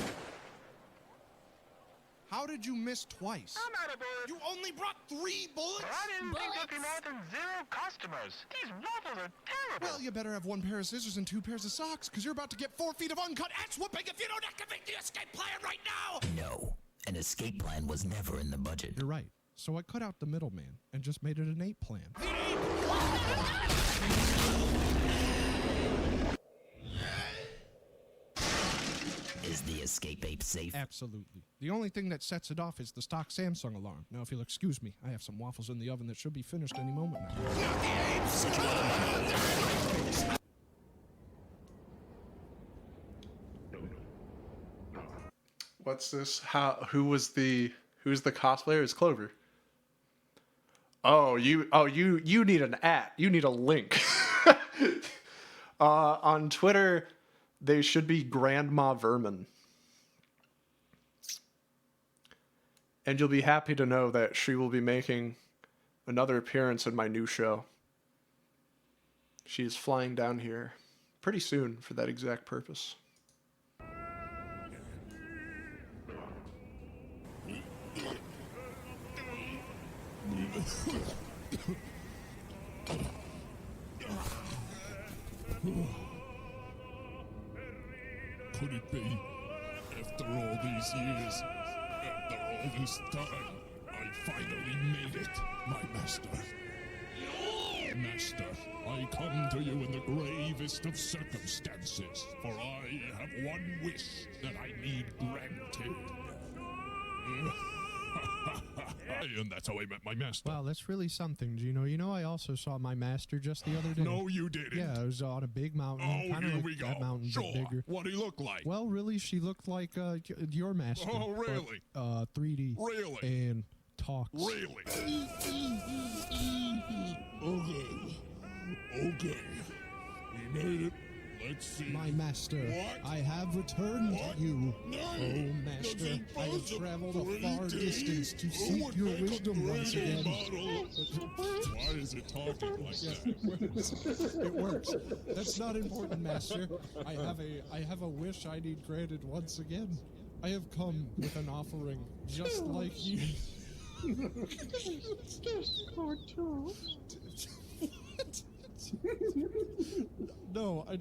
S23: How did you miss twice?
S24: I'm out of bullets.
S23: You only brought 3 bullets?
S24: I didn't think there'd be more than 0 customers. These waffles are terrible.
S23: Well, you better have 1 pair of scissors and 2 pairs of socks, because you're about to get 4 feet of uncut ass whooping if you don't activate the escape plan right now!
S6: No, an escape plan was never in the budget.
S23: You're right. So I cut out the middleman and just made it an 8 plan.
S6: Is the escape ape safe?
S23: Absolutely. The only thing that sets it off is the stock Samsung alarm. Now, if you'll excuse me, I have some waffles in the oven that should be finished any moment now.
S1: What's this? Who's the cosplayer? It's Clover. Oh, you need an you need a link. On Twitter, they should be Grandma Vermin. And you'll be happy to know that she will be making another appearance in my new show. She is flying down here pretty soon for that exact purpose.
S10: Could it be? After all these years, after all this time, I finally made it, my master. Master, I come to you in the gravest of circumstances, for I have one wish that I need granted. And that's how I met my master.
S23: Wow, that's really something, Gino. You know, I also saw my master just the other day.
S10: No, you didn't.
S23: Yeah, it was on a big mountain.
S10: Oh,
S23: kinda
S10: here
S23: like
S10: we go.
S23: That mountain,
S10: Sure.
S23: but bigger.
S10: What'd he look like?
S23: Well, really, she looked like your master.
S10: Oh, really?
S23: But, 3D.
S10: Really?
S23: And talks.
S10: Really? Okay. We made it. Let's see.
S23: My master,
S10: What?
S23: I have returned to you.
S10: No,
S23: Oh, master, I have traveled a far
S10: possibility.
S23: distance to
S10: Who
S23: seek
S10: would
S23: your
S10: make a
S23: wisdom once
S10: brand new
S23: again.
S10: model? Why is it talking like that?
S23: It works. That's not important, master. I have a wish I need granted once again. I have come with an offering just like you. No, I'm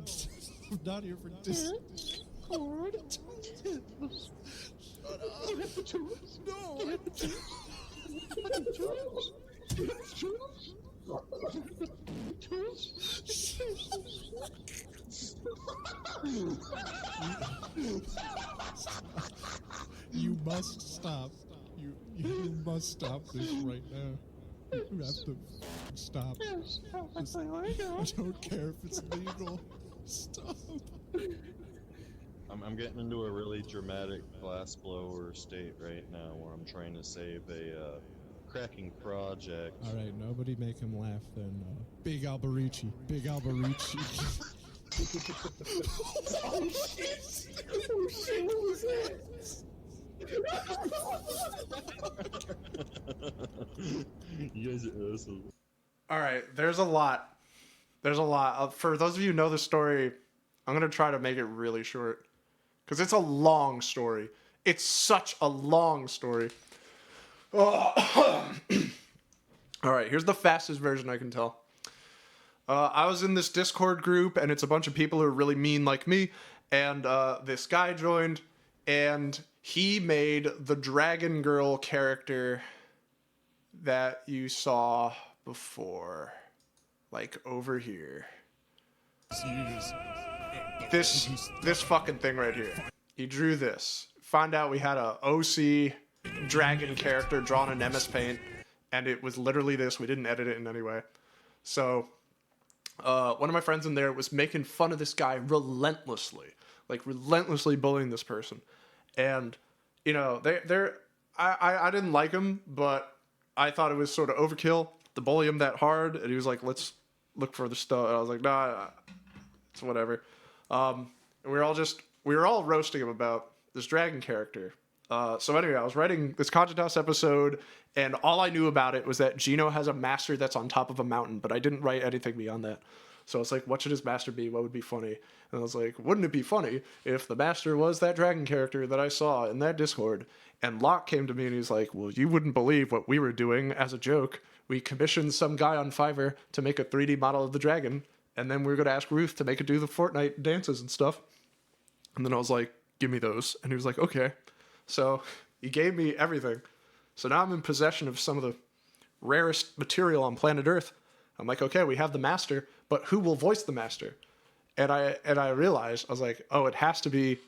S23: not here for Discord. You must stop. You must stop this right now. You have to stop. I don't care if it's legal. Stop.
S26: I'm getting into a really dramatic glass blower state right now where I'm trying to save a cracking project.
S23: All right, nobody make him laugh then. Big Alberici. Big Alberici.
S10: Oh, shit! Oh, shit! What was that?
S26: You guys are assholes.
S1: All right, there's a lot. For those of you who know the story, I'm going to try to make it really short. because it's a long story. It's such a long story. All right, here's the fastest version I can tell. I was in this Discord group, and it's a bunch of people who are really mean like me, and this guy joined, and he made the Dragon Girl character that you saw before, like over here. This fucking thing right here. He drew this. Find out we had a OC dragon character drawn in MS Paint, and it was literally this. We didn't edit it in any way. So one of my friends in there was making fun of this guy relentlessly, like relentlessly bullying this person. And you know, I didn't like him, but I thought it was sort of overkill to bully him that hard. And he was like, let's look for the stuff. And I was like, nah, it's whatever. And we were all roasting him about this dragon character. So anyway, I was writing this Content House episode, and all I knew about it was that Gino has a master that's on top of a mountain, but I didn't write anything beyond that. So it's like, what should his master be? What would be funny? And I was like, wouldn't it be funny if the master was that dragon character that I saw in that Discord? And Locke came to me and he's like, well, you wouldn't believe what we were doing as a joke. We commissioned some guy on Fiverr to make a 3D model of the dragon, and then we were going to ask Ruth to make it do the Fortnite dances and stuff. And then I was like, give me those. And he was like, okay. So he gave me everything. So now I'm in possession of some of the rarest material on planet Earth. I'm like, okay, we have the master, but who will voice the master? And I realized, I was like, oh, it has to be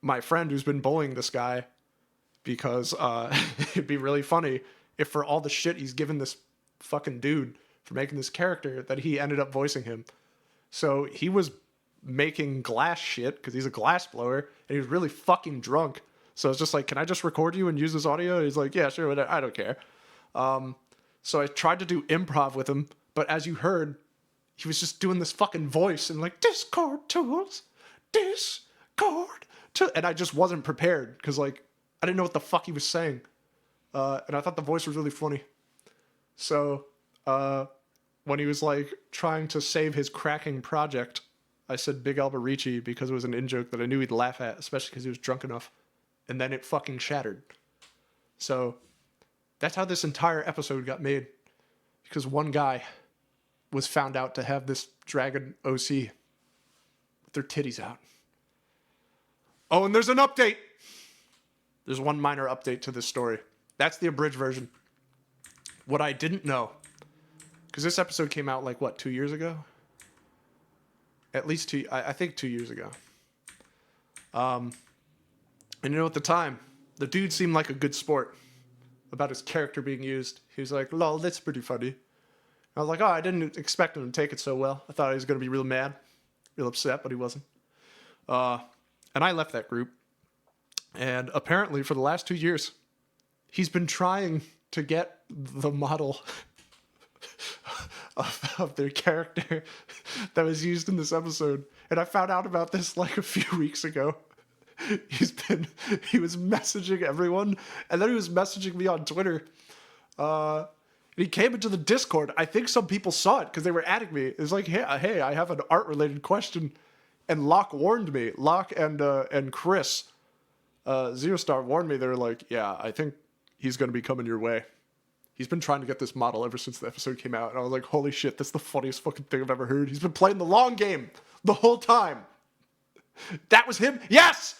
S1: my friend who's been bullying this guy, because it'd be really funny if for all the shit he's given this fucking dude for making this character, that he ended up voicing him. So he was making glass shit, because he's a glass blower, and he was really fucking drunk. So I was just like, can I just record you and use this audio? And he's like, yeah, sure, whatever. I don't care. So I tried to do improv with him, but as you heard, he was just doing this fucking voice and like, Discord tools, Discord tools. And I just wasn't prepared, because like, I didn't know what the fuck he was saying. And I thought the voice was really funny. So when he was like trying to save his cracking project, I said Big Alberici because it was an in-joke that I knew he'd laugh at, especially because he was drunk enough. And then it fucking shattered. So that's how this entire episode got made. Because one guy was found out to have this dragon OC with their titties out. Oh, and there's an update. There's one minor update to this story. That's the abridged version. What I didn't know, because this episode came out like, what, 2 years ago? At least I think 2 years ago. And you know, at the time, the dude seemed like a good sport about his character being used. He was like, lol, that's pretty funny. I was like, oh, I didn't expect him to take it so well. I thought he was going to be real mad, real upset, but he wasn't. And I left that group. And apparently, for the last 2 years, he's been trying to get the model of their character that was used in this episode. And I found out about this like a few weeks ago. He was messaging everyone, and then he was messaging me on Twitter. And he came into the Discord. I think some people saw it because they were adding me. It was like, hey, I have an art-related question. And Locke warned me. Locke and Chris, Zero Star warned me. They were like, yeah, I think he's going to be coming your way. He's been trying to get this model ever since the episode came out. And I was like, holy shit, that's the funniest fucking thing I've ever heard. He's been playing the long game the whole time. That was him? Yes!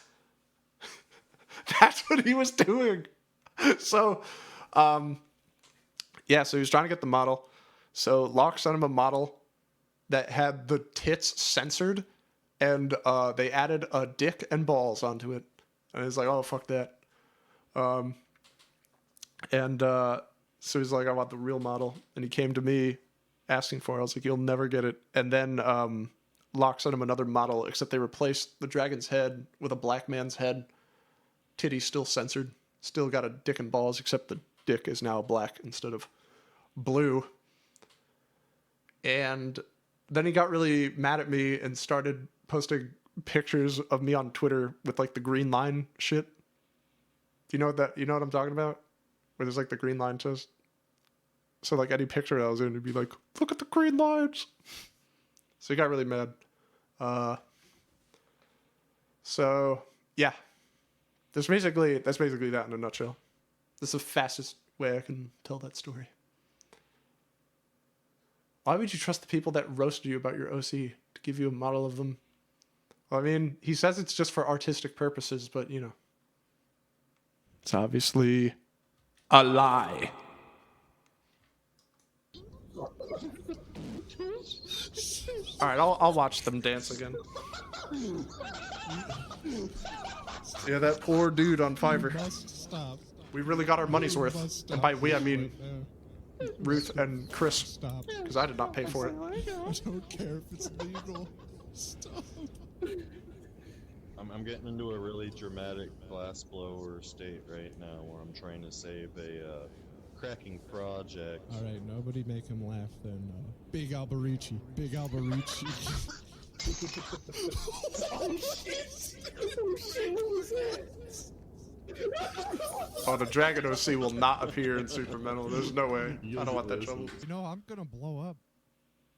S1: That's what he was doing. So, yeah, so he was trying to get the model. So Locke sent him a model that had the tits censored, and they added a dick and balls onto it. And he's like, oh, fuck that. So he's like, I want the real model. And he came to me asking for it. I was like, you'll never get it. And then Locke sent him another model, except they replaced the dragon's head with a black man's head. Titties still censored. Still got a dick and balls, except the dick is now black instead of blue. And then he got really mad at me and started posting pictures of me on Twitter with like the green line shit. Do you know what I'm talking about? Where there's like the green line just. So like any picture I was in, it'd be like, look at the green lines. So he got really mad. So yeah, that's basically that in a nutshell. That's the fastest way I can tell that story. Why would you trust the people that roasted you about your OC to give you a model of them? Well, I mean, he says it's just for artistic purposes, but you know, it's obviously a lie. All right, I'll watch them dance again. Yeah, that poor dude on Fiverr.
S23: Stop.
S1: We really got our money's worth, and by we I mean Ruth and Chris, because I did not pay for it.
S23: I don't care if it's legal. Stop.
S26: I'm getting into a really dramatic glass blower state right now where I'm trying to save a cracking project.
S23: All right, nobody make him laugh then. Big Alberici. Big Alberici.
S1: Oh shit, what was that? Oh, the Dragon OC will not appear in Super Metal. There's no way. I don't want that trouble.
S23: You know, I'm gonna blow up.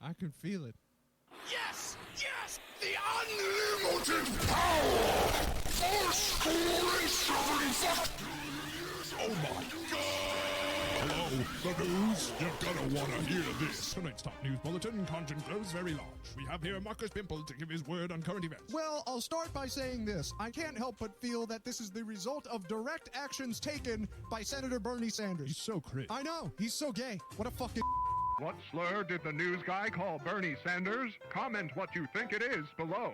S23: I can feel it.
S10: Yes! Yes! The unlimited power! 4 Oh my god!
S13: Hello, the news. You're gonna wanna hear this. Tonight's top news bulletin, content grows very large. We have here Marcus Pimple to give his word on current events.
S23: Well, I'll start by saying this. I can't help but feel that this is the result of direct actions taken by Senator Bernie Sanders.
S13: He's so cringe.
S23: I know. He's so gay. What a fucking...
S8: What slur did the news guy call Bernie Sanders? Comment what you think it is below.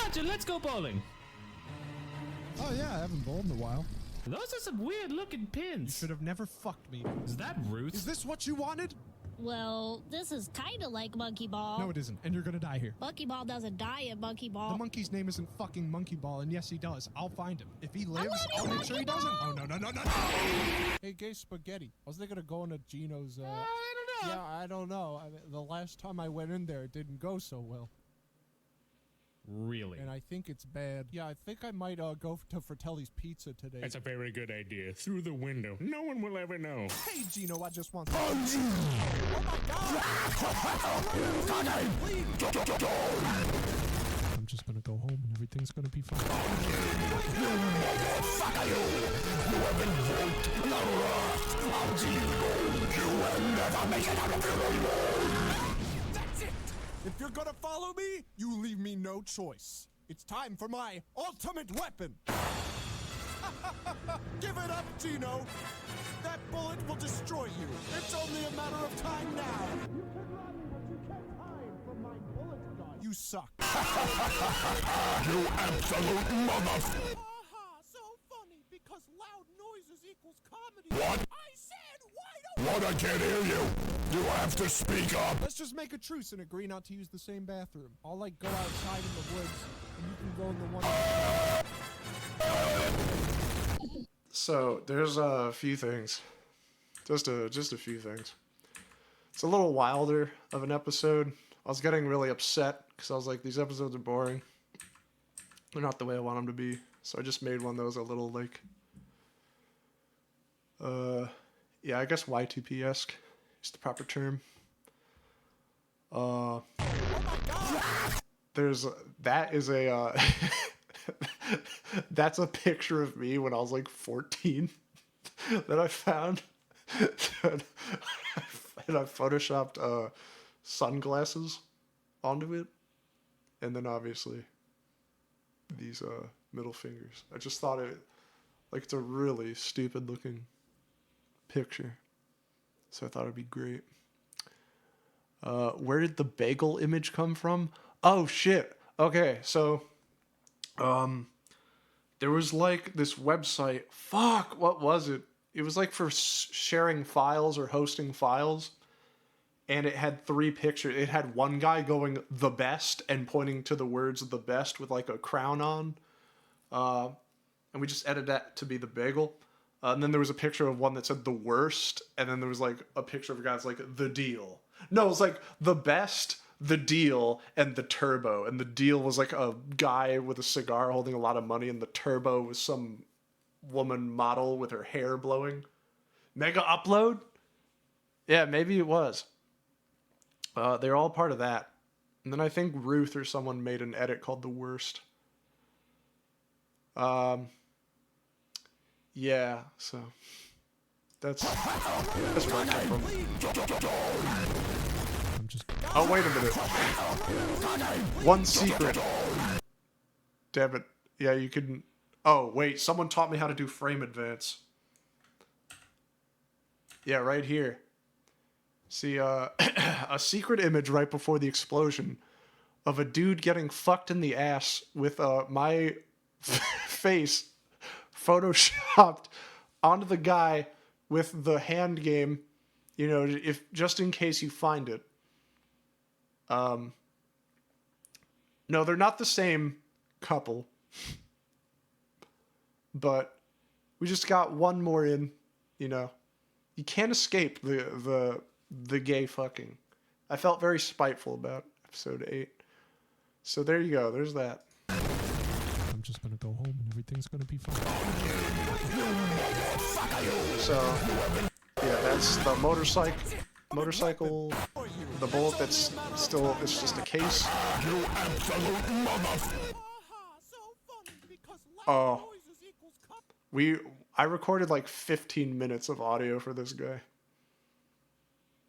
S2: Gotcha, let's go bowling.
S23: Oh yeah, I haven't bowled in a while.
S2: Those are some weird looking pins.
S23: You should have never fucked me.
S2: Is that Ruth?
S23: Is this what you wanted?
S11: Well, this is kind of like Monkey Ball.
S23: No, it isn't, and you're gonna die here.
S11: Monkey Ball doesn't die at Monkey Ball.
S23: The monkey's name isn't fucking Monkey Ball, and yes, he does. I'll find him. If he lives, I'll make sure he doesn't. Oh, no. Hey, Gay Spaghetti. I was thinking of going to Gino's,
S2: I don't know.
S23: Yeah, I don't know. The last time I went in there, it didn't go so well.
S13: Really?
S23: And I think it's bad. Yeah, I think I might go to Fratelli's Pizza today.
S13: That's a very good idea. Through the window. No one will ever know.
S23: Hey, Gino, I just want... I'm just gonna go home and everything's gonna be fine. That's it! If you're gonna follow me, you leave me no choice. It's time for my ultimate weapon! Give it up, Gino! That bullet will destroy you! It's only a matter of time now! You can run, but you can't hide from my bullet gun! You suck.
S10: You absolute motherfucker!
S23: So funny, because loud noises equals comedy.
S10: What?
S23: I said, why don't...
S10: What? I can't hear you! You have to speak up!
S23: Let's just make a truce and agree not to use the same bathroom. I'll, like, go outside in the woods, and you can go in the one...
S1: So there's a few things, just a few things. It's a little wilder of an episode. I was getting really upset because I was like, these episodes are boring. They're not the way I want them to be. So I just made one that was a little like, yeah, I guess Y2P-esque is the proper term. That's a picture of me when I was like 14 that I found. And I photoshopped sunglasses onto it. And then obviously these middle fingers. I just thought it's a really stupid looking picture. So I thought it'd be great. Where did the bagel image come from? Oh shit. Okay, so there was like this website. Fuck, what was it? It was like for sharing files or hosting files. And it had 3 pictures. It had one guy going the best and pointing to the words the best with like a crown on. And we just edited that to be the bagel. And then there was a picture of one that said the worst. And then there was like a picture of a guy that's like the deal. No, it was like the best, the deal, and the turbo. And the deal was like a guy with a cigar holding a lot of money. And the turbo was some woman model with her hair blowing. Mega Upload? Yeah, maybe it was. They're all part of that. And then I think Ruth or someone made an edit called The Worst. Yeah, so that's where I come from. Oh, wait a minute. One secret. Damn it. Yeah, you can... Oh, wait. Someone taught me how to do frame advance. Yeah, right here. See, a secret image right before the explosion of a dude getting fucked in the ass with my face photoshopped onto the guy with the hand game, you know, if just in case you find it. No, they're not the same couple. But we just got one more in, you know. You can't escape the gay fucking. I felt very spiteful about episode 8. So there you go, there's that.
S23: I'm just gonna go home and everything's gonna be fine.
S1: So yeah, that's the motorcycle, the bullet that's still, it's just a case.
S13: You absolute mother.
S1: Oh. I recorded like 15 minutes of audio for this guy.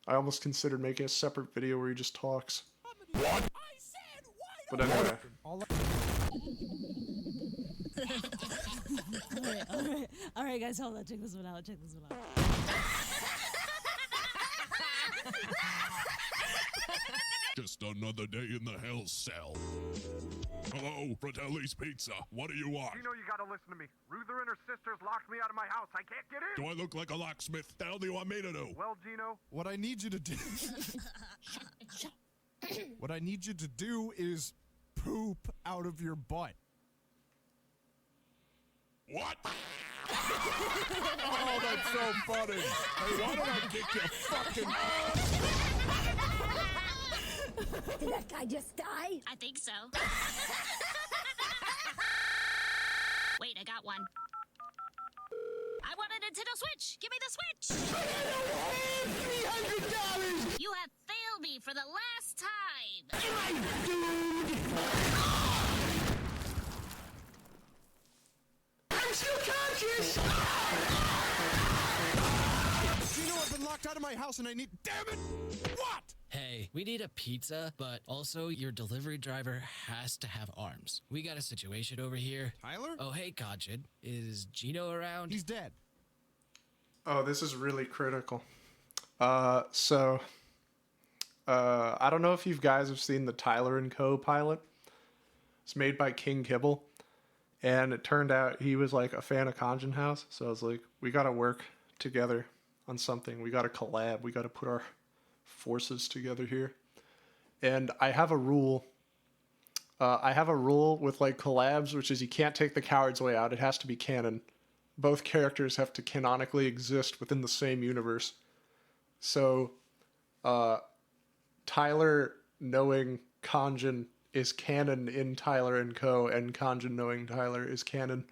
S1: I almost considered making a separate video where he just talks. What? But anyway.
S3: Alright, guys, hold on. Check this one out.
S13: Just another day in the hell cell. Hello, Fratelli's Pizza. What do you want?
S8: You know you gotta listen to me. Ruther and her sisters locked me out of my house. I can't get in.
S13: Do I look like a locksmith? The hell do you want me to do?
S8: Well, Gino.
S23: What I need you to do... What I need you to do is poop out of your butt.
S13: What? Oh, that's so funny. Hey, why don't I kick your fucking...
S9: Did that guy just die?
S25: I think so. Wait, I got one. I want a Nintendo Switch! Give me the Switch! $300! You have failed me for the last time! Am I doomed?
S9: I'm still conscious!
S23: You know I've been locked out of my house and I need... Damn it! What?
S22: Hey, we need a pizza, but also your delivery driver has to have arms. We got a situation over here.
S23: Tyler?
S22: Oh, hey, Kajin. Is Gino around?
S23: He's dead.
S1: Oh, this is really critical. I don't know if you guys have seen the Tyler & Co. pilot. It's made by King Kibble. And it turned out he was like a fan of Conjun House. So I was like, we gotta work together on something. We gotta collab. We gotta put our forces together here. And I have a rule. With like collabs, which is you can't take the coward's way out. It has to be canon. Both characters have to canonically exist within the same universe. So, Tyler knowing Conjun is canon in Tyler & Co., and Conjun knowing Tyler is canon.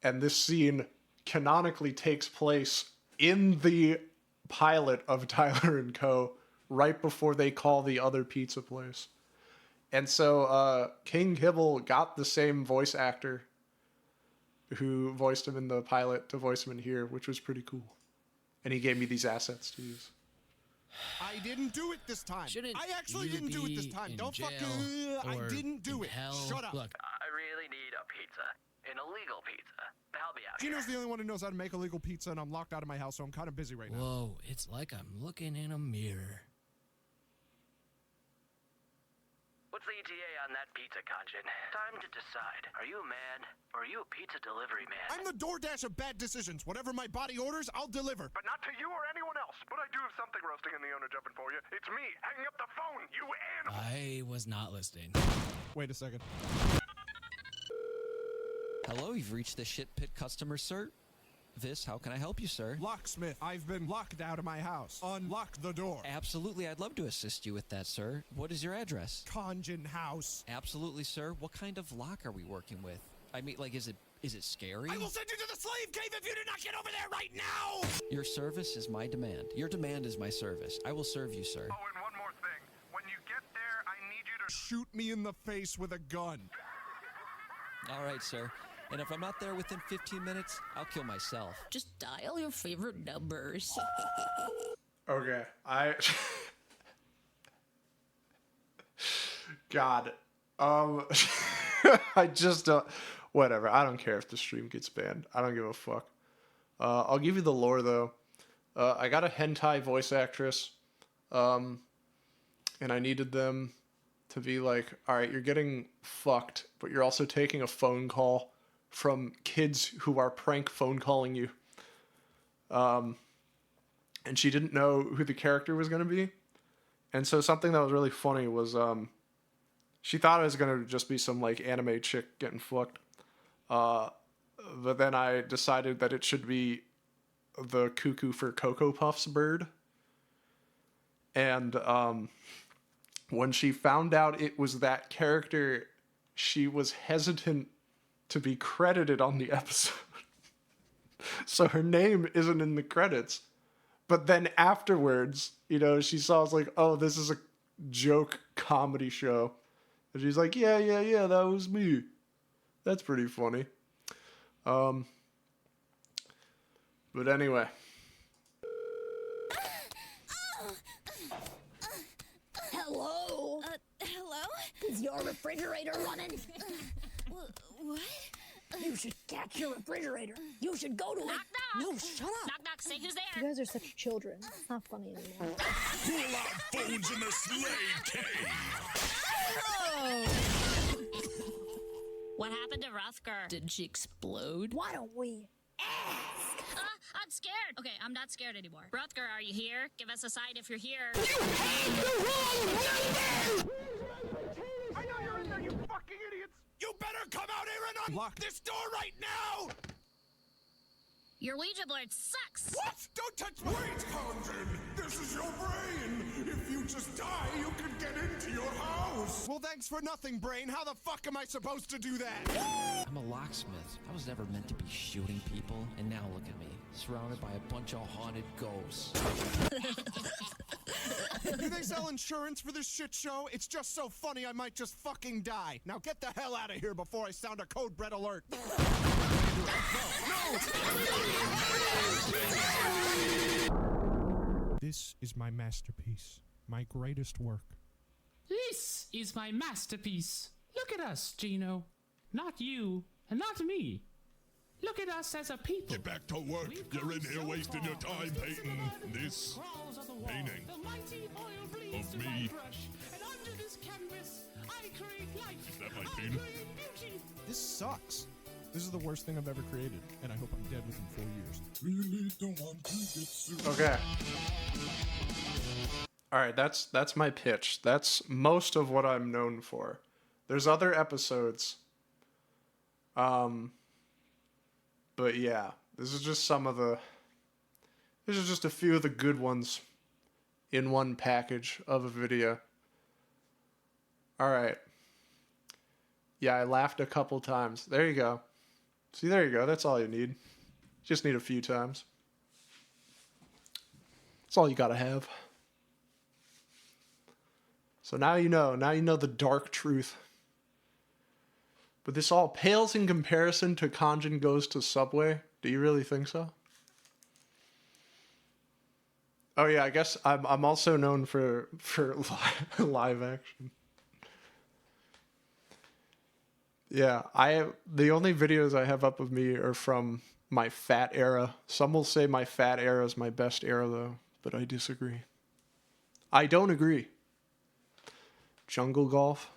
S1: And this scene canonically takes place in the pilot of Tyler & Co. right before they call the other pizza place. And so King Kibble got the same voice actor who voiced him in the pilot to voice him in here, which was pretty cool. And he gave me these assets to use.
S23: I didn't do it this time. I actually didn't do it this time. Don't fucking... I didn't do it. Shut up.
S22: Look,
S14: I really need a pizza. An illegal pizza. Help me out
S23: Gino's the only one who knows how to make illegal pizza, and I'm locked out of my house, so I'm kind of busy right now.
S22: Whoa, it's like I'm looking in a mirror.
S14: What's the ETA on that pizza, Conjun? Time to decide. Are you a man, or are you a pizza delivery man?
S23: I'm the DoorDash of bad decisions. Whatever my body orders, I'll deliver.
S8: But not to you or anyone else. But I do have something roasting in the owner oven for you. It's me. Hang up the phone, you animal.
S22: I was not listening.
S23: Wait a second.
S15: Hello, you've reached the Shit Pit customer cert. How can I help you, sir?
S23: Locksmith, I've been locked out of my house. Unlock the door.
S15: Absolutely, I'd love to assist you with that, sir. What is your address?
S23: Conjun House.
S15: Absolutely, sir. What kind of lock are we working with? I mean, like, is it scary?
S23: I will send you to the slave cave if you do not get over there right now!
S15: Your service is my demand. Your demand is my service. I will serve you, sir.
S8: Oh, and one more thing. When you get there, I need you to
S23: shoot me in the face with a gun.
S15: All right, sir. And if I'm not there within 15 minutes, I'll kill myself.
S6: Just dial your favorite numbers.
S1: Okay, God, I just whatever. I don't care if the stream gets banned. I don't give a fuck. I'll give you the lore though. I got a hentai voice actress, and I needed them to be like, all right, you're getting fucked, but you're also taking a phone call from kids who are prank phone calling you. And she didn't know who the character was going to be. And so something that was really funny was, she thought it was going to just be some like anime chick getting fucked. But then I decided that it should be the Cuckoo for Cocoa Puffs bird. And, when she found out it was that character, she was hesitant to be credited on the episode. So her name isn't in the credits. But then afterwards, you know, she saw, it's like, oh, this is a joke comedy show. And she's like, yeah, that was me. That's pretty funny. But anyway.
S6: Hello?
S9: Hello?
S6: Is your refrigerator running?
S9: What?
S6: You should catch your refrigerator. You should go to
S25: Knock,
S6: it.
S25: knock.
S6: No, shut up.
S25: Knock, knock, say who's there.
S4: You guys are such children. It's not funny anymore.
S10: Pull out phones in the Slade cave.
S25: What happened to Rutger?
S6: Did she explode?
S4: Why don't we?
S25: I'm scared. Okay, I'm not scared anymore. Rutger, are you here? Give us a sign if you're here.
S10: I know you're in there, you fucking idiots! You better come out here and unlock this door right now!
S25: Your Ouija board sucks.
S10: What? Don't touch my— Wait, Conjun! This is your brain! If you just die, you can get into your house!
S12: Well, thanks for nothing, Brain. How the fuck am I supposed to do that?
S15: I'm a locksmith. I was never meant to be shooting people, and now look at me, surrounded by a bunch of haunted ghosts.
S12: Do they sell insurance for this shit show? It's just so funny I might just fucking die. Now get the hell out of here before I sound a code red alert.
S23: This is my masterpiece, my greatest work.
S16: This is my masterpiece. Look at us, Gino. Not you, and not me. Look at us as a people.
S13: Get back to work. You're in here wasting your time painting this painting of me. Is that my painting?
S23: This sucks. This is the worst thing I've ever created, and I hope I'm dead within 4 years.
S13: Really don't want to get sued.
S1: Okay. Alright, that's my pitch. That's most of what I'm known for. There's other episodes. But yeah, this is just some of the... This is just a few of the good ones in one package of a video. Alright. Yeah, I laughed a couple times. There you go. See, there you go. That's all you need. Just need a few times. That's all you gotta have. So now you know. Now you know the dark truth. But this all pales in comparison to Kanjin Goes to Subway. Do you really think so? Oh yeah, I guess I'm also known for live action. Yeah, the only videos I have up of me are from my fat era. Some will say my fat era is my best era though, but I disagree. I don't agree. Jungle Golf.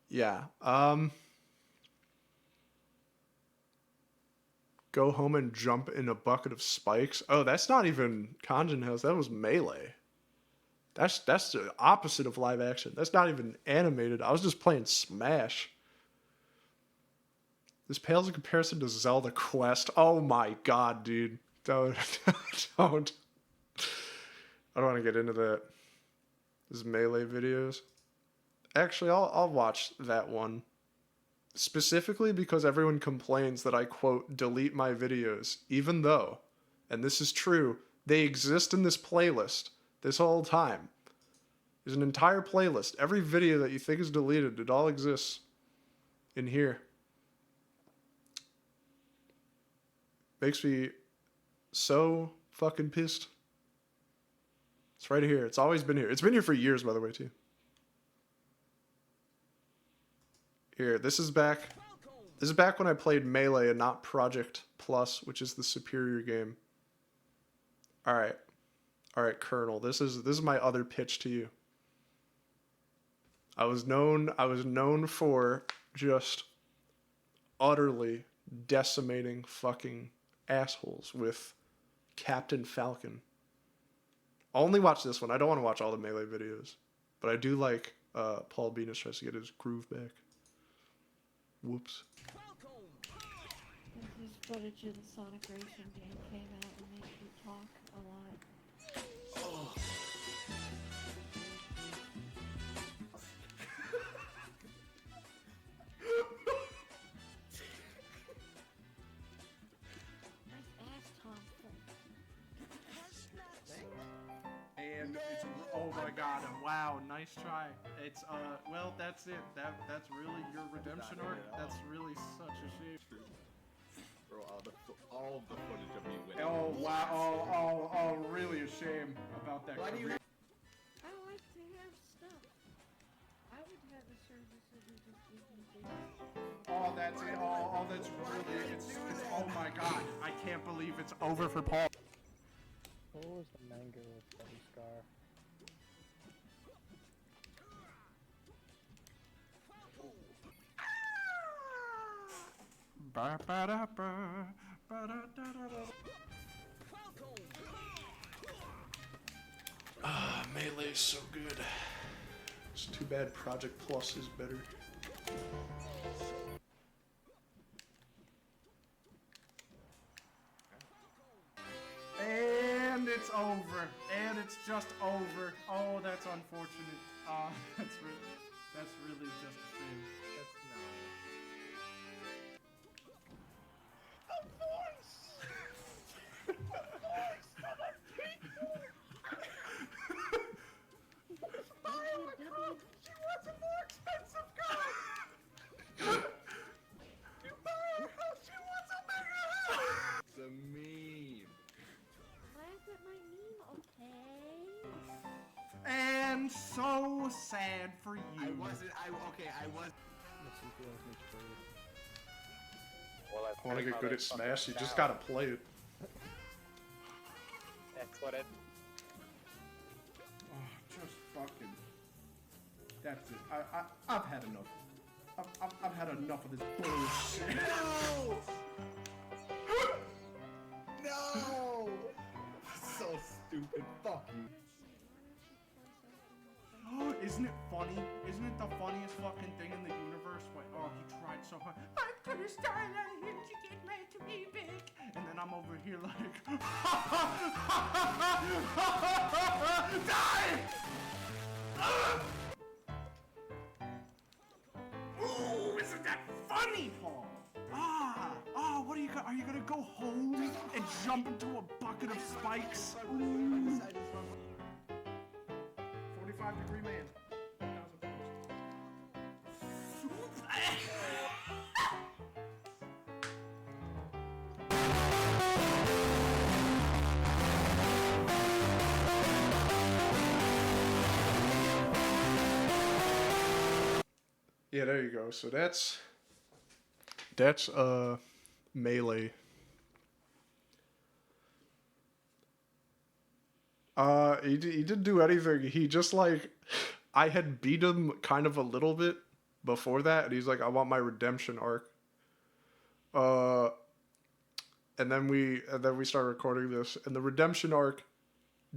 S1: Yeah, go home and jump in a bucket of spikes. Oh, that's not even Kanjin House. That was Melee. That's the opposite of live action. That's not even animated. I was just playing Smash. This pales in comparison to Zelda Quest. Oh my god, dude. Don't. I don't want to get into that. This Melee videos. Actually, I'll watch that one. Specifically because everyone complains that I, quote, delete my videos. Even though, and this is true, they exist in this playlist this whole time. There's an entire playlist. Every video that you think is deleted, it all exists. in here. Makes me so fucking pissed. It's right here. It's always been here. It's been here for years, by the way, too. Here, this is back. This is back when I played Melee and not Project Plus, which is the superior game. All right. All right, Colonel. This is my other pitch to you. I was known for just utterly decimating fucking assholes with Captain Falcon. I'll only watch this one. I don't want to watch all the Melee videos, but I do like Paul Venus tries to get his groove back. Whoops.
S5: This is footage of the Sonic Racing game came out and made you talk a lot.
S1: Oh. And it's, oh my god, wow, nice try. It's well, that's it. That's really your redemption arc. That's really such a shame.
S17: Bro, all of the footage of me winning.
S1: Oh wow, oh, really a shame about that.
S5: I like to have stuff. I would have a service that would just give me things.
S1: Oh, that's it. Oh, that's really, it's oh my god. I can't believe it's over for Paul.
S18: What was the manga with Betty Scar?
S1: Ah, Melee's so good. It's too bad Project Plus is better. And it's over. And it's just over. Oh, that's unfortunate. That's really just a shame. That's
S17: A voice! A voice of a people! Buy a girl! She wants a more expensive car! You buy her house, she wants a bigger house! It's a meme.
S5: Laugh at my meme, okay?
S1: And so sad for you.
S17: I was.
S18: Well,
S1: I want to get good at Smash, you just gotta play it.
S18: That's what it.
S1: Oh, just fucking. That's it. I've had enough. I've had enough of this bullshit.
S17: No! No! So stupid. Fuck you.
S1: Isn't it funny? Isn't it the funniest fucking thing in the universe? Wait, oh, he tried so hard. I'm gonna start letting him to get made to be big. And then I'm over here like, die! Ooh, isn't that funny, Paul? What are you gonna go home and jump into a bucket of spikes? Ooh. 45-degree man. Yeah, there you go. So that's Melee. He didn't do anything. He just like, I had beat him kind of a little bit before that, and he's like, I want my redemption arc. And then we started recording this, and the redemption arc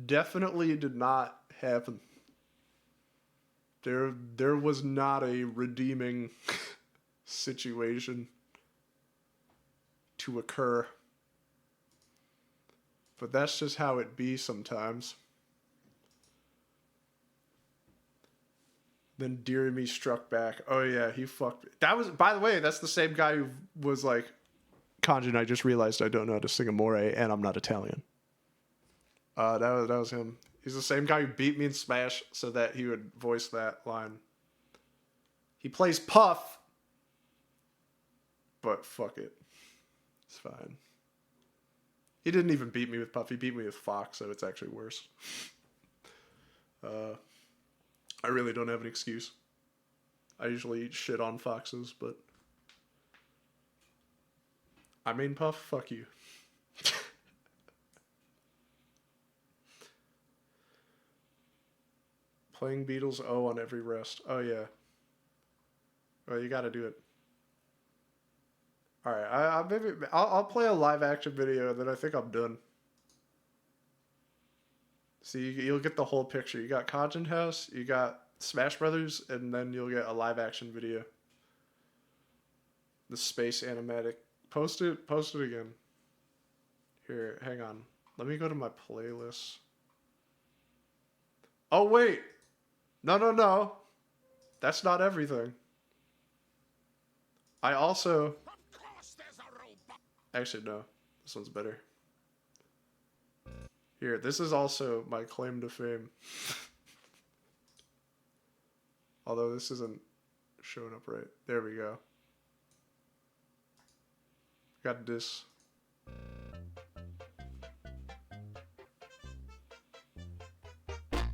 S1: definitely did not happen. There was not a redeeming situation to occur. But that's just how it be sometimes. Then Dear Me struck back. Oh yeah, he fucked. That was, by the way, that's the same guy who was like, Kanjin, I just realized I don't know how to sing Amore, and I'm not Italian. That was him. He's the same guy who beat me in Smash so that he would voice that line. He plays Puff but fuck it. It's fine. He didn't even beat me with Puff. He beat me with Fox, so it's actually worse. I really don't have an excuse. I usually eat shit on Foxes, but... I mean, Puff, fuck you. Playing Beatles O on every rest. Oh, yeah. Well, you gotta do it. Alright, I'll play a live action video, and then I think I'm done. See, you'll get the whole picture. You got Conjun House, you got Smash Brothers, and then you'll get a live action video. The space animatic. Post it again. Here, hang on. Let me go to my playlist. Oh, wait! No. That's not everything. I also... Actually, no. This one's better. Here, this is also my claim to fame. Although this isn't showing up right. There we go. Got this.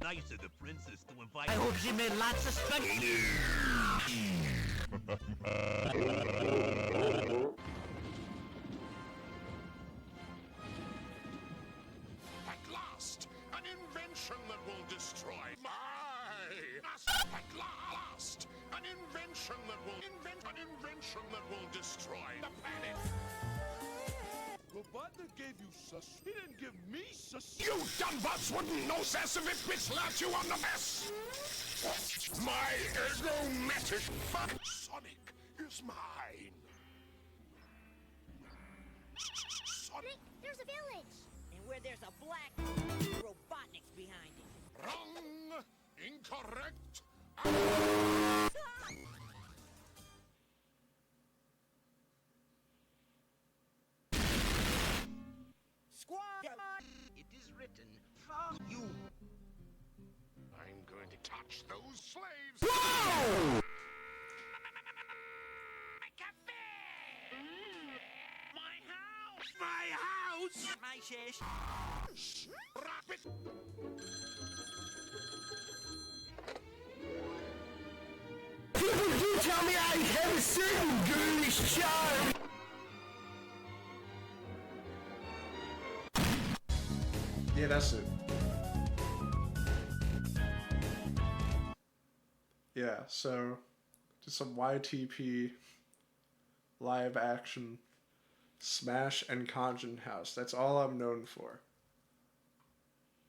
S7: Nice of the princess to invite.
S6: I hope she made lots of spaghetti.
S12: At last, an invention that will destroy my... At last, an invention that will destroy the planet. Robotnik gave you sus. He didn't give me sus. You dumbbutts wouldn't know sus if it slapped you on the mess. My ergomatic fuck Sonic is mine.
S25: Sonic, there's a village. And where there's a black, Robotnik's behind it.
S12: Wrong. Incorrect.
S25: Squad!
S7: It is written for you.
S12: I'm going to touch those slaves.
S7: Whoa!
S12: My house!
S6: My shish.
S12: Rapid.
S7: People do tell me I have a certain girlish charm.
S1: Yeah, that's it. Yeah, so just some YTP live action Smash and Conjun House. That's all I'm known for.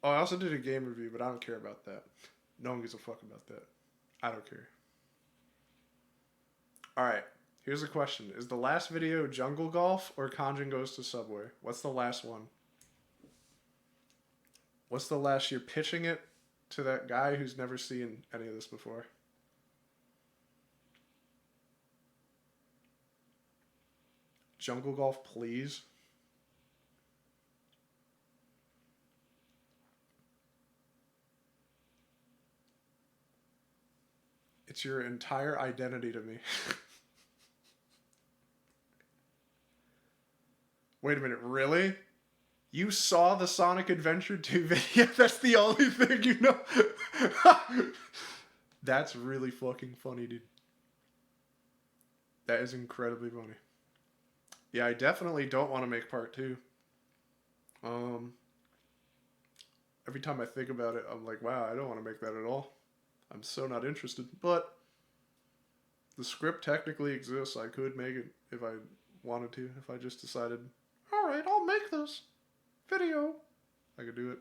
S1: Oh, I also did a game review, but I don't care about that. No one gives a fuck about that. I don't care. Alright, here's a question. Is the last video Jungle Golf or Conjun Goes to Subway? What's the last one? What's the last you're pitching it to that guy who's never seen any of this before? Jungle Golf, please. It's your entire identity to me. Wait a minute, really? You saw the Sonic Adventure 2 video? That's the only thing you know? That's really fucking funny, dude. That is incredibly funny. Yeah, I definitely don't want to make part 2. Every time I think about it, I'm like, wow, I don't want to make that at all. I'm so not interested. But the script technically exists. I could make it if I wanted to. If I just decided, all right, I'll make this video. I could do it.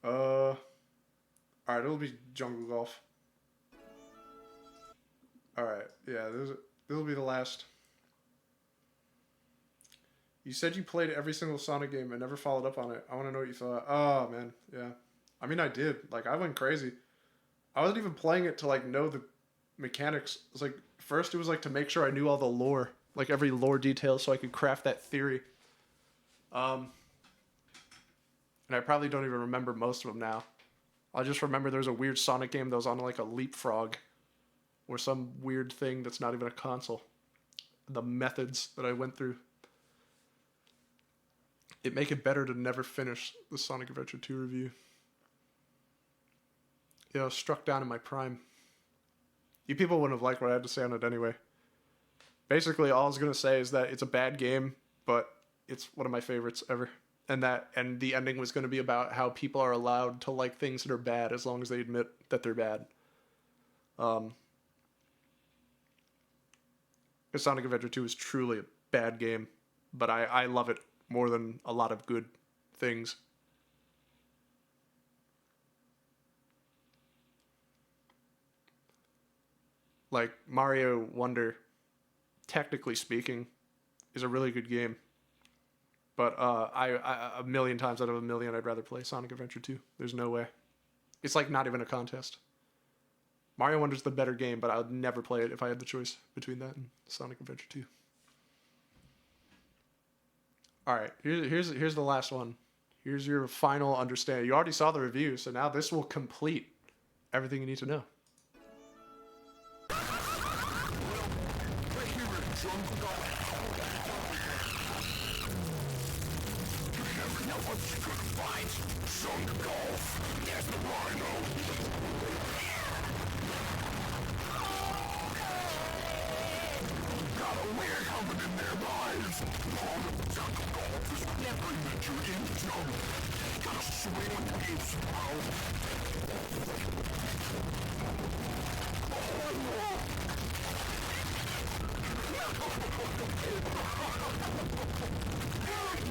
S1: Alright, it'll be Jungle Golf. Alright, yeah, this'll be the last. You said you played every single Sonic game and never followed up on it. I want to know what you thought. Oh, man, yeah. I mean, I did. Like, I went crazy. I wasn't even playing it to, like, know the mechanics. It was like, first it was, like, to make sure I knew all the lore. Like, every lore detail so I could craft that theory. And I probably don't even remember most of them now. I just remember there was a weird Sonic game that was on like a leapfrog or some weird thing that's not even a console. The methods that I went through. It make it better to never finish the Sonic Adventure 2 review. Yeah, I was struck down in my prime. You people wouldn't have liked what I had to say on it anyway. Basically, all I was going to say is that it's a bad game, but it's one of my favorites ever. And the ending was going to be about how people are allowed to like things that are bad as long as they admit that they're bad. Sonic Adventure 2 is truly a bad game, but I love it more than a lot of good things. Like, Mario Wonder, technically speaking, is a really good game. But I a million times out of a million, I'd rather play Sonic Adventure 2. There's no way. It's like not even a contest. Mario Wonder's the better game, but I would never play it if I had the choice between that and Sonic Adventure 2. Alright, here's the last one. Here's your final understanding. You already saw the review, so now this will complete everything you need to know.
S12: Jungle Golf. There's the Rhino. Got a weird humming in their lives. Jungle Golf is never met you in the jungle. Gotta swing with the apes, bro.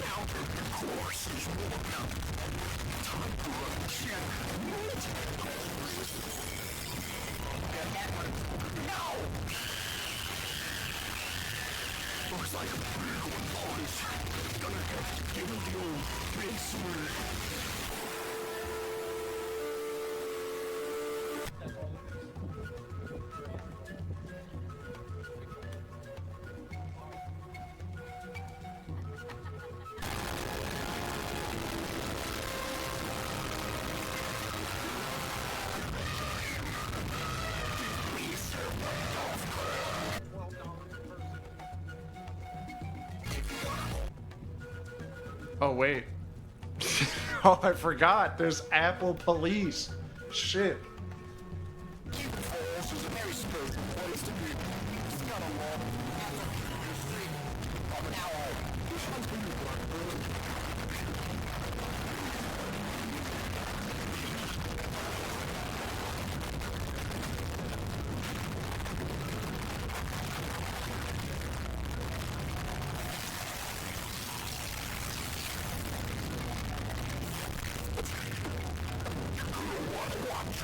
S12: Now the course is warmed up. Time to uncheck. No! Looks like a big one, boys. Gonna give him the old big swing.
S1: Oh, wait. Oh, I forgot. There's Apple Police. Shit.
S12: Watch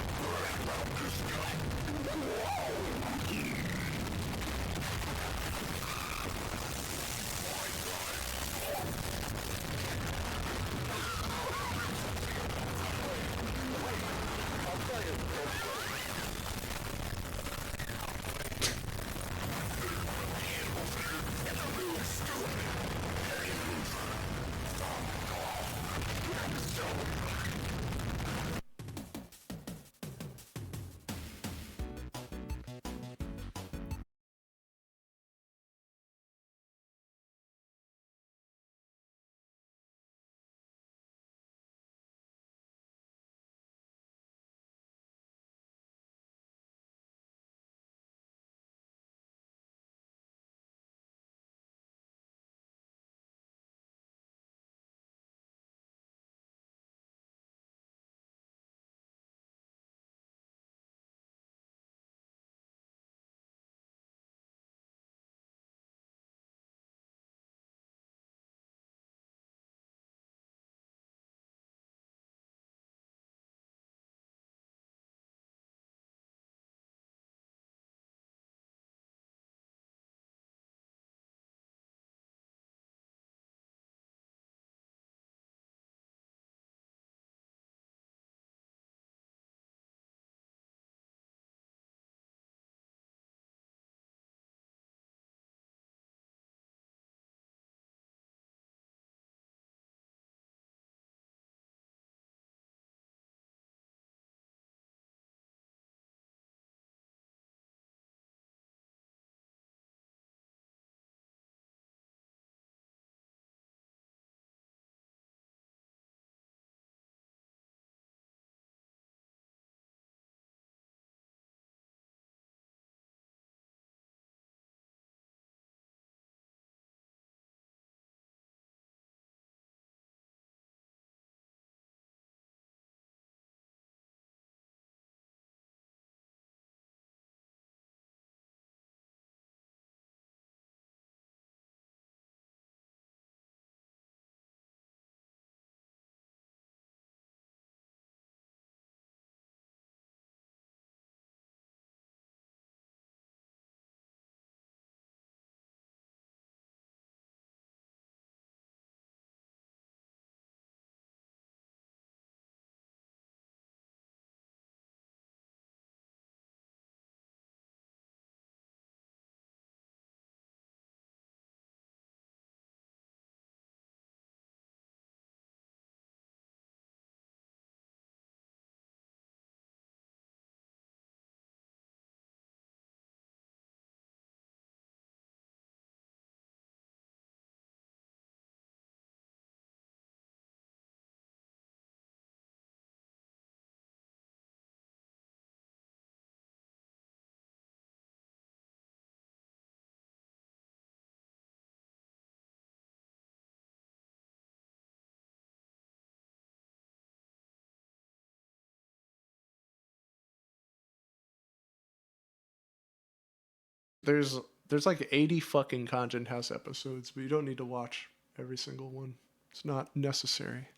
S1: there's like 80 fucking Conjun House episodes, but you don't need to watch every single one. It's not necessary.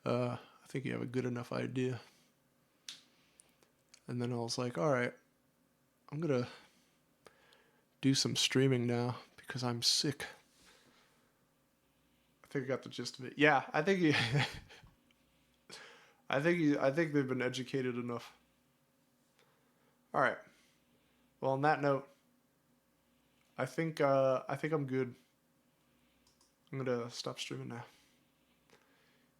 S1: I think you have a good enough idea. And then I was like, all right, I'm gonna do some streaming now because I'm sick. I think I got the gist of it. Yeah, I think I think they've been educated enough. All right. Well, on that note, I think I'm good. I'm gonna stop streaming now.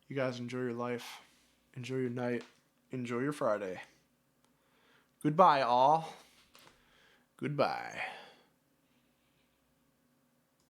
S1: You guys enjoy your life, enjoy your night, enjoy your Friday. Goodbye, all. Goodbye.